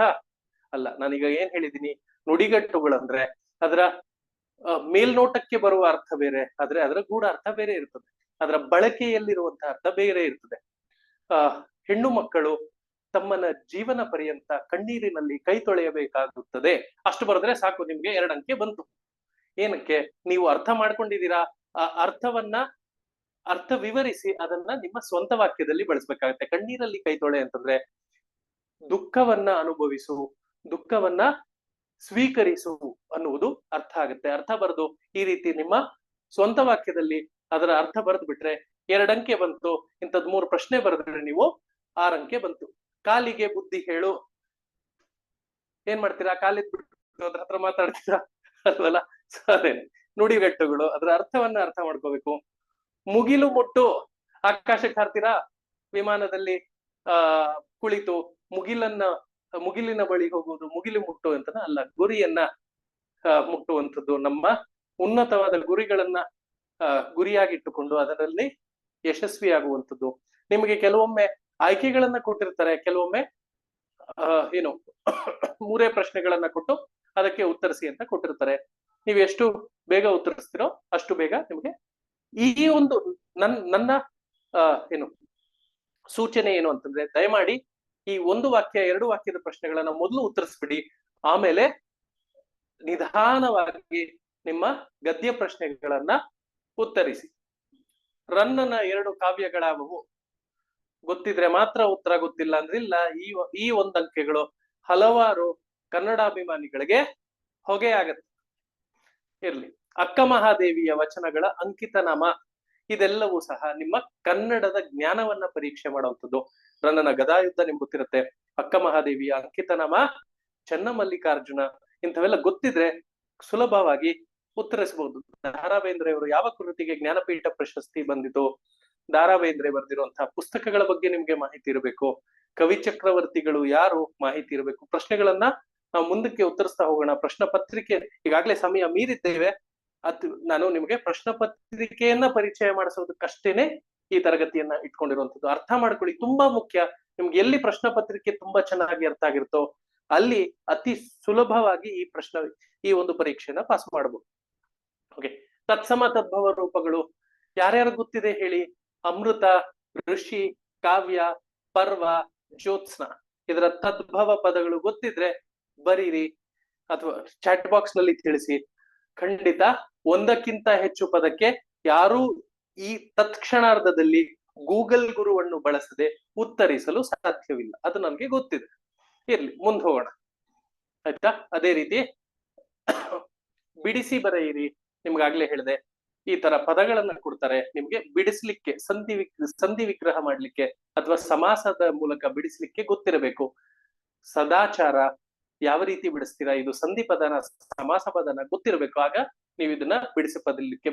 Speaker 1: ಅಲ್ಲ. ನಾನೀಗ ಏನ್ ಹೇಳಿದೀನಿ, ನುಡಿಗಟ್ಟುಗಳಂದ್ರೆ ಅದರ ಮೇಲ್ನೋಟಕ್ಕೆ ಬರುವ ಅರ್ಥ ಬೇರೆ, ಆದ್ರೆ ಅದರ ಗೂಢ ಅರ್ಥ ಬೇರೆ ಇರ್ತದೆ. ಅದರ ಬಳಕೆಯಲ್ಲಿರುವಂತಹ ಅರ್ಥ ಬೇರೆ ಇರ್ತದೆ. ಹೆಣ್ಣು ಮಕ್ಕಳು ತಮ್ಮನ ಜೀವನ ಪರ್ಯಂತ ಕಣ್ಣೀರಿನಲ್ಲಿ ಕೈ ತೊಳೆಯಬೇಕಾಗುತ್ತದೆ. ಅಷ್ಟು ಬರೆದ್ರೆ ಸಾಕು, ನಿಮ್ಗೆ 2 ಅಂಕೆ ಬಂತು. ಏನಕ್ಕೆ? ನೀವು ಅರ್ಥ ಮಾಡ್ಕೊಂಡಿದ್ದೀರಾ. ಆ ಅರ್ಥ ವಿವರಿಸಿ ಅದನ್ನ ನಿಮ್ಮ ಸ್ವಂತ ವಾಕ್ಯದಲ್ಲಿ ಬಳಸ್ಬೇಕಾಗತ್ತೆ. ಕಣ್ಣೀರಲ್ಲಿ ಕೈ ತೊಳೆ ಅಂತಂದ್ರೆ ದುಃಖವನ್ನ ಅನುಭವಿಸು, ದುಃಖವನ್ನ ಸ್ವೀಕರಿಸು ಅನ್ನುವುದು ಅರ್ಥ ಆಗುತ್ತೆ. ಅರ್ಥ ಬರೆದು ಈ ರೀತಿ ನಿಮ್ಮ ಸ್ವಂತ ವಾಕ್ಯದಲ್ಲಿ ಅದರ ಅರ್ಥ ಬರೆದು ಬಿಟ್ರೆ 2 ಅಂಕೆ ಬಂತು. ಇಂಥದ್ 3 ಪ್ರಶ್ನೆ ಬರೆದ್ರೆ ನೀವು 6 ಅಂಕೆ ಬಂತು. ಕಾಲಿಗೆ ಬುದ್ಧಿ ಹೇಳು. ಏನ್ ಮಾಡ್ತೀರಾ? ಕಾಲಿದ್ ಬಿಟ್ಟು ಅದ್ರ ಹತ್ರ ಮಾತಾಡ್ತೀರಾ ಅಲ್ವಲ್ಲ? ಸರಿ, ನುಡಿಗಟ್ಟುಗಳು, ಅದರ ಅರ್ಥವನ್ನ ಅರ್ಥ ಮಾಡ್ಕೋಬೇಕು. ಮುಗಿಲು ಮುಟ್ಟು. ಆಕಾಶಕ್ಕೆ ಹಾರ್ತೀರಾ? ವಿಮಾನದಲ್ಲಿ ಕುಳಿತು ಮುಗಿಲಿನ ಬಳಿ ಹೋಗುವುದು ಮುಗಿಲು ಮುಟ್ಟು ಅಂತನ ಅಲ್ಲ, ಗುರಿಯನ್ನ ಮುಟ್ಟುವಂಥದ್ದು. ನಮ್ಮ ಉನ್ನತವಾದ ಗುರಿಗಳನ್ನ ಗುರಿಯಾಗಿಟ್ಟುಕೊಂಡು ಅದರಲ್ಲಿ ಯಶಸ್ವಿಯಾಗುವಂಥದ್ದು. ನಿಮಗೆ ಕೆಲವೊಮ್ಮೆ ಆಯ್ಕೆಗಳನ್ನ ಕೊಟ್ಟಿರ್ತಾರೆ, ಕೆಲವೊಮ್ಮೆ 3 ಪ್ರಶ್ನೆಗಳನ್ನ ಕೊಟ್ಟು ಅದಕ್ಕೆ ಉತ್ತರಿಸಿ ಅಂತ ಕೊಟ್ಟಿರ್ತಾರೆ. ನೀವು ಎಷ್ಟು ಬೇಗ ಉತ್ತರಿಸ್ತೀರೋ ಅಷ್ಟು ಬೇಗ ನಿಮ್ಗೆ ಈ ಒಂದು ನನ್ನ ಏನು ಸೂಚನೆ ಏನು ಅಂತಂದ್ರೆ, ದಯಮಾಡಿ ಈ ಒಂದು ವಾಕ್ಯ 2 ವಾಕ್ಯದ ಪ್ರಶ್ನೆಗಳನ್ನ ಮೊದಲು ಉತ್ತರಿಸ್ಬಿಡಿ. ಆಮೇಲೆ ನಿಧಾನವಾಗಿ ನಿಮ್ಮ ಗದ್ಯ ಪ್ರಶ್ನೆಗಳನ್ನ ಉತ್ತರಿಸಿ. ರನ್ನನ 2 ಕಾವ್ಯಗಳಾವವು, ಗೊತ್ತಿದ್ರೆ ಮಾತ್ರ ಉತ್ತರ, ಗೊತ್ತಿಲ್ಲ ಅಂದ್ರಿಲ್ಲ. ಈ ಒಂದು ಅಂಕೆಗಳು ಹಲವಾರು ಕನ್ನಡಾಭಿಮಾನಿಗಳಿಗೆ ಹೊಗೆ ಆಗತ್ತೆ. ಇರ್ಲಿ. ಅಕ್ಕ ಮಹಾದೇವಿಯ ವಚನಗಳ ಅಂಕಿತನಾಮ, ಇದೆಲ್ಲವೂ ಸಹ ನಿಮ್ಮ ಕನ್ನಡದ ಜ್ಞಾನವನ್ನ ಪರೀಕ್ಷೆ ಮಾಡುವಂಥದ್ದು. ರನ್ನನ ಗದಾಯುದ್ಧ ನಿಮ್ಗೆ ಗೊತ್ತಿರುತ್ತೆ, ಅಕ್ಕ ಮಹಾದೇವಿಯ ಅಂಕಿತನಾಮ, ಚನ್ನಮಲ್ಲಿಕಾರ್ಜುನ, ಇಂಥವೆಲ್ಲ ಗೊತ್ತಿದ್ರೆ ಸುಲಭವಾಗಿ ಉತ್ತರಿಸಬಹುದು. ದಾರಾ ಬೇಂದ್ರೆ ಅವರು ಯಾವ ಕೃತಿಗೆ ಜ್ಞಾನಪೀಠ ಪ್ರಶಸ್ತಿ ಬಂದಿತು, ದಾರಾ ಬೇಂದ್ರೆ ಬರೆದಿರುವಂತಹ ಪುಸ್ತಕಗಳ ಬಗ್ಗೆ ನಿಮ್ಗೆ ಮಾಹಿತಿ ಇರಬೇಕು. ಕವಿ ಚಕ್ರವರ್ತಿಗಳು ಯಾರು ಮಾಹಿತಿ ಇರಬೇಕು. ಪ್ರಶ್ನೆಗಳನ್ನ ನಾವು ಮುಂದಕ್ಕೆ ಉತ್ತರಿಸ್ತಾ ಹೋಗೋಣ. ಪ್ರಶ್ನ ಪತ್ರಿಕೆ ಈಗಾಗಲೇ ಸಮಯ ಮೀರಿದ್ದೇವೆ. ನಾನು ನಿಮ್ಗೆ ಪ್ರಶ್ನ ಪತ್ರಿಕೆಯನ್ನ ಪರಿಚಯ ಮಾಡಿಸೋದಕ್ಕಷ್ಟೇನೆ ಈ ತರಗತಿಯನ್ನ ಇಟ್ಕೊಂಡಿರುವಂತದ್ದು. ಅರ್ಥ ಮಾಡ್ಕೊಳ್ಳಿ, ತುಂಬಾ ಮುಖ್ಯ. ನಿಮ್ಗೆ ಎಲ್ಲಿ ಪ್ರಶ್ನ ಪತ್ರಿಕೆ ತುಂಬಾ ಚೆನ್ನಾಗಿ ಅರ್ಥ ಆಗಿರುತ್ತೋ ಅಲ್ಲಿ ಅತಿ ಸುಲಭವಾಗಿ ಈ ಒಂದು ಪರೀಕ್ಷೆನ ಪಾಸ್ ಮಾಡಬಹುದು. ಓಕೆ, ತತ್ಸಮ ತದ್ಭವ ರೂಪಗಳು ಯಾರ್ಯಾರು ಗೊತ್ತಿದೆ ಹೇಳಿ? ಅಮೃತ, ಋಷಿ, ಕಾವ್ಯ, ಪರ್ವ, ಜ್ಯೋತ್ಸ್ನ, ಇದರ ತದ್ಭವ ಪದಗಳು ಗೊತ್ತಿದ್ರೆ ಬರೀರಿ ಅಥವಾ ಚಾಟ್ ಬಾಕ್ಸ್ ನಲ್ಲಿ ತಿಳಿಸಿ. ಖಂಡಿತ ಒಂದಕ್ಕಿಂತ ಹೆಚ್ಚು ಪದಕ್ಕೆ ಯಾರು ಈ ತತ್ಕ್ಷಣಾರ್ಧದಲ್ಲಿ ಗೂಗಲ್ ಗುರುವನ್ನು ಬಳಸದೆ ಉತ್ತರಿಸಲು ಸಾಧ್ಯವಿಲ್ಲ, ಅದು ನನ್ಗೆ ಗೊತ್ತಿದೆ. ಇರ್ಲಿ, ಮುಂದೆ ಹೋಗೋಣ ಆಯ್ತಾ. ಅದೇ ರೀತಿ ಬಿಡಿಸಿ ಬರೆಯಿರಿ. ನಿಮ್ಗಾಗ್ಲೇ ಹೇಳಿದೆ, ಈ ತರ ಪದಗಳನ್ನ ಕೊಡ್ತಾರೆ ನಿಮ್ಗೆ ಬಿಡಿಸ್ಲಿಕ್ಕೆ, ಸಂಧಿ ವಿಗ್ರಹ ಮಾಡ್ಲಿಕ್ಕೆ ಅಥವಾ ಸಮಾಸದ ಮೂಲಕ ಬಿಡಿಸ್ಲಿಕ್ಕೆ ಗೊತ್ತಿರಬೇಕು. ಸದಾಚಾರ ಯಾವ ರೀತಿ ಬಿಡಿಸ್ತೀರಾ, ಇದು ಸಂಧಿ ಪದನ ಸಮಾಸ ಪದನ ಗೊತ್ತಿರಬೇಕು. ಆಗ ನೀವು ಇದನ್ನ ಬಿಡಿಸಿ ಪದಲಿಕ್ಕೆ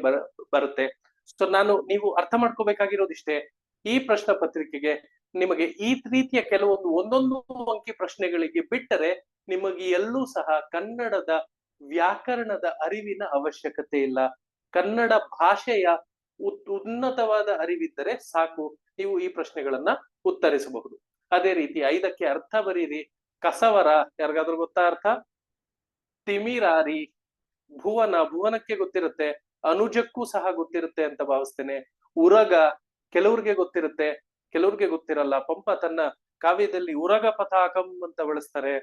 Speaker 1: ಬರುತ್ತೆ. ಸೊ ನೀವು ಅರ್ಥ ಮಾಡ್ಕೋಬೇಕಾಗಿರೋದಿಷ್ಟೇ, ಈ ಪ್ರಶ್ನೆ ಪತ್ರಿಕೆಗೆ ನಿಮಗೆ ಈ ರೀತಿಯ ಕೆಲವೊಂದು ಒಂದೊಂದು ಅಂಕಿ ಪ್ರಶ್ನೆಗಳಿಗೆ ಬಿಟ್ಟರೆ ನಿಮಗೆ ಎಲ್ಲೂ ಸಹ ಕನ್ನಡದ ವ್ಯಾಕರಣದ ಅರಿವಿನ ಅವಶ್ಯಕತೆ ಇಲ್ಲ. ಕನ್ನಡ ಭಾಷೆಯ ಉನ್ನತವಾದ ಅರಿವಿದ್ದರೆ ಸಾಕು, ನೀವು ಈ ಪ್ರಶ್ನೆಗಳನ್ನ ಉತ್ತರಿಸಬಹುದು. ಅದೇ ರೀತಿ 5ಕ್ಕೆ ಅರ್ಥ ಬರೀರಿ. ಕಸವರ, ಯಾರಿಗಾದ್ರೂ ಗೊತ್ತಾ ಅರ್ಥ? ತಿಮಿರಾರಿ, ಭುವನಕ್ಕೆ ಗೊತ್ತಿರುತ್ತೆ, ಅನುಜಕ್ಕೂ ಸಹ ಗೊತ್ತಿರುತ್ತೆ ಅಂತ ಭಾವಿಸ್ತೇನೆ. ಉರಗ ಕೆಲವ್ರಿಗೆ ಗೊತ್ತಿರುತ್ತೆ, ಕೆಲವ್ರಿಗೆ ಗೊತ್ತಿರಲ್ಲ. ಪಂಪ ತನ್ನ ಕಾವ್ಯದಲ್ಲಿ ಉರಗ ಪತಾಕಂ ಅಂತ ಬಳಸ್ತಾರೆ.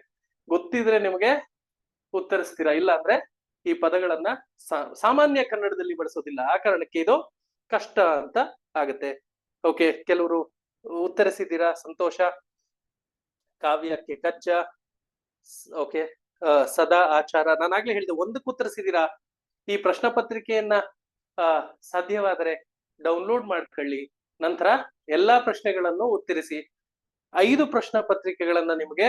Speaker 1: ಗೊತ್ತಿದ್ರೆ ನಿಮ್ಗೆ ಉತ್ತರಿಸ್ತೀರಾ, ಇಲ್ಲ ಅಂದ್ರೆ ಈ ಪದಗಳನ್ನ ಸಾಮಾನ್ಯ ಕನ್ನಡದಲ್ಲಿ ಬಳಸೋದಿಲ್ಲ. ಆ ಕಾರಣಕ್ಕೆ ಇದು ಕಷ್ಟ ಅಂತ ಆಗತ್ತೆ. ಓಕೆ, ಕೆಲವರು ಉತ್ತರಿಸಿದ್ದೀರಾ, ಸಂತೋಷ. ಕಾವ್ಯಕ್ಕೆ ಕಚ್ಚ, ಓಕೆ. ಸದಾ ಆಚಾರ, ನಾನಾಗ್ಲೇ ಹೇಳಿದೆ, ಒಂದಕ್ಕೆ ಉತ್ತರಿಸಿದ್ದೀರಾ. ಈ ಪ್ರಶ್ನೆ ಪತ್ರಿಕೆಯನ್ನ ಸಾಧ್ಯವಾದರೆ ಡೌನ್ಲೋಡ್ ಮಾಡ್ಕೊಳ್ಳಿ. ನಂತರ ಎಲ್ಲಾ ಪ್ರಶ್ನೆಗಳನ್ನು ಉತ್ತರಿಸಿ. 5 ಪ್ರಶ್ನೆ ಪತ್ರಿಕೆಗಳನ್ನ ನಿಮ್ಗೆ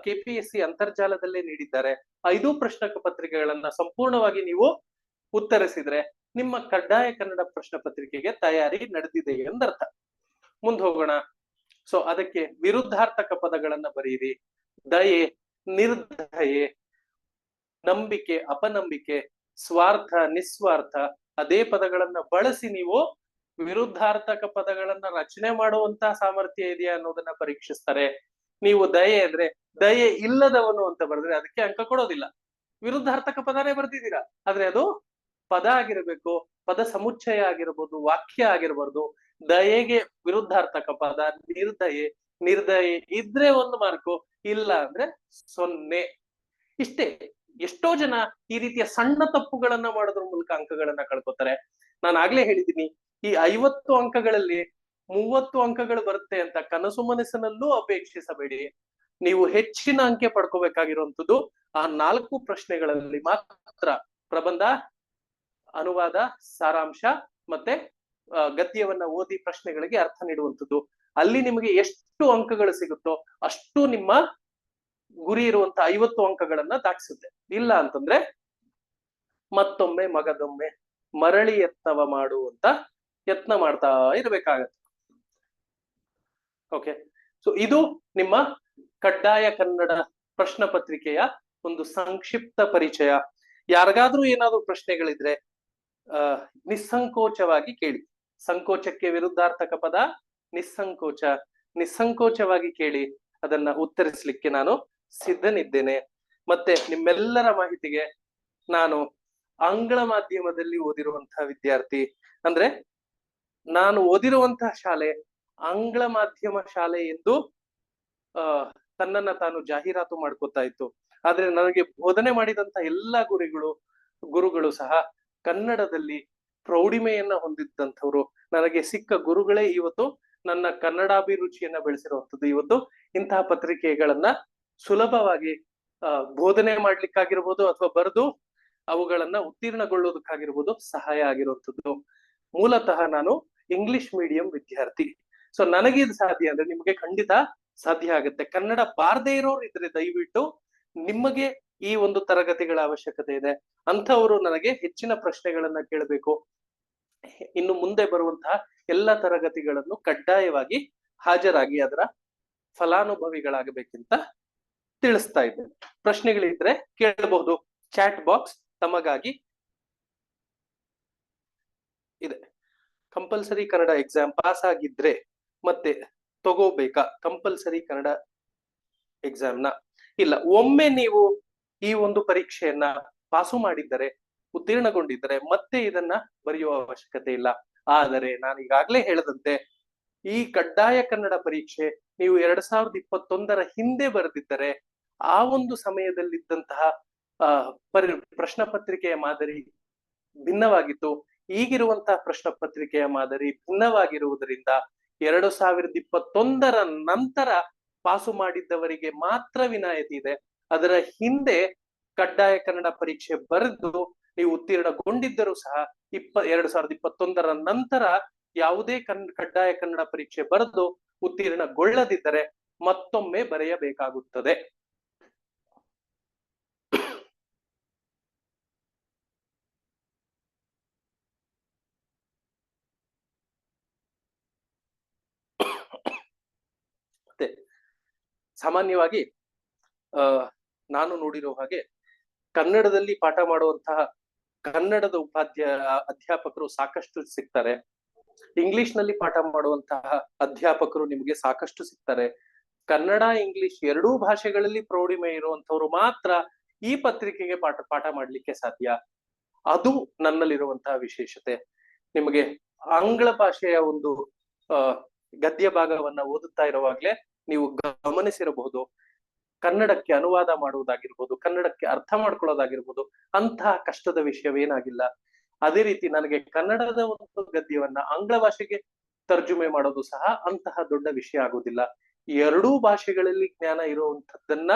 Speaker 1: KPSC ಅಂತರ್ಜಾಲದಲ್ಲೇ ನೀಡಿದ್ದಾರೆ. 5 ಪ್ರಶ್ನೆ ಪತ್ರಿಕೆಗಳನ್ನ ಸಂಪೂರ್ಣವಾಗಿ ನೀವು ಉತ್ತರಿಸಿದ್ರೆ ನಿಮ್ಮ ಕಡ್ಡಾಯ ಕನ್ನಡ ಪ್ರಶ್ನೆ ಪತ್ರಿಕೆಗೆ ತಯಾರಿ ನಡೆದಿದೆ ಎಂದರ್ಥ. ಮುಂದೆ ಹೋಗೋಣ. ಸೊ ಅದಕ್ಕೆ ವಿರುದ್ಧಾರ್ಥಕ ಪದಗಳನ್ನ ಬರೀರಿ. ದಯೆ, ನಿರ್ದಯೆ, ನಂಬಿಕೆ, ಅಪನಂಬಿಕೆ, ಸ್ವಾರ್ಥ, ನಿಸ್ವಾರ್ಥ, ಅದೇ ಪದಗಳನ್ನ ಬಳಸಿ ನೀವು ವಿರುದ್ಧಾರ್ಥಕ ಪದಗಳನ್ನ ರಚನೆ ಮಾಡುವಂತಹ ಸಾಮರ್ಥ್ಯ ಇದೆಯಾ ಅನ್ನೋದನ್ನ ಪರೀಕ್ಷಿಸ್ತಾರೆ. ನೀವು ದಯೆ ಅಂದ್ರೆ ದಯೆ ಇಲ್ಲದವನು ಅಂತ ಬರೆದ್ರೆ ಅದಕ್ಕೆ ಅಂಕ ಕೊಡೋದಿಲ್ಲ. ವಿರುದ್ಧಾರ್ಥಕ ಪದನೇ ಬರ್ದಿದ್ದೀರಾ, ಆದ್ರೆ ಅದು ಪದ ಆಗಿರ್ಬೇಕು, ಪದ ಸಮುಚ್ಚಯ ಆಗಿರ್ಬೋದು, ವಾಕ್ಯ ಆಗಿರ್ಬಾರ್ದು. ದಯೆಗೆ ವಿರುದ್ಧಾರ್ಥಕ ಪದ ನಿರ್ದಯೆ ಇದ್ರೆ 1 ಮಾರ್ಕು, ಇಲ್ಲ ಅಂದ್ರೆ 0. ಇಷ್ಟೇ. ಎಷ್ಟೋ ಜನ ಈ ರೀತಿಯ ಸಣ್ಣ ತಪ್ಪುಗಳನ್ನ ಮಾಡೋದ್ರ ಮೂಲಕ ಅಂಕಗಳನ್ನ ಕಳ್ಕೊತಾರೆ. ನಾನು ಆಗ್ಲೇ ಹೇಳಿದ್ದೀನಿ, ಈ 50 ಅಂಕಗಳಲ್ಲಿ 30 ಅಂಕಗಳು ಬರುತ್ತೆ ಅಂತ ಕನಸು ಮನಸ್ಸಿನಲ್ಲೂ ಅಪೇಕ್ಷಿಸಬೇಡಿ. ನೀವು ಹೆಚ್ಚಿನ ಅಂಕೆ ಪಡ್ಕೋಬೇಕಾಗಿರುವಂತದ್ದು ಆ 4 ಪ್ರಶ್ನೆಗಳಲ್ಲಿ ಮಾತ್ರ. ಪ್ರಬಂಧ, ಅನುವಾದ, ಸಾರಾಂಶ ಮತ್ತೆ ಗದ್ಯವನ್ನ ಓದಿ ಪ್ರಶ್ನೆಗಳಿಗೆ ಅರ್ಥ ನೀಡುವಂಥದ್ದು. ಅಲ್ಲಿ ನಿಮಗೆ ಎಷ್ಟು ಅಂಕಗಳು ಸಿಗುತ್ತೋ ಅಷ್ಟು ನಿಮ್ಮ ಗುರಿ ಇರುವಂತ 50 ಅಂಕಗಳನ್ನ ದಾಟಿಸುತ್ತೆ. ಇಲ್ಲ ಅಂತಂದ್ರೆ ಮತ್ತೊಮ್ಮೆ ಮಗದೊಮ್ಮೆ ಮರಳಿ ಯತ್ನವ ಮಾಡುವಂತ ಯತ್ನ ಮಾಡ್ತಾ ಇರ್ಬೇಕಾಗತ್ತೆ. ಓಕೆ, ಸೊ ಇದು ನಿಮ್ಮ ಕಡ್ಡಾಯ ಕನ್ನಡ ಪ್ರಶ್ನೆ ಪತ್ರಿಕೆಯ ಒಂದು ಸಂಕ್ಷಿಪ್ತ ಪರಿಚಯ. ಯಾರಿಗಾದ್ರೂ ಏನಾದ್ರೂ ಪ್ರಶ್ನೆಗಳಿದ್ರೆ ನಿಸ್ಸಂಕೋಚವಾಗಿ ಕೇಳಿ. ಸಂಕೋಚಕ್ಕೆ ವಿರುದ್ಧಾರ್ಥಕ ಪದ ನಿಸ್ಸಂಕೋಚವಾಗಿ ಕೇಳಿ. ಅದನ್ನ ಉತ್ತರಿಸಲಿಕ್ಕೆ ನಾನು ಸಿದ್ಧನಿದ್ದೇನೆ. ಮತ್ತೆ ನಿಮ್ಮೆಲ್ಲರ ಮಾಹಿತಿಗೆ ನಾನು ಆಂಗ್ಲ ಮಾಧ್ಯಮದಲ್ಲಿ ಓದಿರುವಂತಹ ವಿದ್ಯಾರ್ಥಿ. ಅಂದ್ರೆ ನಾನು ಓದಿರುವಂತಹ ಶಾಲೆ ಆಂಗ್ಲ ಮಾಧ್ಯಮ ಶಾಲೆ ಎಂದು ತನ್ನನ್ನ ತಾನು ಜಾಹೀರಾತು ಮಾಡ್ಕೋತಾ ಇತ್ತು. ಆದ್ರೆ ನನಗೆ ಬೋಧನೆ ಮಾಡಿದಂತ ಎಲ್ಲಾ ಗುರುಗಳು ಸಹ ಕನ್ನಡದಲ್ಲಿ ಪ್ರೌಢಿಮೆಯನ್ನ ಹೊಂದಿದ್ದಂಥವ್ರು. ನನಗೆ ಸಿಕ್ಕ ಗುರುಗಳೇ ಇವತ್ತು ನನ್ನ ಕನ್ನಡಾಭಿರುಚಿಯನ್ನ ಬೆಳೆಸಿರುವಂತದ್ದು. ಇವತ್ತು ಇಂತಹ ಪತ್ರಿಕೆಗಳನ್ನ ಸುಲಭವಾಗಿ ಬೋಧನೆ ಮಾಡ್ಲಿಕ್ಕಾಗಿರ್ಬೋದು ಅಥವಾ ಬರೆದು ಅವುಗಳನ್ನ ಉತ್ತೀರ್ಣಗೊಳ್ಳೋದಕ್ಕಾಗಿರ್ಬೋದು ಸಹಾಯ ಆಗಿರುವಂತದ್ದು. ಮೂಲತಃ ನಾನು ಇಂಗ್ಲಿಷ್ ಮೀಡಿಯಂ ವಿದ್ಯಾರ್ಥಿ. ಸೊ ನನಗೆ ಇದು ಸಾಧ್ಯ ಅಂದ್ರೆ ನಿಮ್ಗೆ ಖಂಡಿತ ಸಾಧ್ಯ ಆಗುತ್ತೆ. ಕನ್ನಡ ಬಾರದೇ ಇರೋರು ಇದ್ರೆ ದಯವಿಟ್ಟು ನಿಮಗೆ ಈ ಒಂದು ತರಗತಿಗಳ ಅವಶ್ಯಕತೆ ಇದೆ. ಅಂಥವರು ನನಗೆ ಹೆಚ್ಚಿನ ಪ್ರಶ್ನೆಗಳನ್ನ ಕೇಳಬೇಕು. ಇನ್ನು ಮುಂದೆ ಬರುವಂತಹ ಎಲ್ಲ ತರಗತಿಗಳನ್ನು ಕಡ್ಡಾಯವಾಗಿ ಹಾಜರಾಗಿ ಅದರ ಫಲಾನುಭವಿಗಳಾಗಬೇಕಿಂತ ತಿಳಿಸ್ತಾ ಇದ್ದೇನೆ. ಪ್ರಶ್ನೆಗಳಿದ್ರೆ ಕೇಳಬಹುದು. ಚಾಟ್ ಬಾಕ್ಸ್ ತಮಗಾಗಿ ಇದೆ. ಕಂಪಲ್ಸರಿ ಕನ್ನಡ ಎಕ್ಸಾಮ್ ಪಾಸ್ ಆಗಿದ್ರೆ ಮತ್ತೆ ತಗೋಬೇಕಾ ಕಂಪಲ್ಸರಿ ಕನ್ನಡ ಎಕ್ಸಾಮ್ನ? ಇಲ್ಲ, ಒಮ್ಮೆ ನೀವು ಈ ಒಂದು ಪರೀಕ್ಷೆಯನ್ನ ಪಾಸು ಮಾಡಿದ್ದರೆ, ಉತ್ತೀರ್ಣಗೊಂಡಿದ್ದರೆ ಮತ್ತೆ ಇದನ್ನ ಬರೆಯುವ ಅವಶ್ಯಕತೆ ಇಲ್ಲ. ಆದರೆ ನಾನು ಈಗಾಗಲೇ ಹೇಳದಂತೆ ಈ ಕಡ್ಡಾಯ ಕನ್ನಡ ಪರೀಕ್ಷೆ ನೀವು 2021ರ ಹಿಂದೆ ಬರೆದಿದ್ದರೆ ಆ ಒಂದು ಸಮಯದಲ್ಲಿದ್ದಂತಹ ಪ್ರಶ್ನೆ ಪತ್ರಿಕೆಯ ಮಾದರಿ ಭಿನ್ನವಾಗಿತ್ತು. ಈಗಿರುವಂತಹ ಪ್ರಶ್ನೆ ಪತ್ರಿಕೆಯ ಮಾದರಿ ಭಿನ್ನವಾಗಿರುವುದರಿಂದ 2021ರ ನಂತರ ಪಾಸು ಮಾಡಿದ್ದವರಿಗೆ ಮಾತ್ರ ವಿನಾಯಿತಿ ಇದೆ. ಅದರ ಹಿಂದೆ ಕಡ್ಡಾಯ ಕನ್ನಡ ಪರೀಕ್ಷೆ ಬರೆದು ನೀವು ಉತ್ತೀರ್ಣಗೊಂಡಿದ್ದರೂ ಸಹ 2021ರ ನಂತರ ಯಾವುದೇ ಕಡ್ಡಾಯ ಕನ್ನಡ ಪರೀಕ್ಷೆ ಬರೆದು ಉತ್ತೀರ್ಣಗೊಳ್ಳದಿದ್ದರೆ ಮತ್ತೊಮ್ಮೆ ಬರೆಯಬೇಕಾಗುತ್ತದೆ. ಮತ್ತೆ ಸಾಮಾನ್ಯವಾಗಿ ನಾನು ನೋಡಿರೋ ಹಾಗೆ ಕನ್ನಡದಲ್ಲಿ ಪಾಠ ಮಾಡುವಂತಹ ಕನ್ನಡದ ಅಧ್ಯಾಪಕರು ಸಾಕಷ್ಟು ಸಿಗ್ತಾರೆ. ಇಂಗ್ಲಿಷ್ ನಲ್ಲಿ ಪಾಠ ಮಾಡುವಂತಹ ಅಧ್ಯಾಪಕರು ನಿಮಗೆ ಸಾಕಷ್ಟು ಸಿಗ್ತಾರೆ. ಕನ್ನಡ ಇಂಗ್ಲಿಷ್ ಎರಡೂ ಭಾಷೆಗಳಲ್ಲಿ ಪ್ರೌಢಿಮೆ ಇರುವಂತವ್ರು ಮಾತ್ರ ಈ ಪತ್ರಿಕೆಗೆ ಪಾಠ ಮಾಡ್ಲಿಕ್ಕೆ ಸಾಧ್ಯ. ಅದು ನನ್ನಲ್ಲಿರುವಂತಹ ವಿಶೇಷತೆ. ನಿಮಗೆ ಆಂಗ್ಲ ಭಾಷೆಯ ಒಂದು ಗದ್ಯ ಭಾಗವನ್ನ ಓದುತ್ತಾ ಇರುವಾಗ್ಲೇ ನೀವು ಗಮನಿಸಿರಬಹುದು, ಕನ್ನಡಕ್ಕೆ ಅನುವಾದ ಮಾಡುವುದಾಗಿರ್ಬೋದು, ಕನ್ನಡಕ್ಕೆ ಅರ್ಥ ಮಾಡ್ಕೊಳ್ಳೋದಾಗಿರ್ಬೋದು ಅಂತಹ ಕಷ್ಟದ ವಿಷಯವೇನಾಗಿಲ್ಲ. ಅದೇ ರೀತಿ ನನಗೆ ಕನ್ನಡದ ಒಂದು ಗದ್ಯವನ್ನ ಆಂಗ್ಲ ಭಾಷೆಗೆ ತರ್ಜುಮೆ ಮಾಡೋದು ಸಹ ಅಂತಹ ದೊಡ್ಡ ವಿಷಯ ಆಗುವುದಿಲ್ಲ. ಎರಡೂ ಭಾಷೆಗಳಲ್ಲಿ ಜ್ಞಾನ ಇರುವಂತದ್ದನ್ನ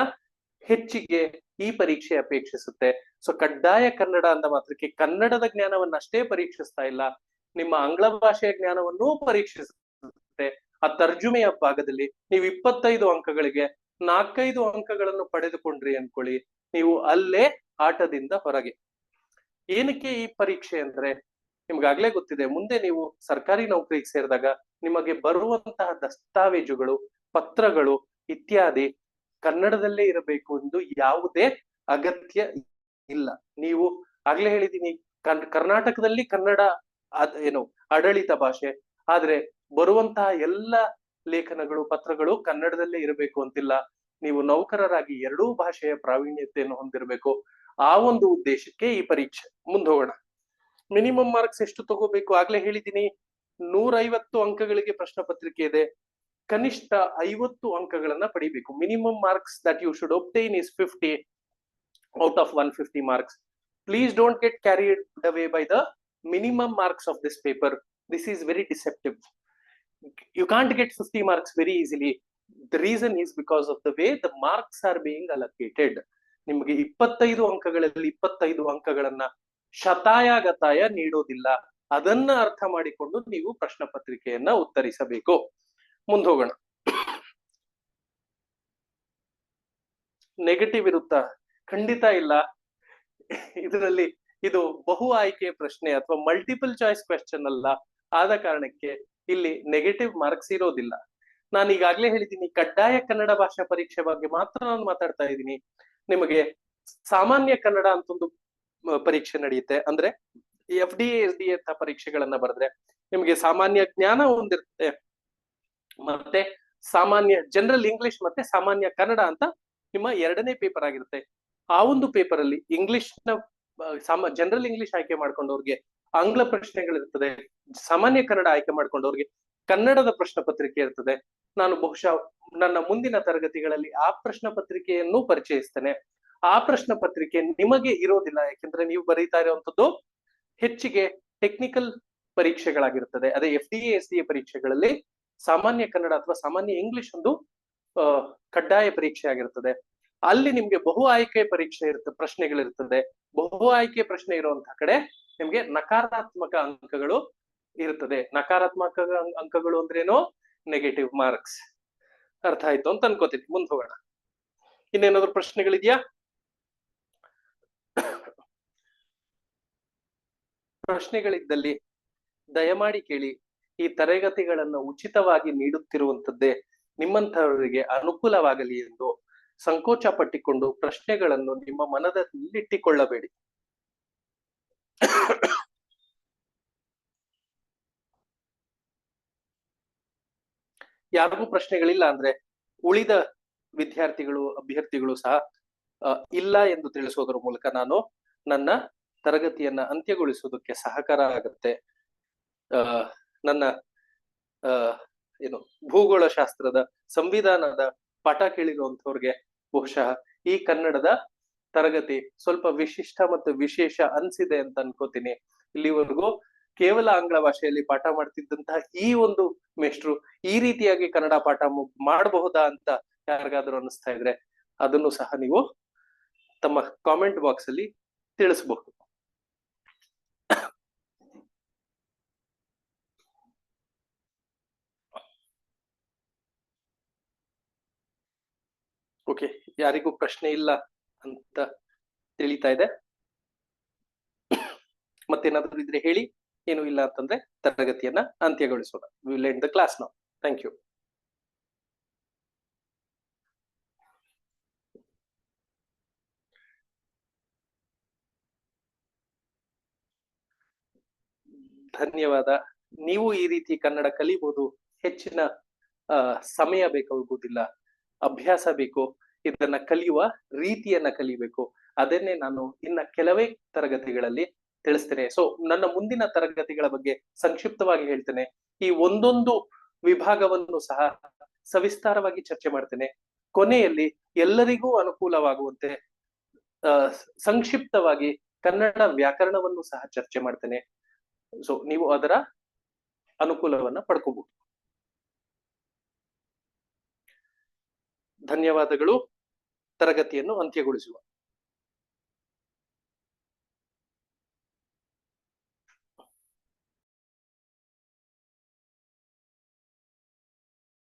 Speaker 1: ಹೆಚ್ಚಿಗೆ ಈ ಪರೀಕ್ಷೆ ಅಪೇಕ್ಷಿಸುತ್ತೆ. ಸೊ ಕಡ್ಡಾಯ ಕನ್ನಡ ಅಂದ ಮಾತ್ರಕ್ಕೆ ಕನ್ನಡದ ಜ್ಞಾನವನ್ನ ಅಷ್ಟೇ ಪರೀಕ್ಷಿಸ್ತಾ ಇಲ್ಲ, ನಿಮ್ಮ ಆಂಗ್ಲ ಭಾಷೆಯ ಜ್ಞಾನವನ್ನೂ ಪರೀಕ್ಷಿಸುತ್ತೆ. ಆ ತರ್ಜುಮೆಯ ಭಾಗದಲ್ಲಿ ನೀವು 25 ಅಂಕಗಳಿಗೆ 4-5 ಅಂಕಗಳನ್ನು ಪಡೆದುಕೊಂಡ್ರಿ ಅನ್ಕೊಳ್ಳಿ, ನೀವು ಅಲ್ಲೇ ಆಟದಿಂದ ಹೊರಗೆ. ಏನಕ್ಕೆ ಈ ಪರೀಕ್ಷೆ ಅಂದ್ರೆ ನಿಮ್ಗಾಗ್ಲೇ ಗೊತ್ತಿದೆ, ಮುಂದೆ ನೀವು ಸರ್ಕಾರಿ ನೌಕರಿಗೆ ಸೇರಿದಾಗ ನಿಮಗೆ ಬರುವಂತಹ ದಸ್ತಾವೇಜುಗಳು, ಪತ್ರಗಳು ಇತ್ಯಾದಿ ಕನ್ನಡದಲ್ಲೇ ಇರಬೇಕು ಎಂದು ಯಾವುದೇ ಅಗತ್ಯ ಇಲ್ಲ. ನೀವು ಆಗ್ಲೇ ಹೇಳಿದೀನಿ, ಕರ್ನಾಟಕದಲ್ಲಿ ಕನ್ನಡ ಏನು ಆಡಳಿತ ಭಾಷೆ, ಆದ್ರೆ ಬರುವಂತಹ ಎಲ್ಲ ಲೇಖನಗಳು, ಪತ್ರಗಳು ಕನ್ನಡದಲ್ಲೇ ಇರಬೇಕು ಅಂತಿಲ್ಲ. ನೀವು ನೌಕರರಾಗಿ ಎರಡೂ ಭಾಷೆಯ ಪ್ರಾವೀಣ್ಯತೆಯನ್ನು ಹೊಂದಿರಬೇಕು. ಆ ಒಂದು ಉದ್ದೇಶಕ್ಕೆ ಈ ಪರೀಕ್ಷೆ. ಮುಂದೋಗೋಣ. ಮಿನಿಮಮ್ ಮಾರ್ಕ್ಸ್ ಎಷ್ಟು ತಗೋಬೇಕು? ಆಗ್ಲೇ ಹೇಳಿದೀನಿ, 150 ಅಂಕಗಳಿಗೆ ಪ್ರಶ್ನೆ ಪತ್ರಿಕೆ ಇದೆ. ಕನಿಷ್ಠ 50 ಅಂಕಗಳನ್ನ ಪಡಿಬೇಕು. Minimum marks that you should obtain is 50 out of 150 marks. Please don't get carried away by the minimum marks of this paper. This is very deceptive. You can't get 50 marks very easily. The reason is because of the way the marks are being allocated. ನಿಮಗೆ 25 ಅಂಕಗಳಲ್ಲಿ 25 ಅಂಕಗಳನ್ನ ಶತಾಯಗತಾಯ ನೀಡೋದಿಲ್ಲ. ಅದನ್ನ ಅರ್ಥ ಮಾಡಿಕೊಂಡು ನೀವು ಪ್ರಶ್ನೆ ಪತ್ರಿಕೆಯನ್ನ ಉತ್ತರಿಸಬೇಕು. ಮುಂದೋಗೋಣ. Negative ಇರುತ್ತಾ? ಖಂಡಿತ ಇಲ್ಲ. ಇದರಲ್ಲಿ ಇದು ಬಹು ಆಯ್ಕೆ ಪ್ರಶ್ನೆ ಅಥವಾ ಮಲ್ಟಿಪಲ್ ಚಾಯ್ಸ್ ಕ್ವೆಶ್ಚನ್ ಅಲ್ಲ. ಆದ ಕಾರಣಕ್ಕೆ ಇಲ್ಲಿ ನೆಗೆಟಿವ್ ಮಾರ್ಕ್ಸ್ ಇರೋದಿಲ್ಲ. ನಾನು ಈಗಾಗ್ಲೇ ಹೇಳಿದ್ದೀನಿ, ಕಡ್ಡಾಯ ಕನ್ನಡ ಭಾಷಾ ಪರೀಕ್ಷೆ ಬಗ್ಗೆ ಮಾತ್ರ ನಾನು ಮಾತಾಡ್ತಾ ಇದ್ದೀನಿ. ನಿಮಗೆ ಸಾಮಾನ್ಯ ಕನ್ನಡ ಅಂತ ಒಂದು ಪರೀಕ್ಷೆ ನಡೆಯುತ್ತೆ. ಅಂದ್ರೆ FDA SDA ಅಂತ ಪರೀಕ್ಷೆಗಳನ್ನ ಬರೆದ್ರೆ ನಿಮಗೆ ಸಾಮಾನ್ಯ ಜ್ಞಾನ ಹೊಂದಿರುತ್ತೆ, ಮತ್ತೆ ಸಾಮಾನ್ಯ ಜನರಲ್ ಇಂಗ್ಲಿಷ್ ಮತ್ತೆ ಸಾಮಾನ್ಯ ಕನ್ನಡ ಅಂತ ನಿಮ್ಮ ಎರಡನೇ ಪೇಪರ್ ಆಗಿರುತ್ತೆ. ಆ ಒಂದು ಪೇಪರ್ ಅಲ್ಲಿ ಇಂಗ್ಲಿಷ್ ನ ಜನರಲ್ ಇಂಗ್ಲಿಷ್ ಆಯ್ಕೆ ಮಾಡ್ಕೊಂಡವ್ರಿಗೆ ಆಂಗ್ಲ ಪ್ರಶ್ನೆಗಳಿರ್ತದೆ. ಸಾಮಾನ್ಯ ಕನ್ನಡ ಆಯ್ಕೆ ಮಾಡ್ಕೊಂಡವ್ರಿಗೆ ಕನ್ನಡದ ಪ್ರಶ್ನೆ ಪತ್ರಿಕೆ ಇರ್ತದೆ. ನಾನು ಬಹುಶಃ ನನ್ನ ಮುಂದಿನ ತರಗತಿಗಳಲ್ಲಿ ಆ ಪ್ರಶ್ನೆ ಪತ್ರಿಕೆಯನ್ನು ಪರಿಚಯಿಸ್ತೇನೆ. ಆ ಪ್ರಶ್ನೆ ಪತ್ರಿಕೆ ನಿಮಗೆ ಇರೋದಿಲ್ಲ, ಯಾಕೆಂದ್ರೆ ನೀವು ಬರೀತಾ ಇರುವಂತದ್ದು ಹೆಚ್ಚಿಗೆ ಟೆಕ್ನಿಕಲ್ ಪರೀಕ್ಷೆಗಳಾಗಿರ್ತದೆ. ಅದೇ FDA SDA ಪರೀಕ್ಷೆಗಳಲ್ಲಿ ಸಾಮಾನ್ಯ ಕನ್ನಡ ಅಥವಾ ಸಾಮಾನ್ಯ ಇಂಗ್ಲಿಷ್ ಒಂದು ಕಡ್ಡಾಯ ಪರೀಕ್ಷೆ ಆಗಿರ್ತದೆ. ಅಲ್ಲಿ ನಿಮ್ಗೆ ಬಹು ಆಯ್ಕೆ ಪರೀಕ್ಷೆ ಇರ್ತದೆ, ಪ್ರಶ್ನೆಗಳಿರ್ತದೆ. ಬಹು ಆಯ್ಕೆ ಪ್ರಶ್ನೆ ಇರುವಂತಹ ಕಡೆ ನಿಮ್ಗೆ ನಕಾರಾತ್ಮಕ ಅಂಕಗಳು ಇರ್ತದೆ. ನಕಾರಾತ್ಮಕ ಅಂಕಗಳು ಅಂದ್ರೇನು? Negative marks. ಅರ್ಥ ಆಯ್ತು ಅಂತ ಅನ್ಕೋತೀನಿ. ಮುಂದೆ ಹೋಗೋಣ. ಇನ್ನೇನಾದ್ರು ಪ್ರಶ್ನೆಗಳಿದ್ಯಾ? ಪ್ರಶ್ನೆಗಳಿದ್ದಲ್ಲಿ ದಯಮಾಡಿ ಕೇಳಿ. ಈ ತರಗತಿಗಳನ್ನು ಉಚಿತವಾಗಿ ನೀಡುತ್ತಿರುವಂತದ್ದೇ ನಿಮ್ಮಂತಹವರಿಗೆ ಅನುಕೂಲವಾಗಲಿ ಎಂದು ಸಂಕೋಚ ಪಟ್ಟಿಕೊಂಡು ಪ್ರಶ್ನೆಗಳನ್ನು ನಿಮ್ಮ ಮನದಲ್ಲಿಟ್ಟಿಕೊಳ್ಳಬೇಡಿ. ಯಾರಿಗೂ ಪ್ರಶ್ನೆಗಳಿಲ್ಲ ಅಂದ್ರೆ ಉಳಿದ ವಿದ್ಯಾರ್ಥಿಗಳು ಅಭ್ಯರ್ಥಿಗಳು ಸಹ ಇಲ್ಲ ಎಂದು ತಿಳಿಸೋದ್ರ ಮೂಲಕ ನಾನು ನನ್ನ ತರಗತಿಯನ್ನ ಅಂತ್ಯಗೊಳಿಸುವುದಕ್ಕೆ ಸಹಕಾರ ಆಗುತ್ತೆ. ನನ್ನ ಏನು ಭೂಗೋಳ ಶಾಸ್ತ್ರದ ಸಂವಿಧಾನದ ಪಾಠ ಕೇಳಿರುವಂತವ್ರಿಗೆ ಬಹುಶಃ ಈ ಕನ್ನಡದ ತರಗತಿ ಸ್ವಲ್ಪ ವಿಶಿಷ್ಟ ಮತ್ತು ವಿಶೇಷ ಅನ್ಸಿದೆ ಅಂತ ಅನ್ಕೋತೀನಿ. ಇಲ್ಲಿವರೆಗೂ ಕೇವಲ ಆಂಗ್ಲ ಭಾಷೆಯಲ್ಲಿ ಪಾಠ ಮಾಡ್ತಿದ್ದಂತಹ ಈ ಒಂದು ಮೇಷ್ಟ್ರು ಈ ರೀತಿಯಾಗಿ ಕನ್ನಡ ಪಾಠ ಮಾಡಬಹುದಾ ಅಂತ ಯಾರಿಗಾದ್ರೂ ಅನಿಸ್ತಾ ಇದ್ರೆ ಅದನ್ನು ಸಹ ನೀವು ತಮ್ಮ ಕಾಮೆಂಟ್ ಬಾಕ್ಸ್ ಅಲ್ಲಿ ತಿಳಿಸಬಹುದು. ಓಕೆ, ಯಾರಿಗೂ ಪ್ರಶ್ನೆ ಇಲ್ಲ ಅಂತ ತಿಳಿತಾ ಇದೆ. ಮತ್ತೇನಾದ್ರೂ ಇದ್ರೆ ಹೇಳಿ. ಏನು ಇಲ್ಲ ಅಂತಂದ್ರೆ ತರಗತಿಯನ್ನ ಅಂತ್ಯಗೊಳಿಸೋಣ. We will end the class now. Thank you. ಧನ್ಯವಾದ. ನೀವು ಈ ರೀತಿ ಕನ್ನಡ ಕಲಿಬಹುದು. ಹೆಚ್ಚಿನ ಸಮಯ ಬೇಕಾಗುವುದಿಲ್ಲ, ಅಭ್ಯಾಸ ಬೇಕು. ಇದನ್ನ ಕಲಿಯುವ ರೀತಿಯನ್ನ ಕಲಿಬೇಕು. ಅದನ್ನೇ ನಾನು ಇನ್ನ ಕೆಲವೇ ತರಗತಿಗಳಲ್ಲಿ ತಿಳಿಸ್ತೇನೆ. ಸೊ ನನ್ನ ಮುಂದಿನ ತರಗತಿಗಳ ಬಗ್ಗೆ ಸಂಕ್ಷಿಪ್ತವಾಗಿ ಹೇಳ್ತೇನೆ. ಈ ಒಂದೊಂದು ವಿಭಾಗವನ್ನು ಸಹ ಸವಿಸ್ತಾರವಾಗಿ ಚರ್ಚೆ ಮಾಡ್ತೇನೆ. ಕೊನೆಯಲ್ಲಿ ಎಲ್ಲರಿಗೂ ಅನುಕೂಲವಾಗುವಂತೆ ಸಂಕ್ಷಿಪ್ತವಾಗಿ ಕನ್ನಡ ವ್ಯಾಕರಣವನ್ನು ಸಹ ಚರ್ಚೆ ಮಾಡ್ತೇನೆ. ಸೊ ನೀವು ಅದರ ಅನುಕೂಲವನ್ನ ಪಡ್ಕೋಬಹುದು. ಧನ್ಯವಾದಗಳು. ತರಗತಿಯನ್ನು ಅಂತ್ಯಗೊಳಿಸುವ.